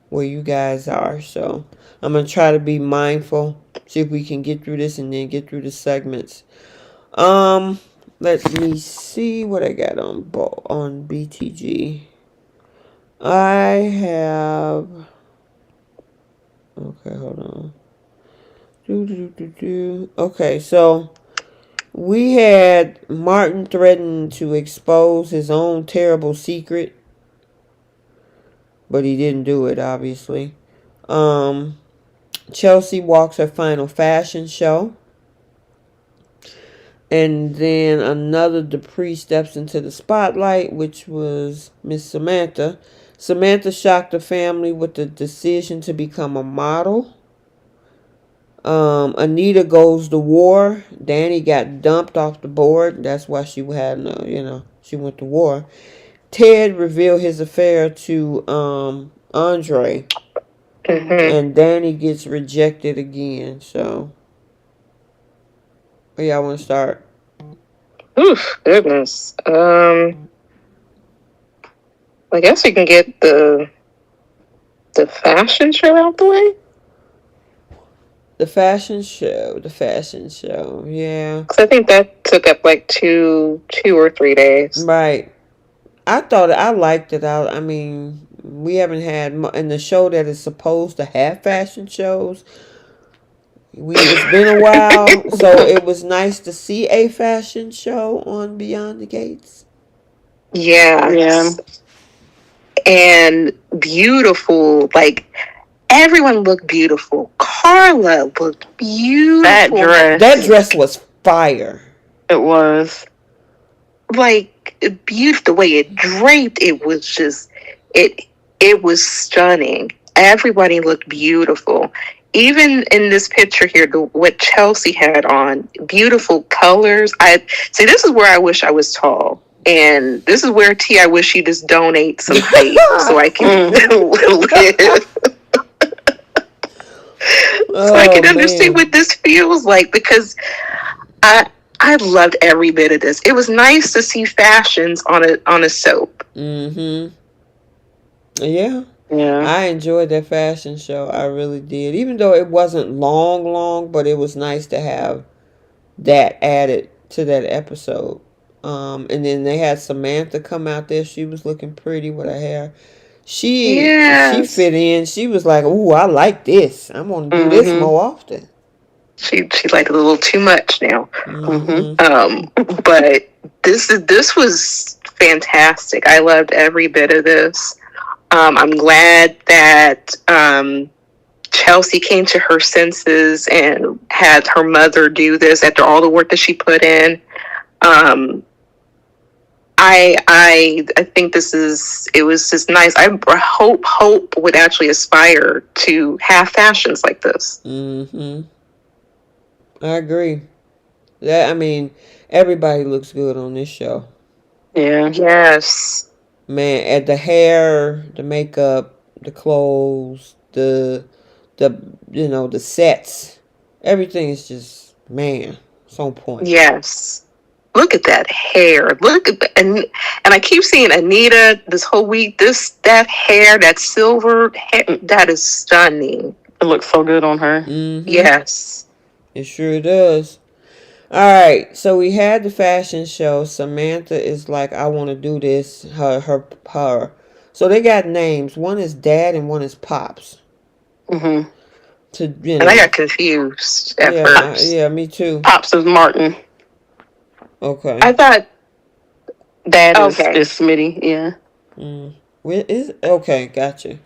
S1: where you guys are. So I'm going to try to be mindful. See if we can get through this and then get through the segments. Let me see what I got on BTG. I have... Okay, hold on. Okay, so we had Martin threaten to expose his own terrible secret, but he didn't do it, obviously. Chelsea walks her final fashion show. And then another Dupree steps into the spotlight, which was Miss Samantha. Samantha shocked the family with the decision to become a model. Anita goes to war. Danny got dumped off the board. That's why she had she went to war. Ted revealed his affair to Andre. And Danny gets rejected again. So, where y'all want to start?
S2: Oof, goodness. I guess we can get the fashion show out the way.
S1: The fashion show, yeah.
S2: Because I think that took up like two or 3 days.
S1: Right. I liked it. I mean, we haven't had in the show that is supposed to have fashion shows. It's been a while, so it was nice to see a fashion show on Beyond the Gates.
S2: Yeah. And beautiful, like everyone looked beautiful. Carla looked beautiful.
S1: That dress was fire.
S3: It was.
S2: Like beautiful, the way it draped, it was just it was stunning. Everybody looked beautiful. Even in this picture here, what Chelsea had on, beautiful colors. I see. This is where I wish I was tall. And this is where I wish you just donate some height so I can live. So I can understand what this feels like, because I loved every bit of this. It was nice to see fashions on a soap.
S1: Yeah.
S3: Yeah.
S1: I enjoyed that fashion show. I really did. Even though it wasn't long, but it was nice to have that added to that episode. And then they had Samantha come out there. She was looking pretty with her hair. She fit in. She was like, "Ooh, I like this. I'm gonna do this more often."
S2: She liked it a little too much now. But this was fantastic. I loved every bit of this. I'm glad that Chelsea came to her senses and had her mother do this after all the work that she put in. I think it was just nice. I hope would actually aspire to have fashions like this.
S1: I agree. Everybody looks good on this show.
S3: Yeah.
S2: Yes.
S1: Man, at the hair, the makeup, the clothes, the sets, everything is just, man, it's on point.
S2: Yes. Look at that hair. Look at and I keep seeing Anita this whole week. That hair, that silver hair, that is stunning.
S3: It looks so good on her.
S2: Yes.
S1: It sure does. Alright, so we had the fashion show. Samantha is like, I want to do this. Her. So they got names. One is Dad and one is Pops.
S2: And I got confused at first.
S1: Yeah, me too.
S3: Pops is Martin.
S1: Okay.
S2: I thought
S3: Dad is Smitty. Yeah.
S1: Okay, gotcha.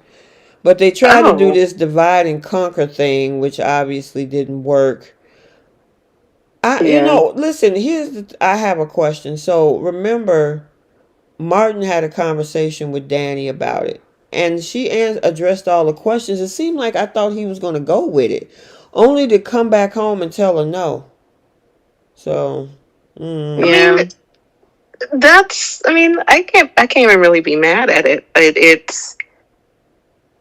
S1: But they tried to do this divide and conquer thing, which obviously didn't work. Listen, I have a question. So remember, Martin had a conversation with Danny about it, and she addressed all the questions. It seemed like I thought he was going to go with it, only to come back home and tell her no. So,
S2: I can't even really be mad at it.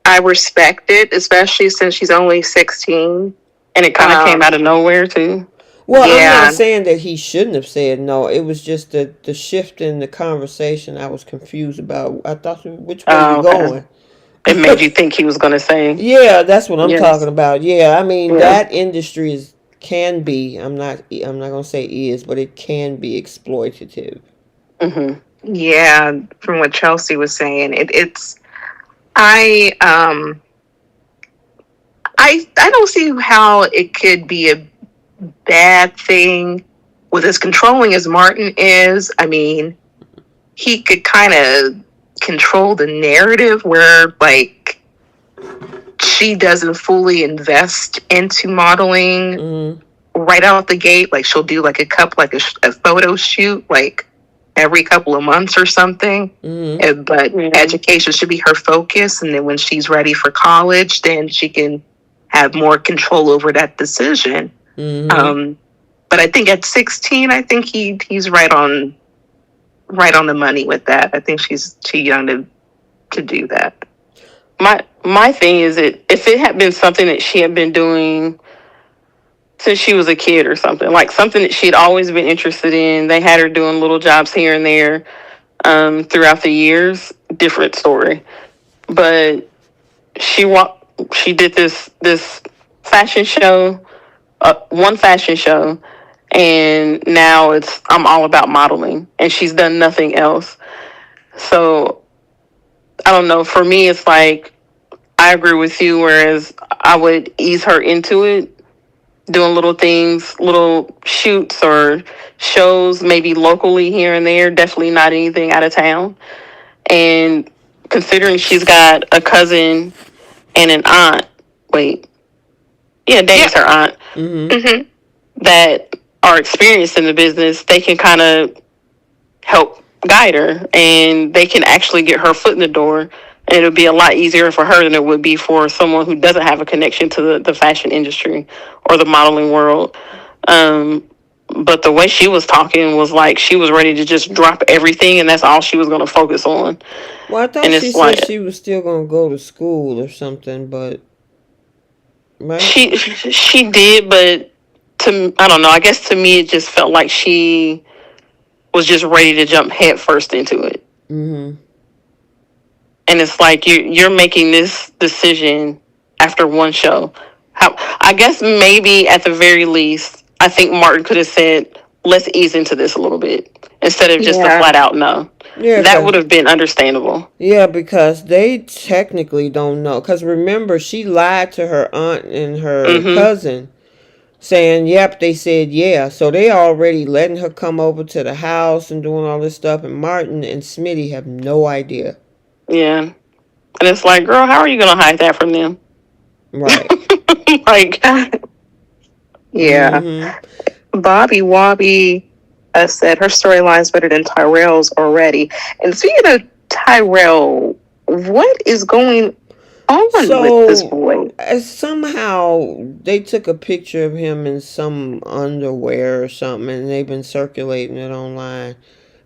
S2: I respect it, especially since she's only 16,
S3: and it kind of came out of nowhere too.
S1: Well, I'm not saying that he shouldn't have said no. It was just the shift in the conversation I was confused about. I thought, which way you going?
S3: It made you think he was going to say.
S1: Yeah, that's what I'm talking about. Yeah, that industry can be. I'm not going to say is, but it can be exploitative.
S2: Yeah, from what Chelsea was saying, I don't see how it could be a bad thing with as controlling as Martin is. He could kind of control the narrative where, like, she doesn't fully invest into modeling right out the gate. Like, she'll do like a photo shoot like every couple of months or something. But education should be her focus, and then when she's ready for college, then she can have more control over that decision. But I think at 16, I think he's right on the money with that. I think she's too young to do that.
S3: My thing is that if it had been something that she had been doing since she was a kid or something, like something that she'd always been interested in, they had her doing little jobs here and there throughout the years, different story. But she did this fashion show, one fashion show, and now I'm all about modeling, and she's done nothing else. So I don't know. For me, it's like I agree with you. Whereas I would ease her into it, doing little things, little shoots or shows, maybe locally here and there. Definitely not anything out of town. And considering she's got a cousin and an aunt, wait, yeah, Dave's her aunt, that are experienced in the business, they can kind of help guide her and they can actually get her foot in the door. And it'll be a lot easier for her than it would be for someone who doesn't have a connection to the fashion industry or the modeling world. But the way she was talking was like she was ready to just drop everything and that's all she was going to focus on.
S1: Well, I thought
S3: And
S1: she
S3: it's
S1: said
S3: like
S1: she was still going to go to school or something, but right?
S3: she did, but I don't know. I guess to me it just felt like she was just ready to jump head first into it.
S1: Mm-hmm.
S3: And it's like you're making this decision after one show. I guess maybe at the very least, I think Martin could have said, "Let's ease into this a little bit," instead of just a flat out no.
S1: Yeah,
S3: that would have been understandable.
S1: Yeah, because they technically don't know. Because remember, she lied to her aunt and her cousin, saying, "Yep," they said, "Yeah." So they already letting her come over to the house and doing all this stuff, and Martin and Smitty have no idea.
S3: Yeah, and it's like, girl, how are you gonna hide that from them?
S1: Right.
S3: Like,
S2: yeah. Bobby Wobby said her storyline's better than Tyrell's already. And speaking of Tyrell, what is going on with this boy?
S1: Somehow they took a picture of him in some underwear or something, and they've been circulating it online.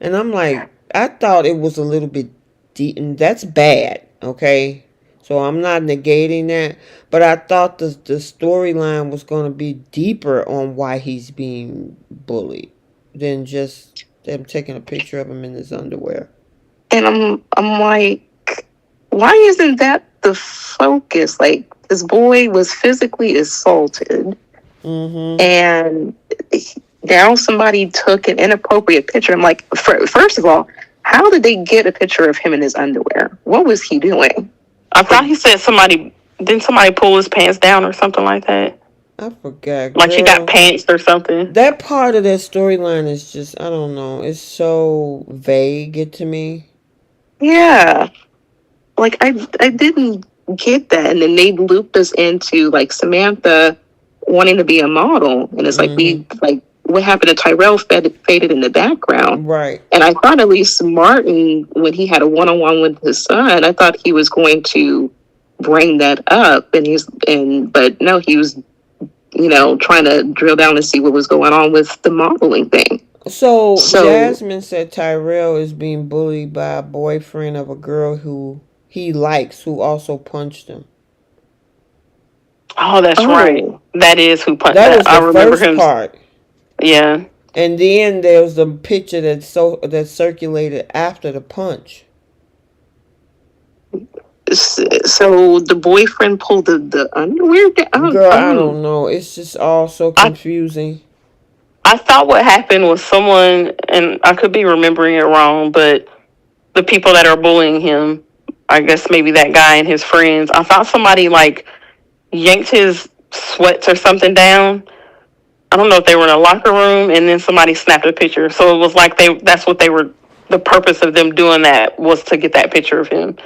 S1: And I'm like, I thought it was a little bit deep, and that's bad, okay? So I'm not negating that, but I thought the storyline was going to be deeper on why he's being bullied than just them taking a picture of him in his underwear.
S2: And I'm like, why isn't that the focus? Like, this boy was physically assaulted, and now somebody took an inappropriate picture. I'm like, first of all, how did they get a picture of him in his underwear? What was he doing?
S3: I thought he said didn't somebody pull his pants down or something like that?
S1: I forgot.
S3: Like he got pants or something.
S1: That part of that storyline is just, I don't know. It's so vague to me.
S2: Yeah. Like, I didn't get that. And then they looped us into, like, Samantha wanting to be a model. And it's like, what happened to Tyrell faded in the background.
S1: Right.
S2: And I thought at least Martin, when he had a one-on-one with his son, I thought he was going to bring that up. But no, he was, trying to drill down and see what was going on with the modeling thing.
S1: So Jasmine said Tyrell is being bullied by a boyfriend of a girl who he likes, who also punched him.
S3: Oh, that's right. That is who punched him.
S1: That was the
S3: I remember
S1: first
S3: him.
S1: part.
S3: Yeah.
S1: And then there was the picture that circulated after the punch.
S2: So the boyfriend pulled the underwear down?
S1: Girl, I don't know. It's just all so confusing.
S3: I thought what happened was someone, and I could be remembering it wrong, but the people that are bullying him, I guess maybe that guy and his friends, I thought somebody like yanked his sweats or something down. I don't know if they were in a locker room, and then somebody snapped a picture. So it was like that's what they were, the purpose of them doing that was to get that picture of him.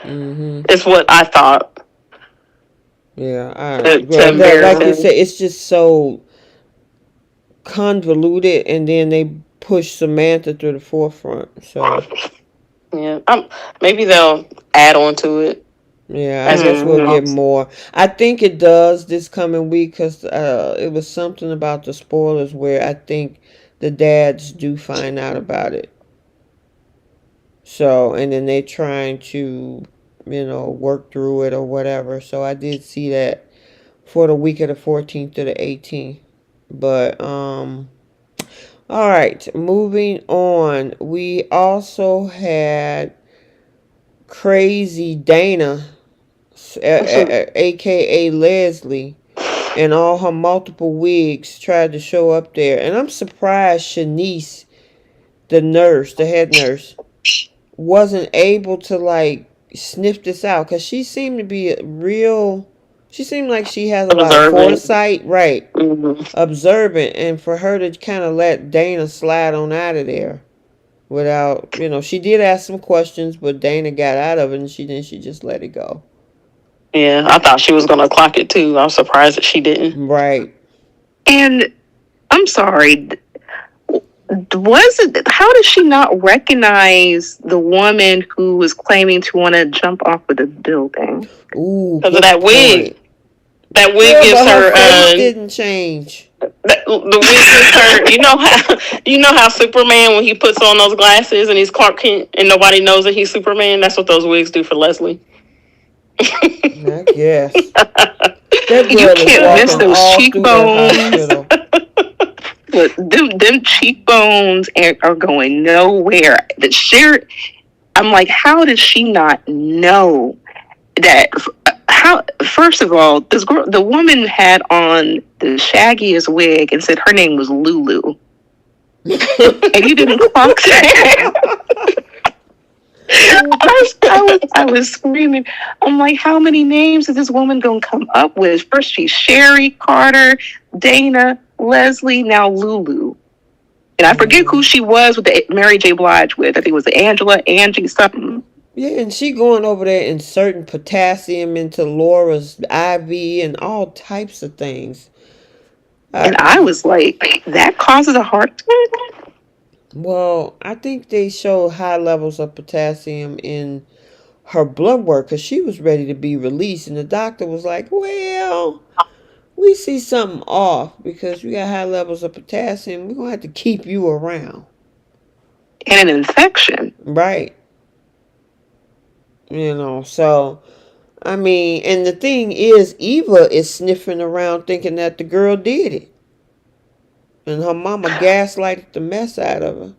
S3: It's what I thought.
S1: Yeah, like you said, it's just so convoluted, and then they push Samantha to the forefront. So
S3: yeah, maybe they'll add on to it.
S1: Yeah, I guess we'll get more. I think it does this coming week because it was something about the spoilers where I think the dads do find out about it. So, and then they're trying to, work through it or whatever. So I did see that for the week of the 14th to the 18th. But, all right, moving on. We also had Crazy Dana, aka Leslie, and all her multiple wigs tried to show up there. And I'm surprised Shanice, the head nurse, wasn't able to sniff this out? Because she seemed to be a real. She seemed like she has a lot of
S3: Observant.
S1: foresight, right?
S3: Mm-hmm.
S1: Observant, and for her to kind of let Dana slide on out of there without, she did ask some questions, but Dana got out of it, and she just let it go.
S3: Yeah, I thought she was gonna clock it too. I was surprised that she didn't.
S1: Right.
S2: And I'm sorry, was it? How did she not recognize the woman who was claiming to want to jump off of the building?
S1: Ooh,
S3: Because of
S1: good
S3: that wig.
S1: point.
S3: That wig
S1: Yeah,
S3: gives
S1: but her
S3: her.
S1: face didn't change.
S3: The wig gives her. You know how Superman, when he puts on those glasses and he's Clark Kent and nobody knows that he's Superman. That's what those wigs do for Leslie.
S1: I guess that
S2: You
S1: girl is
S2: can't miss
S1: walking
S2: those
S1: all through that
S2: cheekbones.
S1: hospital.
S2: But them cheekbones are going nowhere. That Sharon, I'm like, how did she not know that? How? First of all, this girl, the woman had on the shaggiest wig and said her name was Lulu, and you didn't clock that. I was screaming. I'm like, how many names is this woman gonna come up with? First she's Sherry, Carter, Dana, Leslie, now Lulu. And I forget who she was with the Mary J. Blige with. I think it was Angela, Angie, something.
S1: Yeah, and she going over there inserting potassium into Laura's IV and all types of things.
S2: And I was like, that causes a heart attack?
S1: Well, I think they showed high levels of potassium in her blood work because she was ready to be released, and the doctor was like, well, we see something off because you got high levels of potassium. We're going to have to keep you around.
S2: And an infection.
S1: Right. So, I mean, and the thing is, Eva is sniffing around thinking that the girl did it. And her mama gaslighted the mess out of her.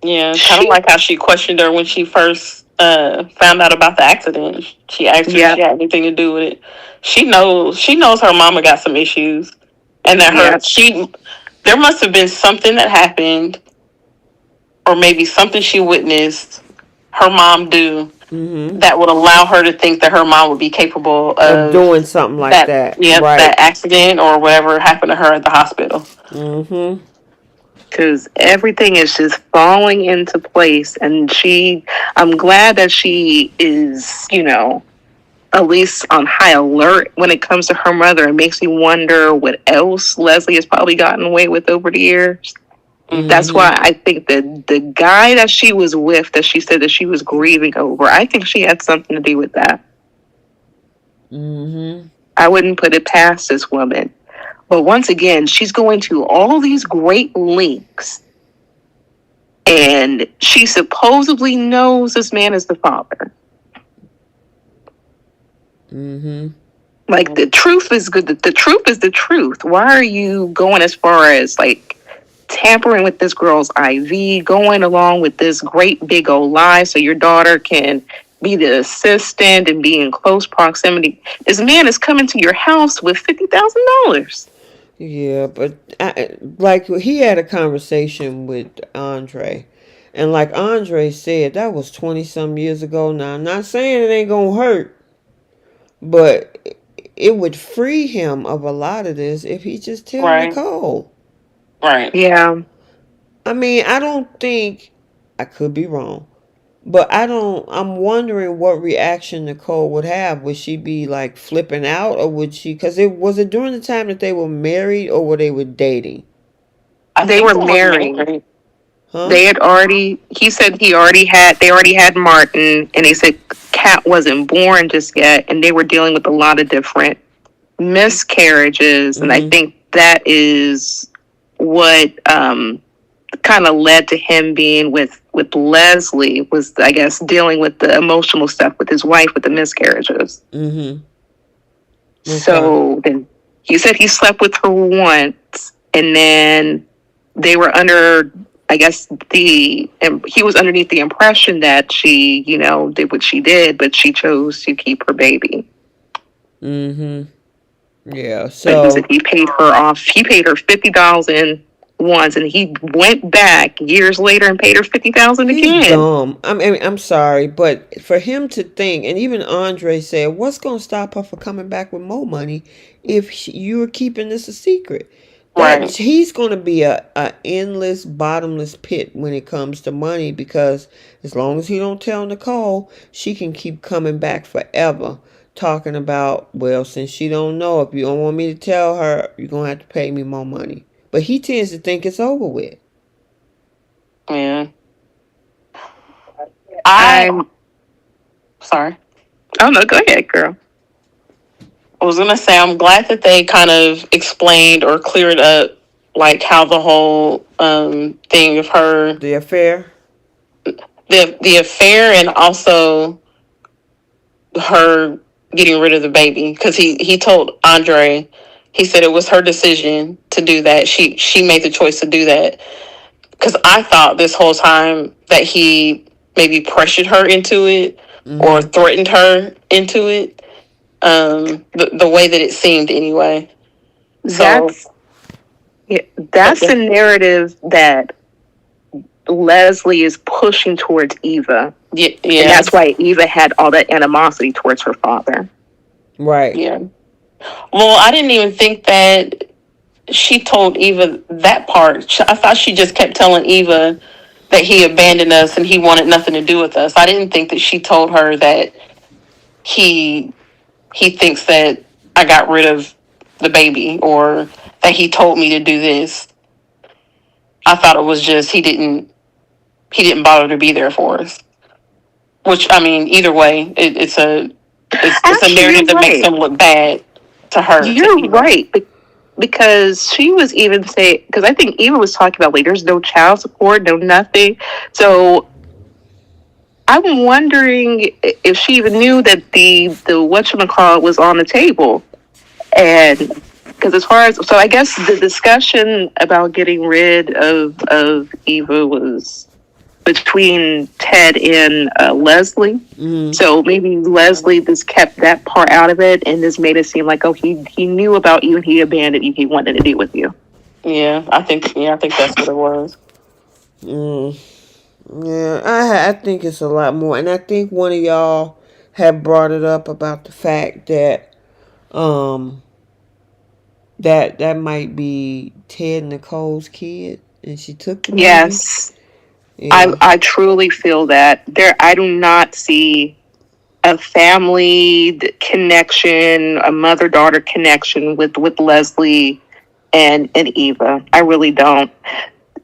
S3: Yeah, kind of like how she questioned her when she first found out about the accident. She asked her if she had anything to do with it. She knows her mama got some issues, and that there must have been something that happened, or maybe something she witnessed her mom do that would allow her to think that her mom would be capable of
S1: doing something like that.
S3: Yeah,
S1: right.
S3: That accident or whatever happened to her at the hospital.
S2: Because everything is just falling into place, and I'm glad that she is, at least on high alert when it comes to her mother. It makes me wonder what else Leslie has probably gotten away with over the years. That's why I think that the guy that she was with, that she said that she was grieving over, I think she had something to do with that. I wouldn't put it past this woman. But once again, she's going to all these great lengths, and she supposedly knows this man is the father. Like, the truth is good. The truth is the truth. Why are you going as far as, like, tampering with this girl's IV, going along with this great big old lie so your daughter can be the assistant and be in close proximity? This man is coming to your house with $50,000.
S1: Yeah, but he had a conversation with Andre, and like Andre said, that was 20-some years ago now. I'm not saying it ain't gonna hurt, but it would free him of a lot of this if he just tell Nicole.
S3: Right.
S2: Yeah.
S1: I mean, I don't think, I could be wrong, but I'm wondering what reaction Nicole would have. Would she be like flipping out, or would she, because was it during the time that they were married or were they dating?
S2: They were married.
S1: Huh?
S2: They had already, he said they already had Martin, and he said Kat wasn't born just yet, and they were dealing with a lot of different miscarriages, and I think that is what kind of led to him being with Leslie, was, I guess, dealing with the emotional stuff with his wife with the miscarriages. Okay. So then he said he slept with her once, and then they were under, I guess, he was underneath the impression that she, did what she did, but she chose to keep her baby.
S1: Yeah.
S2: So he paid her off. He paid her $50,000 once, and he went back years later and paid her $50,000 again.
S1: He's dumb. I'm sorry, but for him to think, and even Andre said, "What's going to stop her from coming back with more money if you're keeping this a secret?" That
S3: Right.
S1: he's going to be a endless, bottomless pit when it comes to money, because as long as he don't tell Nicole, she can keep coming back forever, talking about, well, since she don't know, if you don't want me to tell her, you're going to have to pay me more money. But he tends to think it's over with.
S3: Yeah.
S2: I'm
S3: sorry.
S2: Oh no, go ahead, girl.
S3: I was gonna say I'm glad that they kind of explained or cleared up like how the whole thing of her
S1: The affair.
S3: the affair, and also her getting rid of the baby, because he told Andre, he said it was her decision to do that. She made the choice to do that, because I thought this whole time that he maybe pressured her into it, or threatened her into it. The way that it seemed anyway.
S2: That's the narrative that Leslie is pushing towards Eva.
S3: Yeah.
S2: And that's why Eva had all that animosity towards her father.
S1: Right.
S3: Yeah. Well, I didn't even think that she told Eva that part. I thought she just kept telling Eva that he abandoned us and he wanted nothing to do with us. I didn't think that she told her that he thinks that I got rid of the baby, or that he told me to do this. I thought it was just he didn't bother to be there for us. Which, I mean, either way, it's a narrative that makes him look bad to her.
S2: You're right, because she was even saying, because I think Eva was talking about, like, there's no child support, no nothing. So I'm wondering if she even knew that the whatchamacallit was on the table. And because so I guess the discussion about getting rid of Eva was between Ted and Leslie. So maybe Leslie just kept that part out of it and just made it seem like, oh, he knew about you and he abandoned you. He wanted to be with you.
S3: Yeah, I think that's what it was.
S1: Yeah, I think it's a lot more, and I think one of y'all had brought it up about the fact that that might be Ted and Nicole's kid, and she took the baby.
S2: Yes. Yeah. I truly feel that. I do not see a family connection, a mother-daughter connection with Leslie and Eva. I really don't.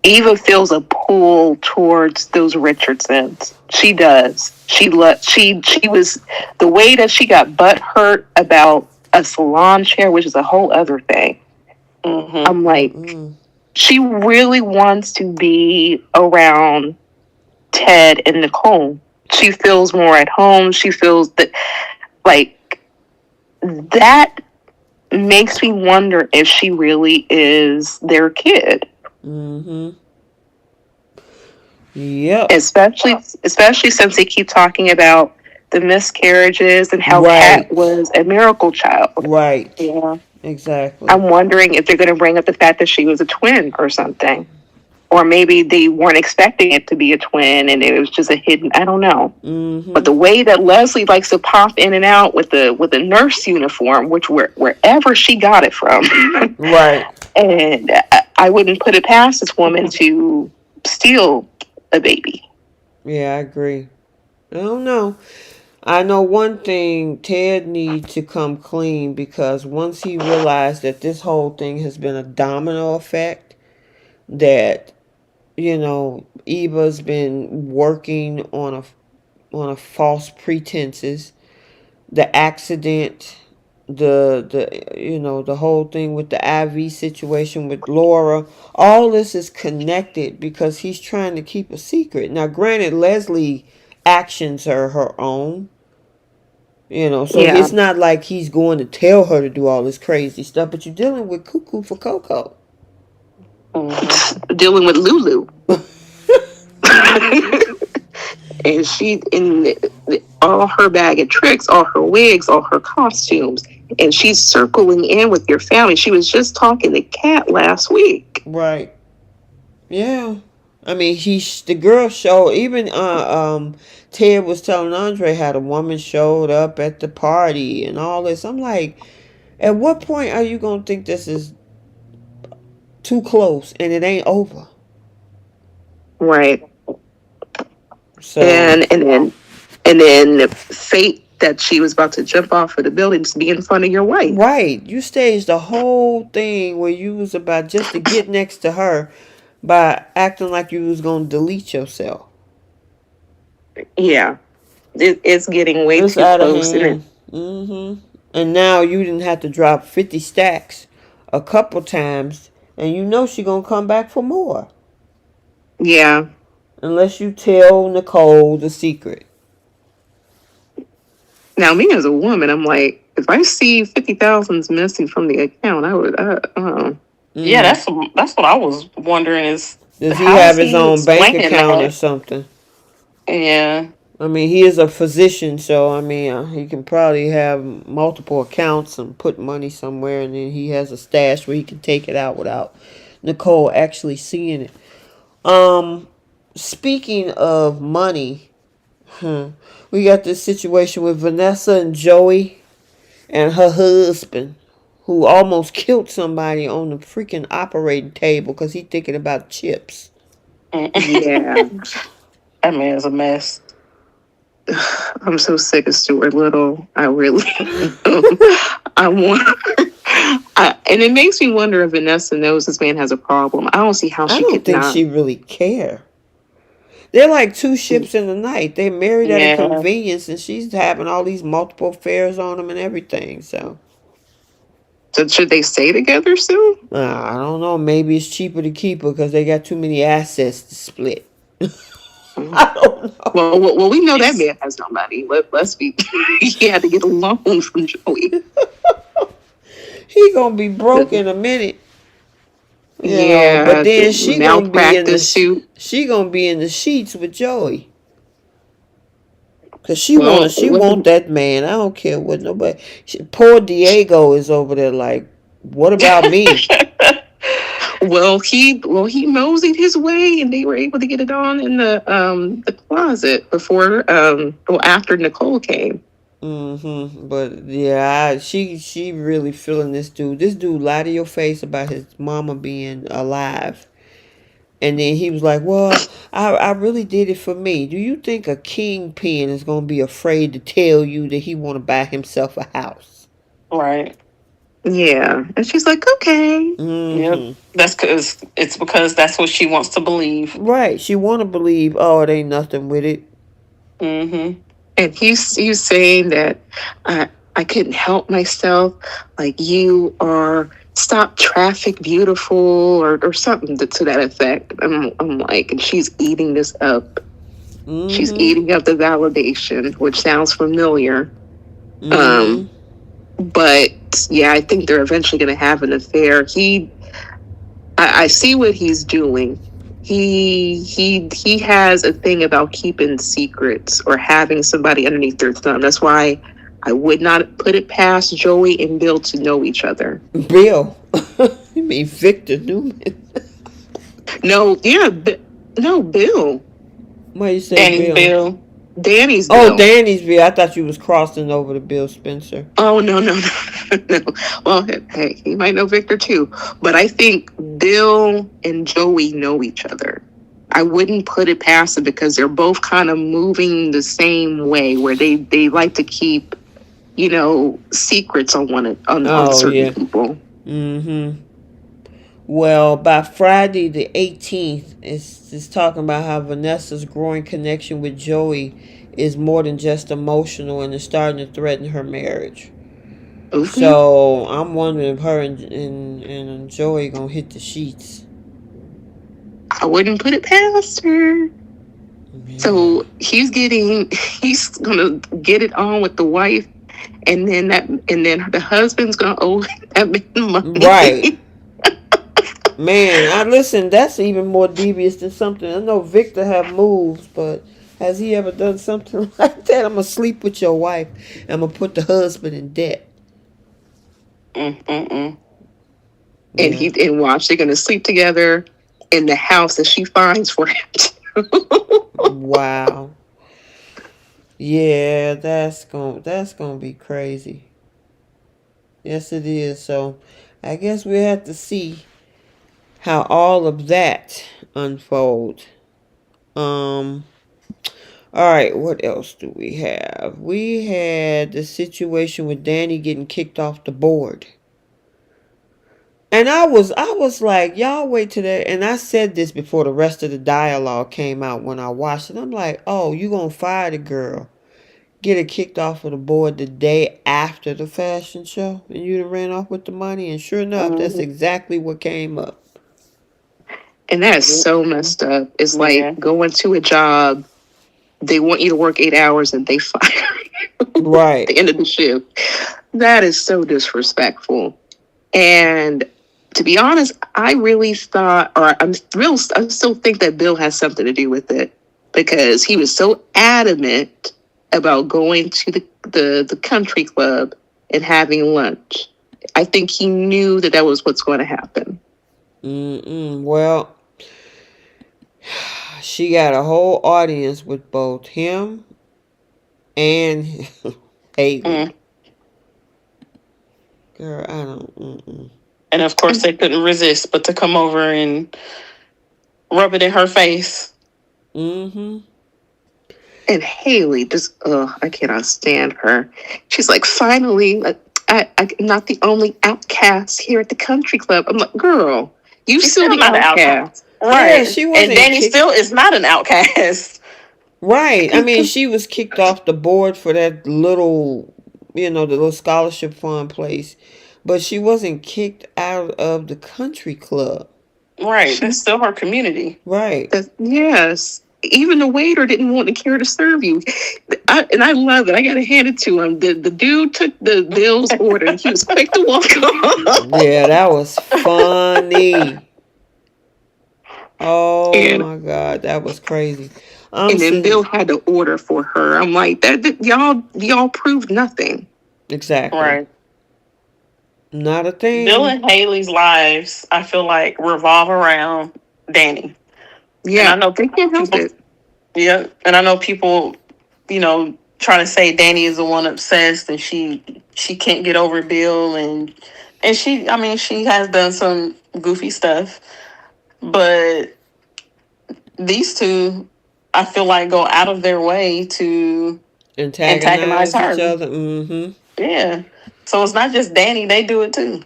S2: Eva feels a pull towards those Richardsons. She does. She was, the way that she got butthurt about a salon chair, which is a whole other thing. I'm like, she really wants to be around Ted and Nicole. She feels more at home. She feels that, like, that makes me wonder if she really is their kid.
S1: Yep.
S2: Especially since they keep talking about the miscarriages and how Kat was a miracle child.
S1: Right.
S2: Yeah.
S1: Exactly.
S2: I'm wondering if they're going to bring up the fact that she was a twin or something. Or maybe they weren't expecting it to be a twin and it was just a hidden, I don't know. But the way that Leslie likes to pop in and out with the nurse uniform, which wherever she got it from.
S1: Right.
S2: And I wouldn't put it past this woman to steal a baby.
S1: Yeah, I agree. I don't know. I know one thing, Ted needs to come clean, because once he realized that this whole thing has been a domino effect, that, Eva's been working on a false pretenses, the accident, the whole thing with the IV situation with Laura, all this is connected because he's trying to keep a secret. Now, granted, Leslie actions are her own, so it's not like he's going to tell her to do all this crazy stuff, but you're dealing with cuckoo for Cocoa.
S2: Dealing with Lulu. And she, in all her bag of tricks, all her wigs, all her costumes, and she's circling in with your family. She was just talking to Kat last week.
S1: Right. Yeah. I mean, the girl showed, even Ted was telling Andre how the woman showed up at the party and all this. I'm like, at what point are you going to think this is too close and it ain't over?
S2: Right.
S1: So,
S2: And then fate that she was about to jump off of the building to be in front of your wife.
S1: right. You staged the whole thing where you was about just to get next to her by acting like you was going to delete yourself.
S2: Yeah. It's getting way
S1: It's
S2: too
S1: out of
S2: close.
S1: hand. Mm-hmm. And now you didn't have to drop 50 stacks a couple times, and you know she gonna come back for more.
S2: Yeah.
S1: Unless you tell Nicole the secret.
S2: Now, me as a woman, I'm like, if I see 50,000's missing from the account, I would.
S3: Yeah, that's what I was wondering is
S1: Does he
S3: how
S1: have
S3: is
S1: his
S3: he
S1: own bank
S3: explaining
S1: account or
S3: that?
S1: something?
S3: Yeah.
S1: I mean, he is a physician, so I mean, he can probably have multiple accounts and put money somewhere, and then he has a stash where he can take it out without Nicole actually seeing it. Speaking of money, we got this situation with Vanessa and Joey and her husband, who almost killed somebody on the freaking operating table because he thinking about chips.
S2: Yeah.
S3: That man is a mess.
S2: I'm so sick of Stuart Little. I really. I want. And it makes me wonder if Vanessa knows this man has a problem. I don't see how
S1: I
S2: she
S1: don't
S2: could
S1: think
S2: not.
S1: she really care. They're like two ships in the night. They married at a convenience, and she's having all these multiple affairs on them and everything. So
S2: should they stay together soon?
S1: I don't know. Maybe it's cheaper to keep her because they got too many assets to split. I don't know.
S2: Well, we know that man has no money. Let's be. He had to get a loan from Joey.
S1: He gonna be broke in a minute. You know, but then she gonna be in the
S2: suit.
S1: she gonna be in the sheets with Joey. Cause she want that man. I don't care what nobody. Poor Diego is over there like, what about me?
S2: Well, he moseyed his way, and they were able to get it on in the closet before after Nicole came.
S1: But yeah, she really feeling this dude. This dude lied to your face about his mama being alive. And then he was like, well, I really did it for me. Do you think a kingpin is going to be afraid to tell you that he want to buy himself a house?
S3: Right.
S2: Yeah. And she's like, okay.
S3: Yep. That's because that's what she wants to believe.
S1: Right. She want to believe, oh, it ain't nothing with it.
S2: And he's saying that I couldn't help myself. Like, you are stop traffic beautiful or something to that effect. I'm like, and she's eating this up. She's eating up the validation, which sounds familiar. But yeah, I think they're eventually going to have an affair. I see what he's doing. He has a thing about keeping secrets or having somebody underneath their thumb. That's why I would not put it past Joey and Bill to know each other.
S1: Bill? You mean Victor Newman?
S2: No, Bill.
S1: Why you say Bill?
S2: Danny's Bill.
S1: Oh, Danny's Bill. I thought you was crossing over to Bill Spencer.
S2: Oh, no. Well, hey, he might know Victor too. But I think Bill and Joey know each other. I wouldn't put it past them because they're both kind of moving the same way where they like to keep, secrets on certain people.
S1: Well, by Friday the 18th, it's talking about how Vanessa's growing connection with Joey is more than just emotional and is starting to threaten her marriage. Okay. So I'm wondering if her and Joey gonna hit the sheets.
S2: I wouldn't put it past her. Yeah. So he's gonna get it on with the wife, and then the husband's gonna owe that money.
S1: Right. Man, listen, that's even more devious than something. I know Victor have moves, but has he ever done something like that? I'm going to sleep with your wife. I'm going to put the husband in debt.
S2: And watch, they're going to sleep together in the house that she finds for him.
S1: Wow. Yeah, that's gonna be crazy. Yes, it is. So, I guess we have to see how all of that unfolds. Um. All right. What else do we have? We had the situation with Danny getting kicked off the board. And I was like, y'all wait till that. And I said this before the rest of the dialogue came out when I watched it. I'm like, oh, you gonna fire the girl, get her kicked off of the board the day after the fashion show, and you done ran off with the money. And sure enough, that's exactly what came up.
S2: And that is so messed up. It's like going to a job, they want you to work 8 hours and they fire you
S1: Right.
S2: at the end of the shift. That is so disrespectful. And to be honest, I really thought, or I still think that Bill has something to do with it, because he was so adamant about going to the country club and having lunch. I think he knew that was what's going to happen.
S1: Well, she got a whole audience with both him and Haley. Girl, I don't.
S3: And of course, they couldn't resist but to come over and rub it in her face.
S1: Mm-hmm.
S2: And Haley, just, I cannot stand her. She's like, finally, I'm not the only outcast here at the country club. I'm like, girl, she's still the outcast.
S3: Right.
S1: Yeah, she wasn't.
S3: And Danny still is not an outcast.
S1: Right. I mean, she was kicked off the board for that little, the little scholarship fund place. But she wasn't kicked out of the country club.
S3: Right. That's still her community.
S1: Right.
S2: Yes. Even the waiter didn't want to care to serve you. And I love it. I got to hand it to him. The dude took the Bill's order and he was quick to walk on.
S1: Yeah, that was funny. Oh, my God. That was crazy.
S2: And then Bill had to order for her. I'm like, y'all proved nothing.
S1: Exactly.
S3: Right.
S1: Not a thing.
S3: Bill and Haley's lives, I feel like, revolve around Danny.
S2: Yeah, I know they can't help it.
S3: Yeah, and I know people, trying to say Danny is the one obsessed and she can't get over Bill, and she has done some goofy stuff, but these two, I feel like, go out of their way to antagonize her.
S1: Each other. Mm-hmm.
S3: Yeah. So it's not just Danny; they do it too.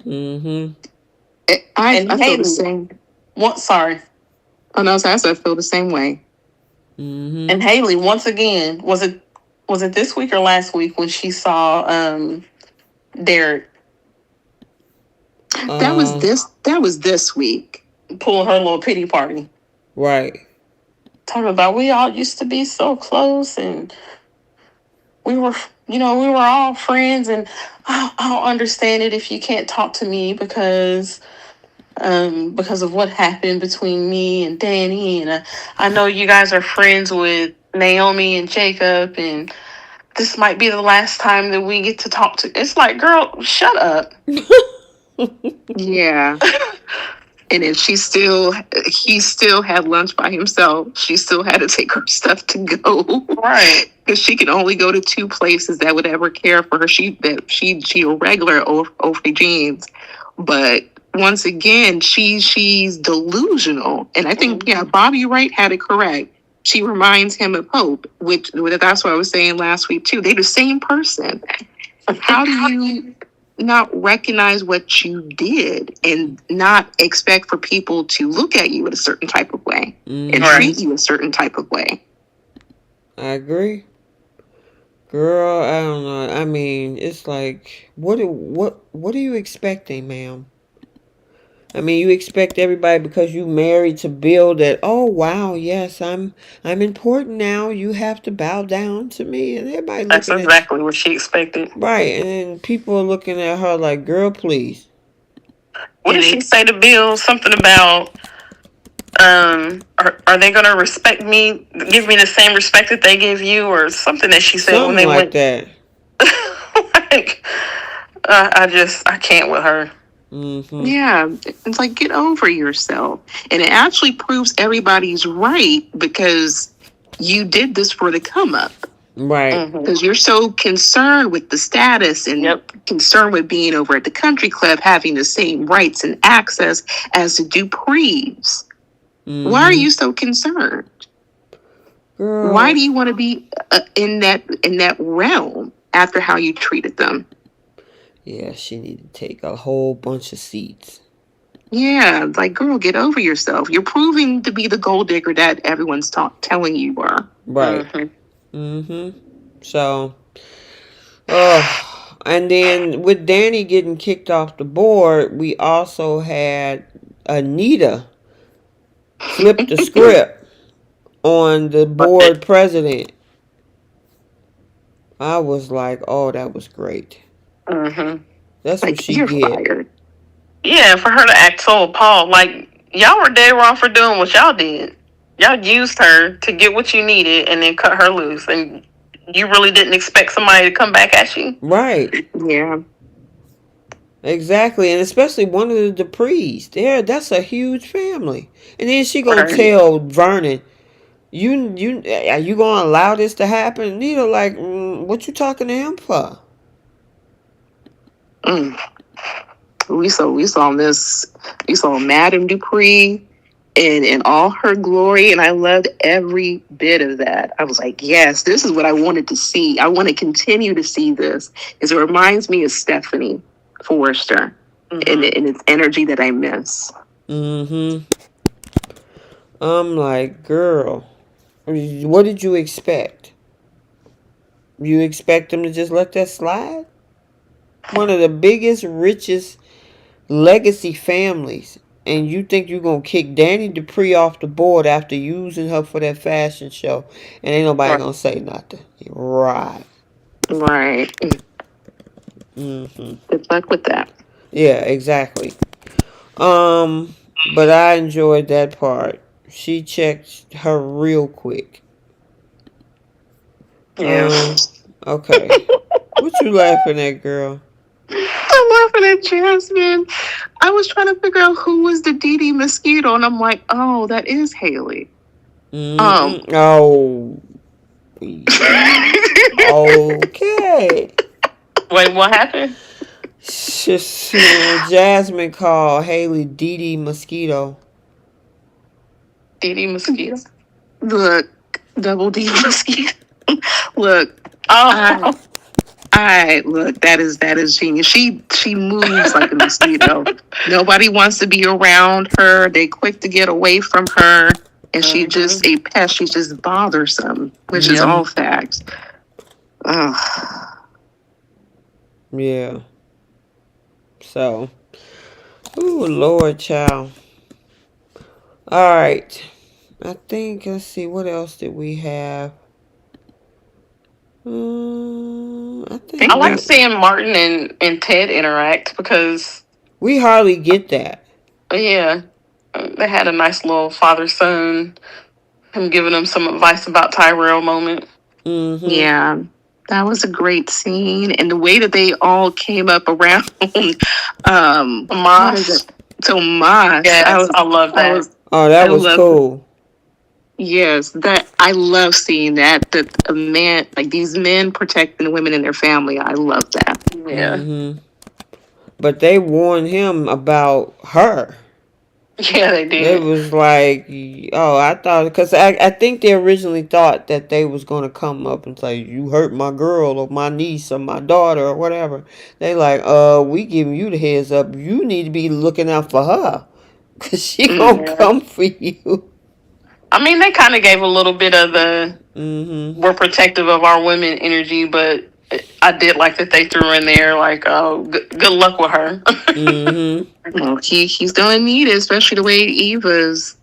S1: Mm-hmm.
S2: I feel the same.
S3: What? Sorry.
S2: Oh no, I feel the same way.
S1: Mm-hmm.
S3: And Haley, once again, was it this week or last week when she saw Derek?
S2: That was this week.
S3: Pulling her little pity party.
S1: Right.
S3: Talking about, we all used to be so close, and we were all friends, and I don't understand it if you can't talk to me because of what happened between me and Danny, and I know you guys are friends with Naomi and Jacob, and this might be the last time that we get to talk to. It's like, girl, shut up.
S2: Yeah. And then he still had lunch by himself. She still had to take her stuff to go.
S3: Right.
S2: Because she can only go to 2 places that would ever care for her. She a regular Ophie Jeans. But once again, she's delusional. And I think, Bobby Wright had it correct. She reminds him of Hope, which that's what I was saying last week too. They're the same person. How do you not recognize what you did and not expect for people to look at you in a certain type of way and treat you a certain type of way?
S1: I agree. Girl, I don't know. I mean, it's like, what are you expecting, ma'am? I mean, you expect everybody because you married to Bill that, oh wow, yes, I'm important now. You have to bow down to me, and everybody.
S3: That's exactly what she expected.
S1: Right, and then people are looking at her like, girl, please.
S3: What did she say to Bill? Something about, are they going to respect me? Give me the same respect that they give you, or something that she said when they went.
S1: That.
S3: Like, I can't with her.
S1: Mm-hmm.
S2: Yeah, it's like, get over yourself. And it actually proves everybody's right because you did this for the come up.
S1: Right.
S2: Because you're so concerned with the status and concerned with being over at the country club, having the same rights and access as the Duprees.
S1: Mm-hmm.
S2: Why are you so concerned?
S1: Girl.
S2: Why do you want to be in that realm after how you treated them?
S1: Yeah, she need to take a whole bunch of seats.
S2: Yeah, like, girl, get over yourself. You're proving to be the gold digger that everyone's telling you are.
S1: Right. Mm-hmm. So, and then with Danny getting kicked off the board, we also had Anita flip the script on the board president. I was like, oh, that was great. That's
S2: like,
S1: what she
S2: you're
S1: get.
S2: fired.
S3: Yeah, for her to act so appalled. Like, y'all were dead wrong for doing what y'all did. Y'all used her to get what you needed and then cut her loose. And you really didn't expect somebody to come back at you?
S1: Right.
S2: Yeah.
S1: Exactly. And especially one of the Duprees. That's a huge family. And then she gonna tell Vernon, are you gonna allow this to happen? And Nita like, what you talking to him for?
S2: We saw Madame Dupree in all her glory, and I loved every bit of that. I was like, yes, this is what I wanted to see. I want to continue to see this, because it reminds me of Stephanie Forrester and its energy that I miss.
S1: Mm-hmm. I'm like, girl, what did you expect? You expect them to just let that slide? One of the biggest, richest legacy families, and you think you're gonna kick Danny Dupree off the board after using her for that fashion show, and ain't nobody gonna say nothing. Right.
S2: Good luck with that.
S1: Yeah, exactly. But I enjoyed that part. She checked her real quick.
S3: Yeah.
S1: Okay. What you laughing at, girl?
S2: I'm laughing at Jasmine. I was trying to figure out who was the Dee mosquito, and I'm like, oh, that is Haley.
S1: Oh. Okay.
S3: Wait, what happened?
S1: Just, Jasmine called Haley Dee Mosquito.
S3: Dee Mosquito?
S2: Look, double D mosquito. Look.
S3: Oh.
S2: Look, that is genius. She moves like a mosquito. Nobody wants to be around her. They quick to get away from her. And she just a pest. She's just bothersome, which is all facts.
S1: Yeah. So, ooh, Lord, child. All right. I think, let's see, what else did we have?
S3: I like seeing Martin and Ted interact because
S1: we hardly get that.
S3: Yeah. They had a nice little father-son, him giving them some advice about Tyrell moment.
S2: Yeah. That was a great scene. And the way that they all came up around
S3: Moss.
S2: Tomas.
S3: Yes, I love that.
S1: That was cool.
S2: Yes, that I love seeing that. That a man, like these men protecting the women in their family. I love that.
S3: Yeah.
S1: But they warned him about her.
S3: Yeah, they did.
S1: It was like, I thought, because I think they originally thought that they was going to come up and say, you hurt my girl or my niece or my daughter or whatever. They like, we giving you the heads up. You need to be looking out for her because she going to come for you.
S3: I mean, they kind of gave a little bit of the, we're protective of our women energy, but I did like that they threw in there, like, good luck with her.
S2: Well, he's going to need it, especially the way Eva's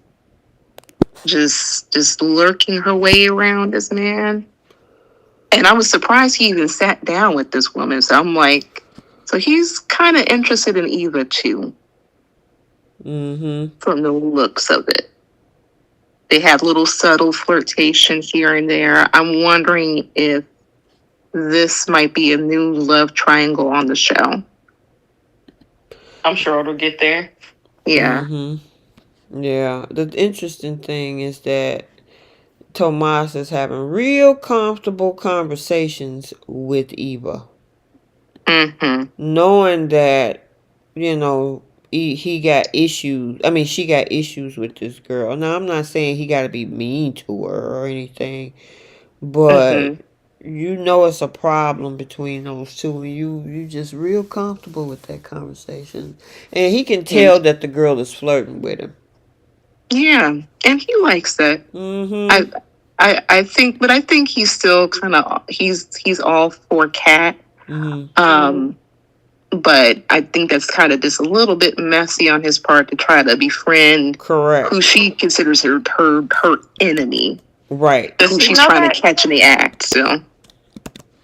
S2: just lurking her way around this man. And I was surprised he even sat down with this woman. So I'm like, so he's kind of interested in Eva too. From the looks of it. They had little subtle flirtations here and there. I'm wondering if this might be a new love triangle on the show.
S3: I'm sure it'll get there.
S2: Yeah.
S1: Yeah. The interesting thing is that Tomas is having real comfortable conversations with Eva. Knowing that, you know, he got issues. I mean, she got issues with this girl. Now, I'm not saying he got to be mean to her or anything, but you know it's a problem between those two, and you just real comfortable with that conversation, and he can tell that the girl is flirting with him.
S2: Yeah, and he likes that. I think, but I think he's still kind of he's all for Kat. But I think that's kind of just a little bit messy on his part to try to befriend
S1: Correct.
S2: who she considers her enemy.
S1: Right.
S2: Who she's trying to catch in the act. So,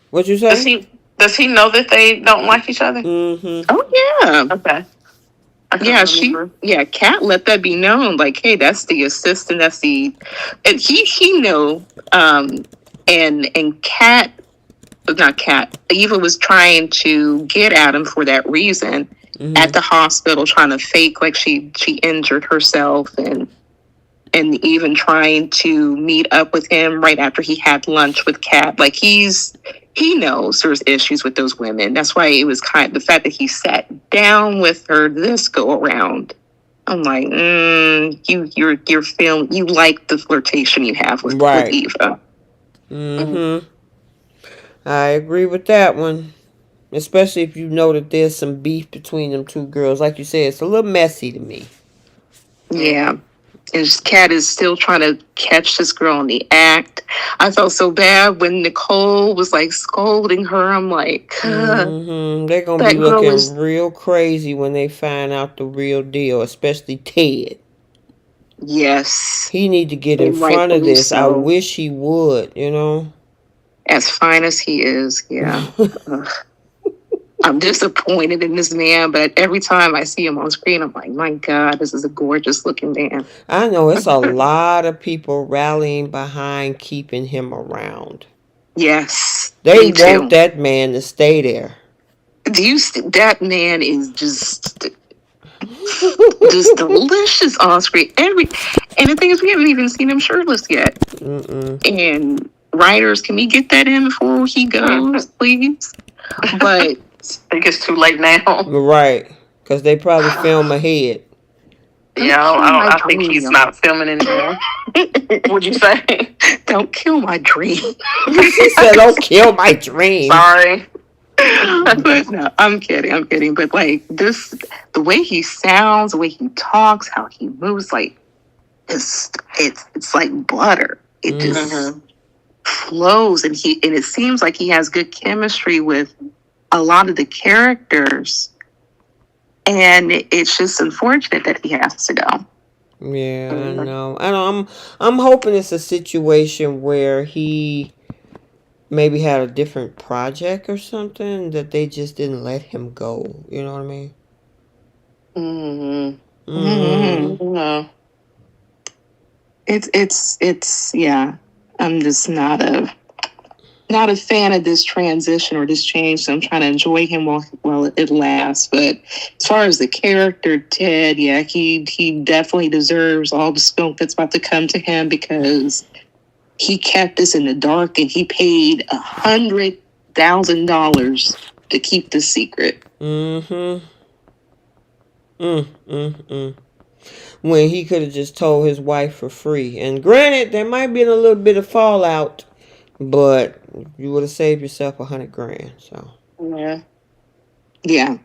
S1: what you say?
S3: Does he know that they don't like each other?
S2: Oh yeah.
S3: Okay.
S2: Kat let that be known. Like, hey, that's the assistant. That's the, and he know. And Kat. Not Kat. Eva was trying to get at him for that reason at the hospital, trying to fake like she injured herself, and even trying to meet up with him right after he had lunch with Kat. Like he knows there's issues with those women. That's why it was the fact that he sat down with her this go around. I'm like, you're feeling, you like the flirtation you have with Eva.
S1: I agree with that one. Especially if you know that there's some beef between them two girls. Like you said, it's a little messy to me.
S2: Yeah. And Kat is still trying to catch this girl in the act. I felt so bad when Nicole was like scolding her. I'm like,
S1: they're going to be looking real crazy when they find out the real deal, especially Ted.
S2: Yes.
S1: He need to get in front of this. I wish he would, you know.
S2: As fine as he is, yeah. I'm disappointed in this man, but every time I see him on screen, I'm like, my God, this is a gorgeous looking man.
S1: I know it's a lot of people rallying behind keeping him around.
S2: Yes.
S1: They want that man to stay there.
S2: That man is just delicious on screen. And the thing is, we haven't even seen him shirtless yet. And writers, can we get that in before he goes, please? But
S3: I think it's too late now.
S1: Right. Because they probably film ahead.
S3: Yeah, I think he's not filming anymore. What'd you say?
S2: Don't kill my dream.
S1: She said, don't kill my dream.
S3: Sorry.
S2: But no, I'm kidding. But like this, the way he sounds, the way he talks, how he moves, like it's like butter. It just flows, and it seems like he has good chemistry with a lot of the characters, and it's just unfortunate that he has to go.
S1: Yeah, I know. I'm hoping it's a situation where he maybe had a different project or something that they just didn't let him go. You know what I mean?
S2: No. It's yeah. I'm just not a fan of this transition or this change. So I'm trying to enjoy him while it lasts. But as far as the character, Ted, yeah, he definitely deserves all the smoke that's about to come to him, because he kept this in the dark, and he paid $100,000 to keep the secret.
S1: When he could have just told his wife for free. And granted, there might be a little bit of fallout, but you would have saved yourself $100,000. So
S2: yeah.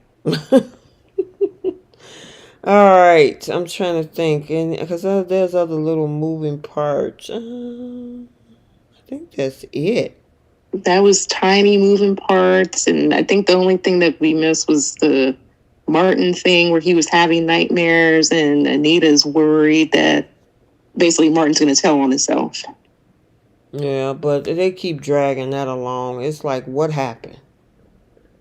S1: All right, I'm trying to think, and because there's other little moving parts. I think that's it.
S2: That was tiny moving parts, and I think the only thing that we missed was the Martin thing, where he was having nightmares, and Anita's worried that basically Martin's going to tell on himself.
S1: Yeah, but they keep dragging that along. It's like, what happened?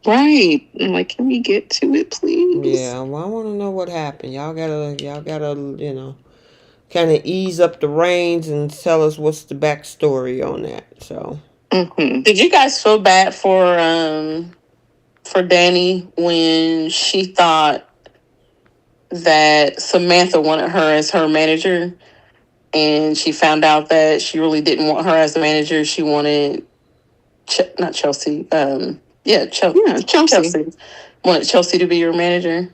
S2: Right. I'm like, can we get to it, please?
S1: Yeah, well, I want to know what happened. Y'all gotta, you know, kind of ease up the reins and tell us what's the backstory on that. So,
S3: Did you guys feel bad for Danny when she thought that Samantha wanted her as her manager, and she found out that she really didn't want her as the manager. She wanted not Chelsea. Chelsea. Chelsea wanted Chelsea to be your manager,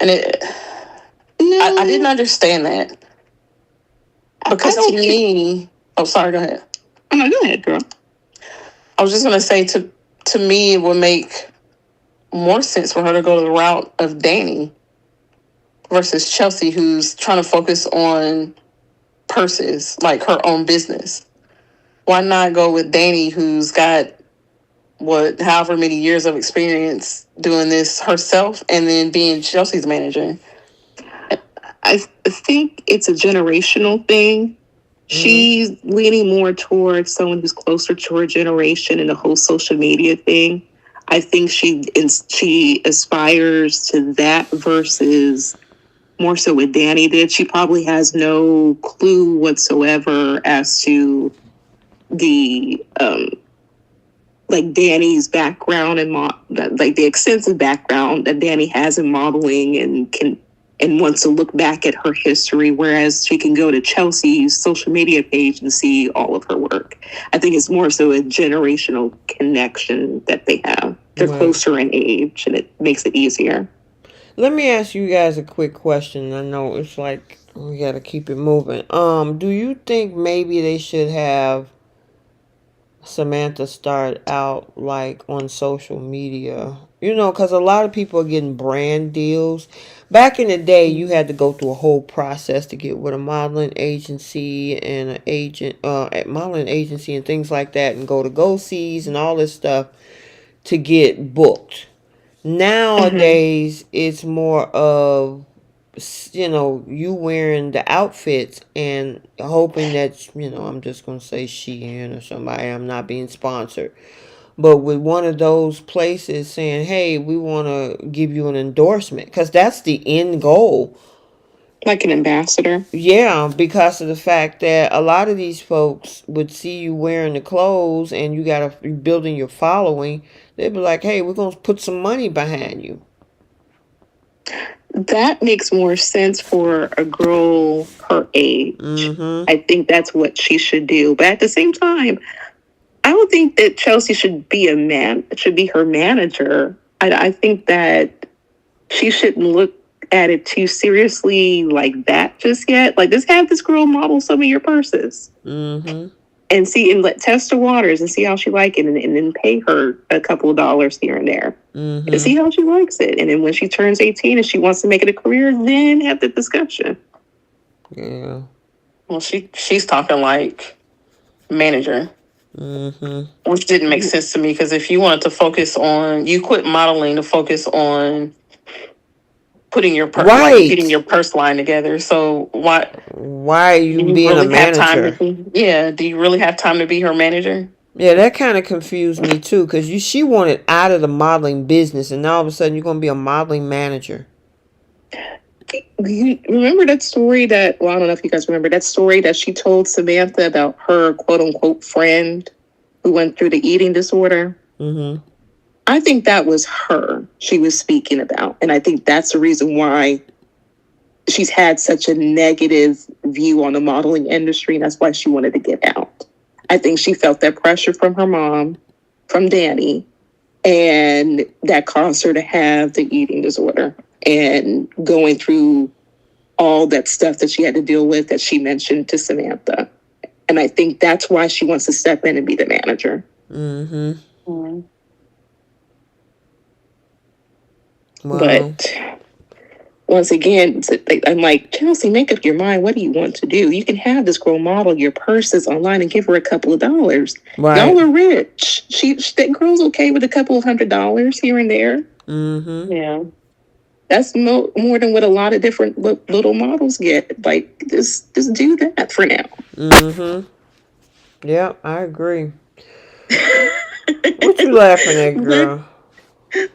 S3: and I didn't understand that because to me, sorry, go ahead.
S2: Oh, no, go ahead, girl.
S3: I was just gonna say to me it would make more sense for her to go the route of Danny versus Chelsea, who's trying to focus on purses, like her own business. Why not go with Danny, who's got however many years of experience doing this herself, and then being Chelsea's manager?
S2: I think it's a generational thing. She's leaning more towards someone who's closer to her generation and the whole social media thing. I think she aspires to that versus more so what Danny did. She probably has no clue whatsoever as to the like Danny's background and like the extensive background that Danny has in modeling and wants to look back at her history, whereas she can go to Chelsea's social media page and see all of her work. I think it's more so a generational connection that they have. They're closer in age, and it makes it easier.
S1: Let me ask you guys a quick question. I know it's like we got to keep it moving. Do you think maybe they should have Samantha start out like on social media? You know, because a lot of people are getting brand deals. Back in the day, you had to go through a whole process to get with a modeling agency and an agent, modeling agency and things like that, and go to go-sees and all this stuff to get booked. Nowadays, it's more of, you know, you wearing the outfits and hoping that, you know, I'm just going to say Shein or somebody, I'm not being sponsored. But with one of those places saying, hey, we want to give you an endorsement, because that's the end goal.
S2: Like an ambassador?
S1: Yeah, because of the fact that a lot of these folks would see you wearing the clothes and you got to building your following. They'd be like, hey, we're going to put some money behind you.
S2: That makes more sense for a girl her age. I think that's what she should do. But at the same time, I don't think that Chelsea should be her manager. I think that she shouldn't look at it too seriously like that just yet. Like, just have this girl model some of your purses. And see, and test the waters and see how she like it, and then pay her a couple of dollars here and there and see how she likes it. And then when she turns 18 and she wants to make it a career, then have the discussion.
S1: Yeah.
S3: Well, she's talking like manager. Which didn't make sense to me, because if you wanted to focus on, you quit modeling to focus on putting your getting your purse line together. So why
S1: are you being really a manager?
S3: Do you really have time to be her manager?
S1: Yeah, that kind of confused me too, because she wanted out of the modeling business, and now all of a sudden you're going to be a modeling manager.
S2: You remember that story that, well, I don't know if you guys remember that story that she told Samantha about her quote unquote friend who went through the eating disorder? I think that was her she was speaking about. And I think that's the reason why she's had such a negative view on the modeling industry. And that's why she wanted to get out. I think she felt that pressure from her mom, from Danny, and that caused her to have the eating disorder and going through all that stuff that she had to deal with that she mentioned to Samantha. And I think that's why she wants to step in and be the manager. Wow. But once again, I'm like, Chelsea, make up your mind. What do you want to do? You can have this girl model your purses online and give her a couple of dollars. Right. Y'all are rich. That girl's okay with a couple of $100 here and there. Yeah. That's more than what a lot of different little models get. Like, just do that for now.
S1: Yeah, I agree. What you laughing at, girl?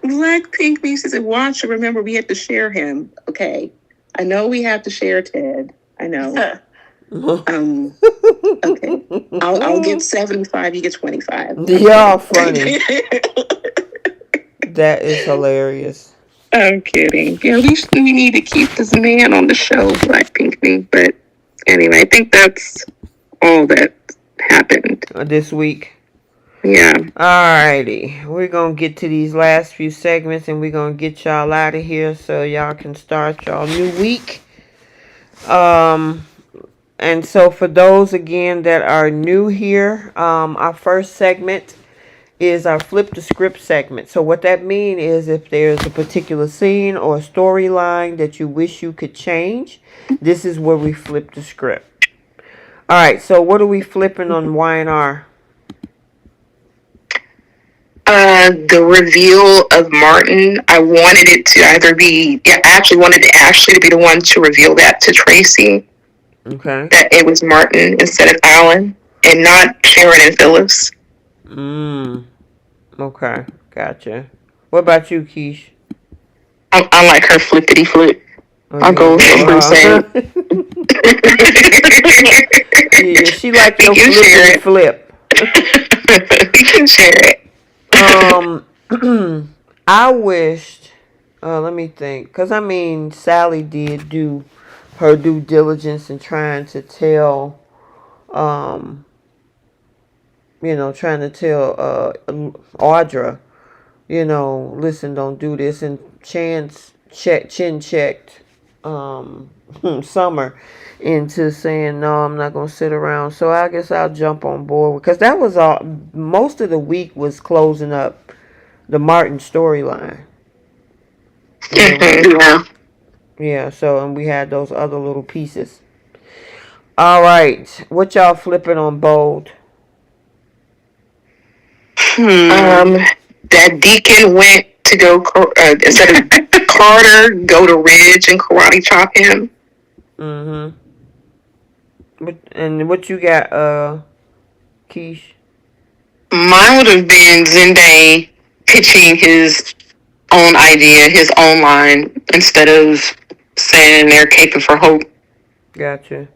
S2: Blackpink me, she said, watch, remember we have to share him. Okay. I know we have to share Ted. I know. Okay. I'll get 75, you get 25.
S1: Y'all funny. That is hilarious.
S2: I'm kidding. Yeah, we need to keep this man on the show, Black Pinkney. But anyway, I think that's all that happened
S1: this week.
S2: Yeah.
S1: Alrighty, we're gonna get to these last few segments and we're gonna get y'all out of here so y'all can start y'all new week. And so for those again that are new here, our first segment is our flip the script segment. So what that means is if there's a particular scene or storyline that you wish you could change, this is where we flip the script. All right, so what are we flipping on Y&R?
S2: The reveal of Martin. I wanted it to either be, I actually wanted Ashley to be the one to reveal that to Tracy.
S1: Okay.
S2: That it was Martin instead of Alan, and not Sharon and Phyllis.
S1: Okay, gotcha. What about you, Keish?
S2: I like her flippity flip. I'll go with what saying.
S1: Yeah, she like your flippity flip.
S2: You can share it.
S1: I wished. Let me think, because I mean, Sally did do her due diligence in trying to tell, trying to tell Audra, listen, don't do this, and chin checked Summer into saying no, I'm not gonna sit around. So I guess I'll jump on board because that was all. Most of the week was closing up the Martin storyline. Yeah. So and we had those other little pieces. All right, what y'all flipping on bold?
S2: That Deacon went to go instead of Carter, go to Ridge and karate chop him.
S1: And what you got, Keish?
S2: Mine would have been Zende pitching his own idea, his own line, instead of saying they're caping for hope.
S1: Gotcha.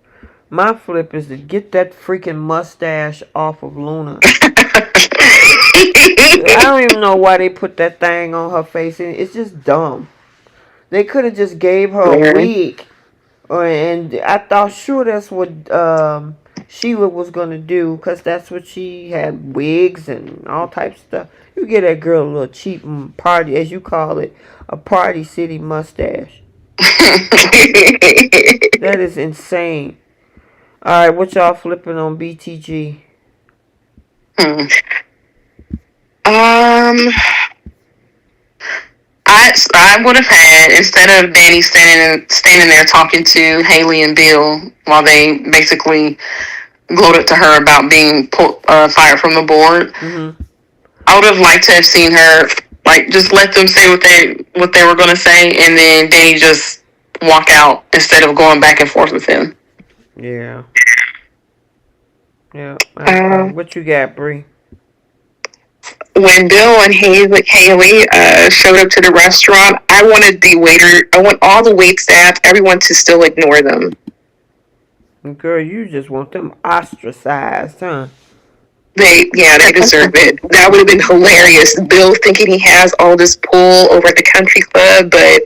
S1: My flip is to get that freaking mustache off of Luna. I don't even know why they put that thing on her face. It's just dumb. They could have just gave her a wig. And I thought sure that's what Sheila was going to do, because that's what she had, wigs and all types of stuff. You get that girl a little cheap party, as you call it, a Party City mustache. That is insane. All right, what y'all flipping on BTG?
S2: I would have had, instead of Danny standing there talking to Haley and Bill while they basically gloated to her about being fired from the board, I would have liked to have seen her just let them say what they were going to say, and then Danny just walk out instead of going back and forth with him.
S1: Yeah. What you got, Bree?
S2: When Bill and Haley showed up to the restaurant, I want all the wait staff, everyone to still ignore them.
S1: Girl, you just want them ostracized, huh?
S2: They deserve it. That would have been hilarious. Bill thinking he has all this pull over at the country club, but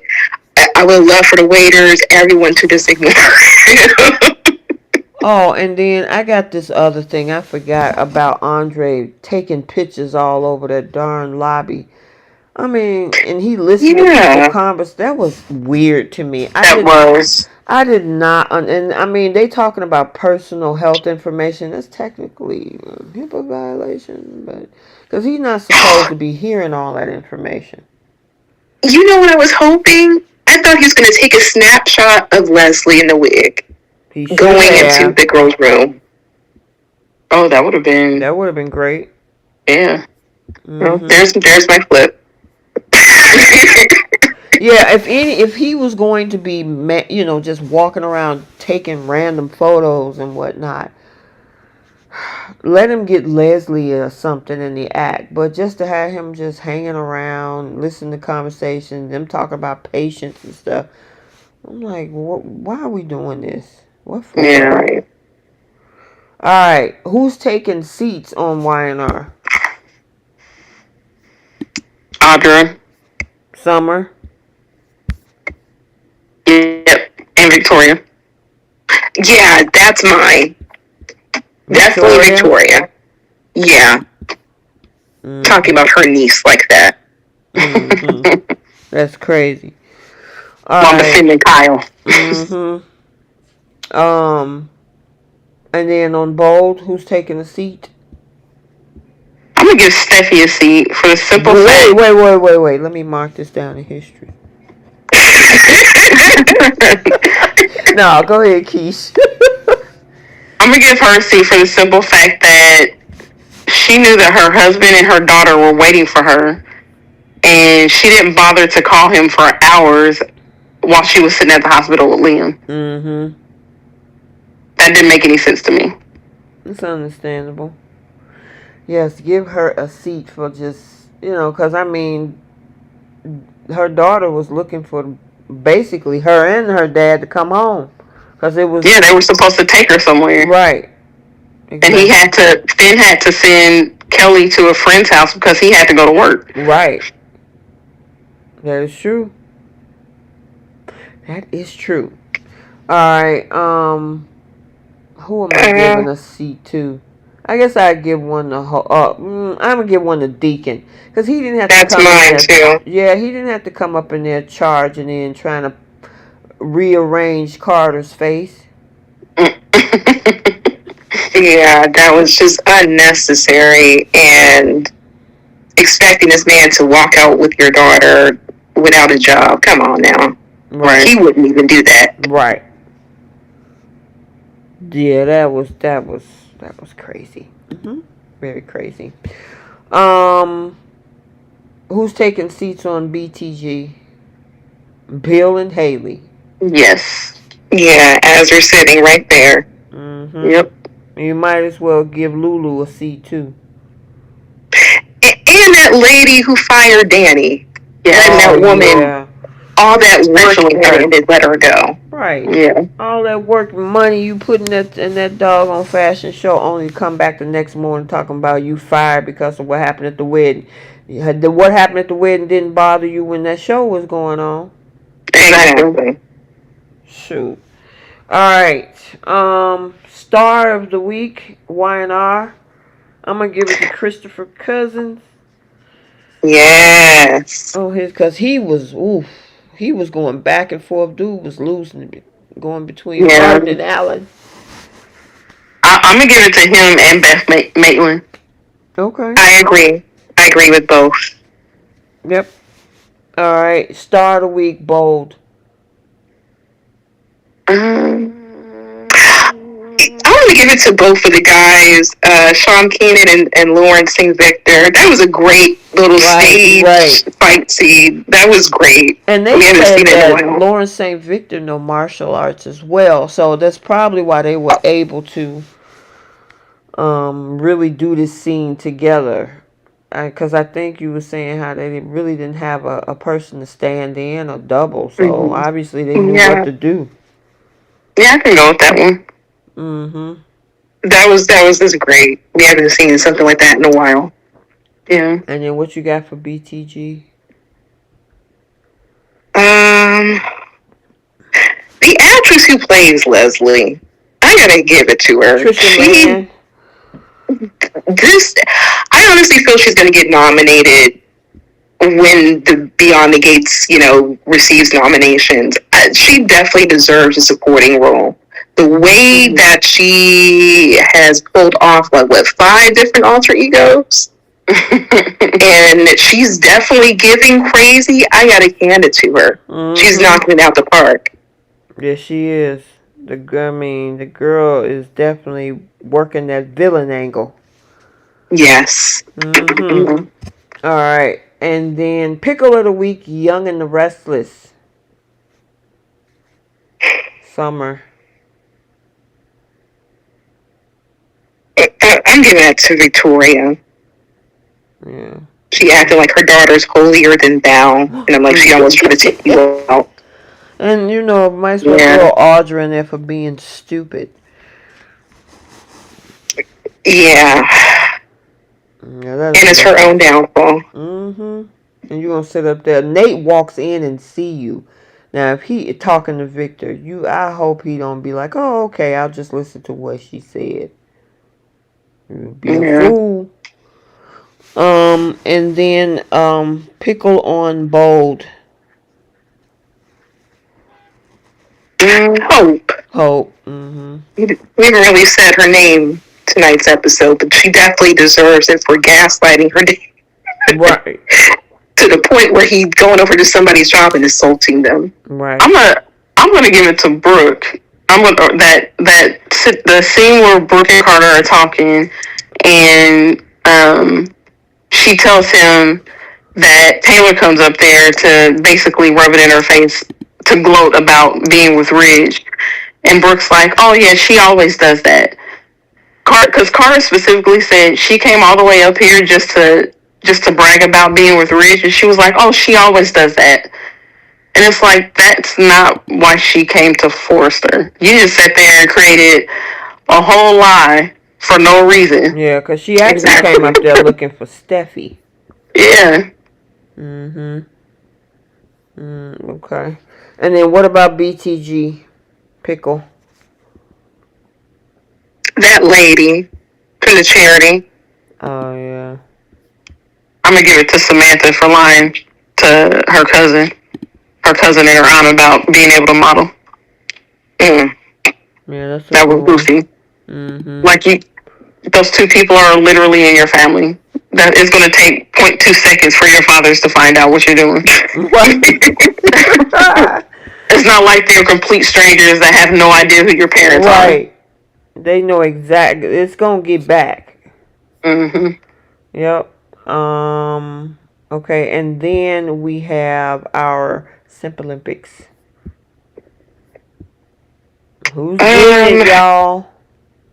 S2: I would love for the waiters, everyone to just ignore him.
S1: Oh, and then I got this other thing. I forgot about Andre taking pictures all over that darn lobby. I mean, and he listened to people converse. That was weird to me. I did not. And I mean, they talking about personal health information. That's technically a HIPAA violation, but because he's not supposed to be hearing all that information.
S2: You know what I was hoping? I thought he was going to take a snapshot of Leslie in the wig going into the girls' room. Oh, that would have been
S1: great.
S2: Yeah. Well, there's my flip.
S1: Yeah, if he was going to be, just walking around taking random photos and whatnot, let him get Leslie or something in the act. But just to have him just hanging around, listen to conversations, them talking about patients and stuff, I'm like, why are we doing this? What for? Yeah, right. All right, who's taking seats on Y&R?
S2: Audra.
S1: Summer.
S2: Yep, and Victoria. Yeah, that's mine. Definitely Victoria. Yeah. Talking about her niece like that.
S1: That's crazy.
S2: While defending Kyle.
S1: And then on bold, who's taking a seat?
S2: I'm gonna give Steffy a seat for the simple fact.
S1: Wait. Let me mark this down in history. No, go ahead, Keish.
S2: I'm gonna give her a seat for the simple fact that she knew that her husband and her daughter were waiting for her, and she didn't bother to call him for hours while she was sitting at the hospital with Liam. That didn't make any sense to me.
S1: It's understandable. Yes, give her a seat for just, because I mean, her daughter was looking for basically her and her dad to come home. Cause it was,
S2: they were supposed to take her somewhere.
S1: Right.
S2: Exactly. And Finn had to send Kelly to a friend's house because he had to go to work.
S1: Right. That is true. That is true. Alright, who am I giving a seat to? I guess I'd give one to I'm gonna give one to Deacon. Because he didn't have to come in there. Yeah, he didn't have to come up in there charging in trying to rearrange Carter's face.
S2: Yeah, that was just unnecessary, and expecting this man to walk out with your daughter without a job. Come on now. Right. He wouldn't even do that.
S1: Right. Yeah, that was crazy. Very crazy. Who's taking seats on BTG? Bill and Haley.
S2: Yes. Yeah, as they're sitting right there. Yep.
S1: You might as well give Lulu a seat too.
S2: And that lady who fired Danny. Letting that woman all that work and then let her go.
S1: Right.
S2: Yeah.
S1: All that work and money you put in that doggone fashion show, only to come back the next morning talking about you fired because of what happened at the wedding. What happened at the wedding didn't bother you when that show was going on.
S2: Exactly.
S1: Shoot. Alright. Star of the week, Y&R. I'm gonna give it to Christopher Cousins.
S2: Yes.
S1: Oh, because he was going back and forth. Dude was losing, going between Martin and Allen.
S2: I'm gonna give it to him and Beth Maitland.
S1: Okay.
S2: I agree with both.
S1: Yep. All right. Star of the week, bold.
S2: I want to give it to both of the guys, Sean Keenan and Lauren St. Victor. That was a great little stage fight scene. That was great.
S1: And they said that Lauren St. Victor know martial arts as well, so that's probably why they were able to really do this scene together. Because I think you were saying how they really didn't have a person to stand in or double, so obviously they knew what to do.
S2: Yeah, I can go with that one. That was great. We haven't seen something like that in a while. Yeah.
S1: And then what you got for BTG?
S2: The actress who plays Leslie, I gotta give it to her. I honestly feel she's gonna get nominated when the Beyond the Gates, receives nominations. She definitely deserves a supporting role. The way that she has pulled off, 5 different alter egos, and she's definitely giving crazy. I gotta hand it to her. She's knocking it out the park.
S1: Yes, she is. The girl is definitely working that villain angle.
S2: Yes.
S1: All right. And then Pickle of the Week, Young and the Restless. Summer.
S2: I'm giving that to Victoria.
S1: Yeah.
S2: She acted like her daughter's holier than thou. And I'm like, she almost tried to take you out.
S1: And, might as well throw Audra in there for being stupid.
S2: Yeah. And it's her own downfall.
S1: And you're going to sit up there. Nate walks in and see you. Now, if he talking to Victor, I hope he don't be like, oh, okay, I'll just listen to what she said. Be a fool. And then Pickle on Bold.
S2: Hope.
S1: Hope. Mm-hmm.
S2: We haven't really said her name tonight's episode, but she definitely deserves it for gaslighting her day.
S1: Right.
S2: To the point where he's going over to somebody's job and insulting them.
S1: Right.
S3: I'm gonna give it to Brooke. The scene where Brooke and Carter are talking, and she tells him that Taylor comes up there to basically rub it in her face to gloat about being with Ridge, and Brooke's like, "Oh yeah, she always does that." Because Carter specifically said she came all the way up here just to brag about being with Ridge, and she was like, "Oh, she always does that." And it's like, that's not why she came to Forrester. You just sat there and created a whole lie for no reason.
S1: Yeah, because she actually came up there looking for Steffy.
S3: Yeah.
S1: Mm-hmm. Okay. And then what about BTG? Pickle.
S2: That lady from the charity.
S1: Oh, yeah.
S3: I'm going to give it to Samantha for lying to her cousin and her aunt about being able to model.
S1: Yeah, that
S3: was goofy.
S1: Mm-hmm.
S3: Like, those two people are literally in your family. That is going to take 0.2 seconds for your fathers to find out what you're doing. It's not like they're complete strangers that have no idea who your parents are.
S1: Right. They know exactly. It's going to get back.
S3: Mm-hmm.
S1: Yep. Okay, and then we have our Simple Olympics. Who's winning, y'all?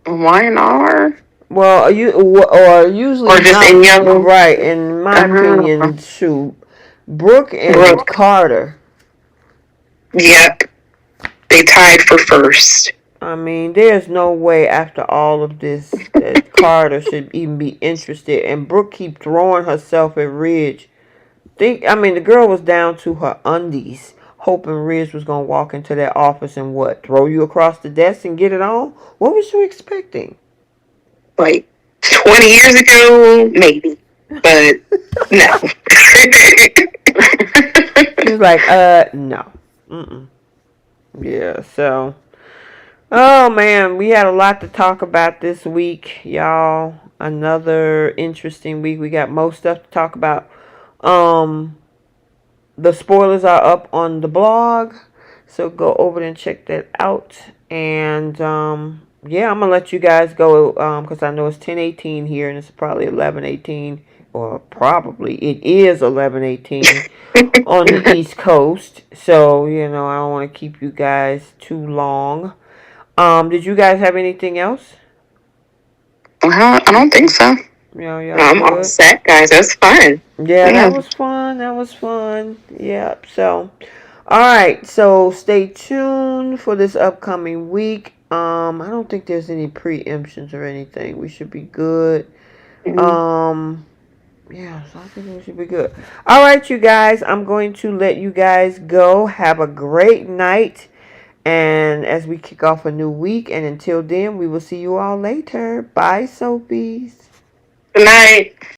S3: YNR?
S1: Well, usually
S3: or just in young,
S1: right? In my opinion, shoot, Brooke and Carter.
S2: Yep, they tied for first.
S1: I mean, there's no way after all of this that Carter should even be interested, and Brooke keep throwing herself at Ridge. The girl was down to her undies, hoping Ridge was gonna walk into that office and throw you across the desk and get it on. What was you expecting?
S2: Like 20 years ago, maybe, but no.
S1: She was like, no. Yeah, so. Oh, man, we had a lot to talk about this week, y'all. Another interesting week. We got most stuff to talk about. The spoilers are up on the blog, so go over there and check that out. And, yeah, I'm going to let you guys go, because I know it's 10:18 here, and it's probably 11:18, or probably it is 11:18 on the East Coast. So, I don't want to keep you guys too long. Did you guys have anything else?
S3: I don't think so.
S2: I'm all set, guys. That was fun.
S1: Yeah, that was fun. Yep. So, all right. So stay tuned for this upcoming week. I don't think there's any preemptions or anything. We should be good. Yeah, so I think we should be good. All right, you guys. I'm going to let you guys go. Have a great night. And as we kick off a new week, and until then, we will see you all later. Bye, Soapies.
S2: Good night.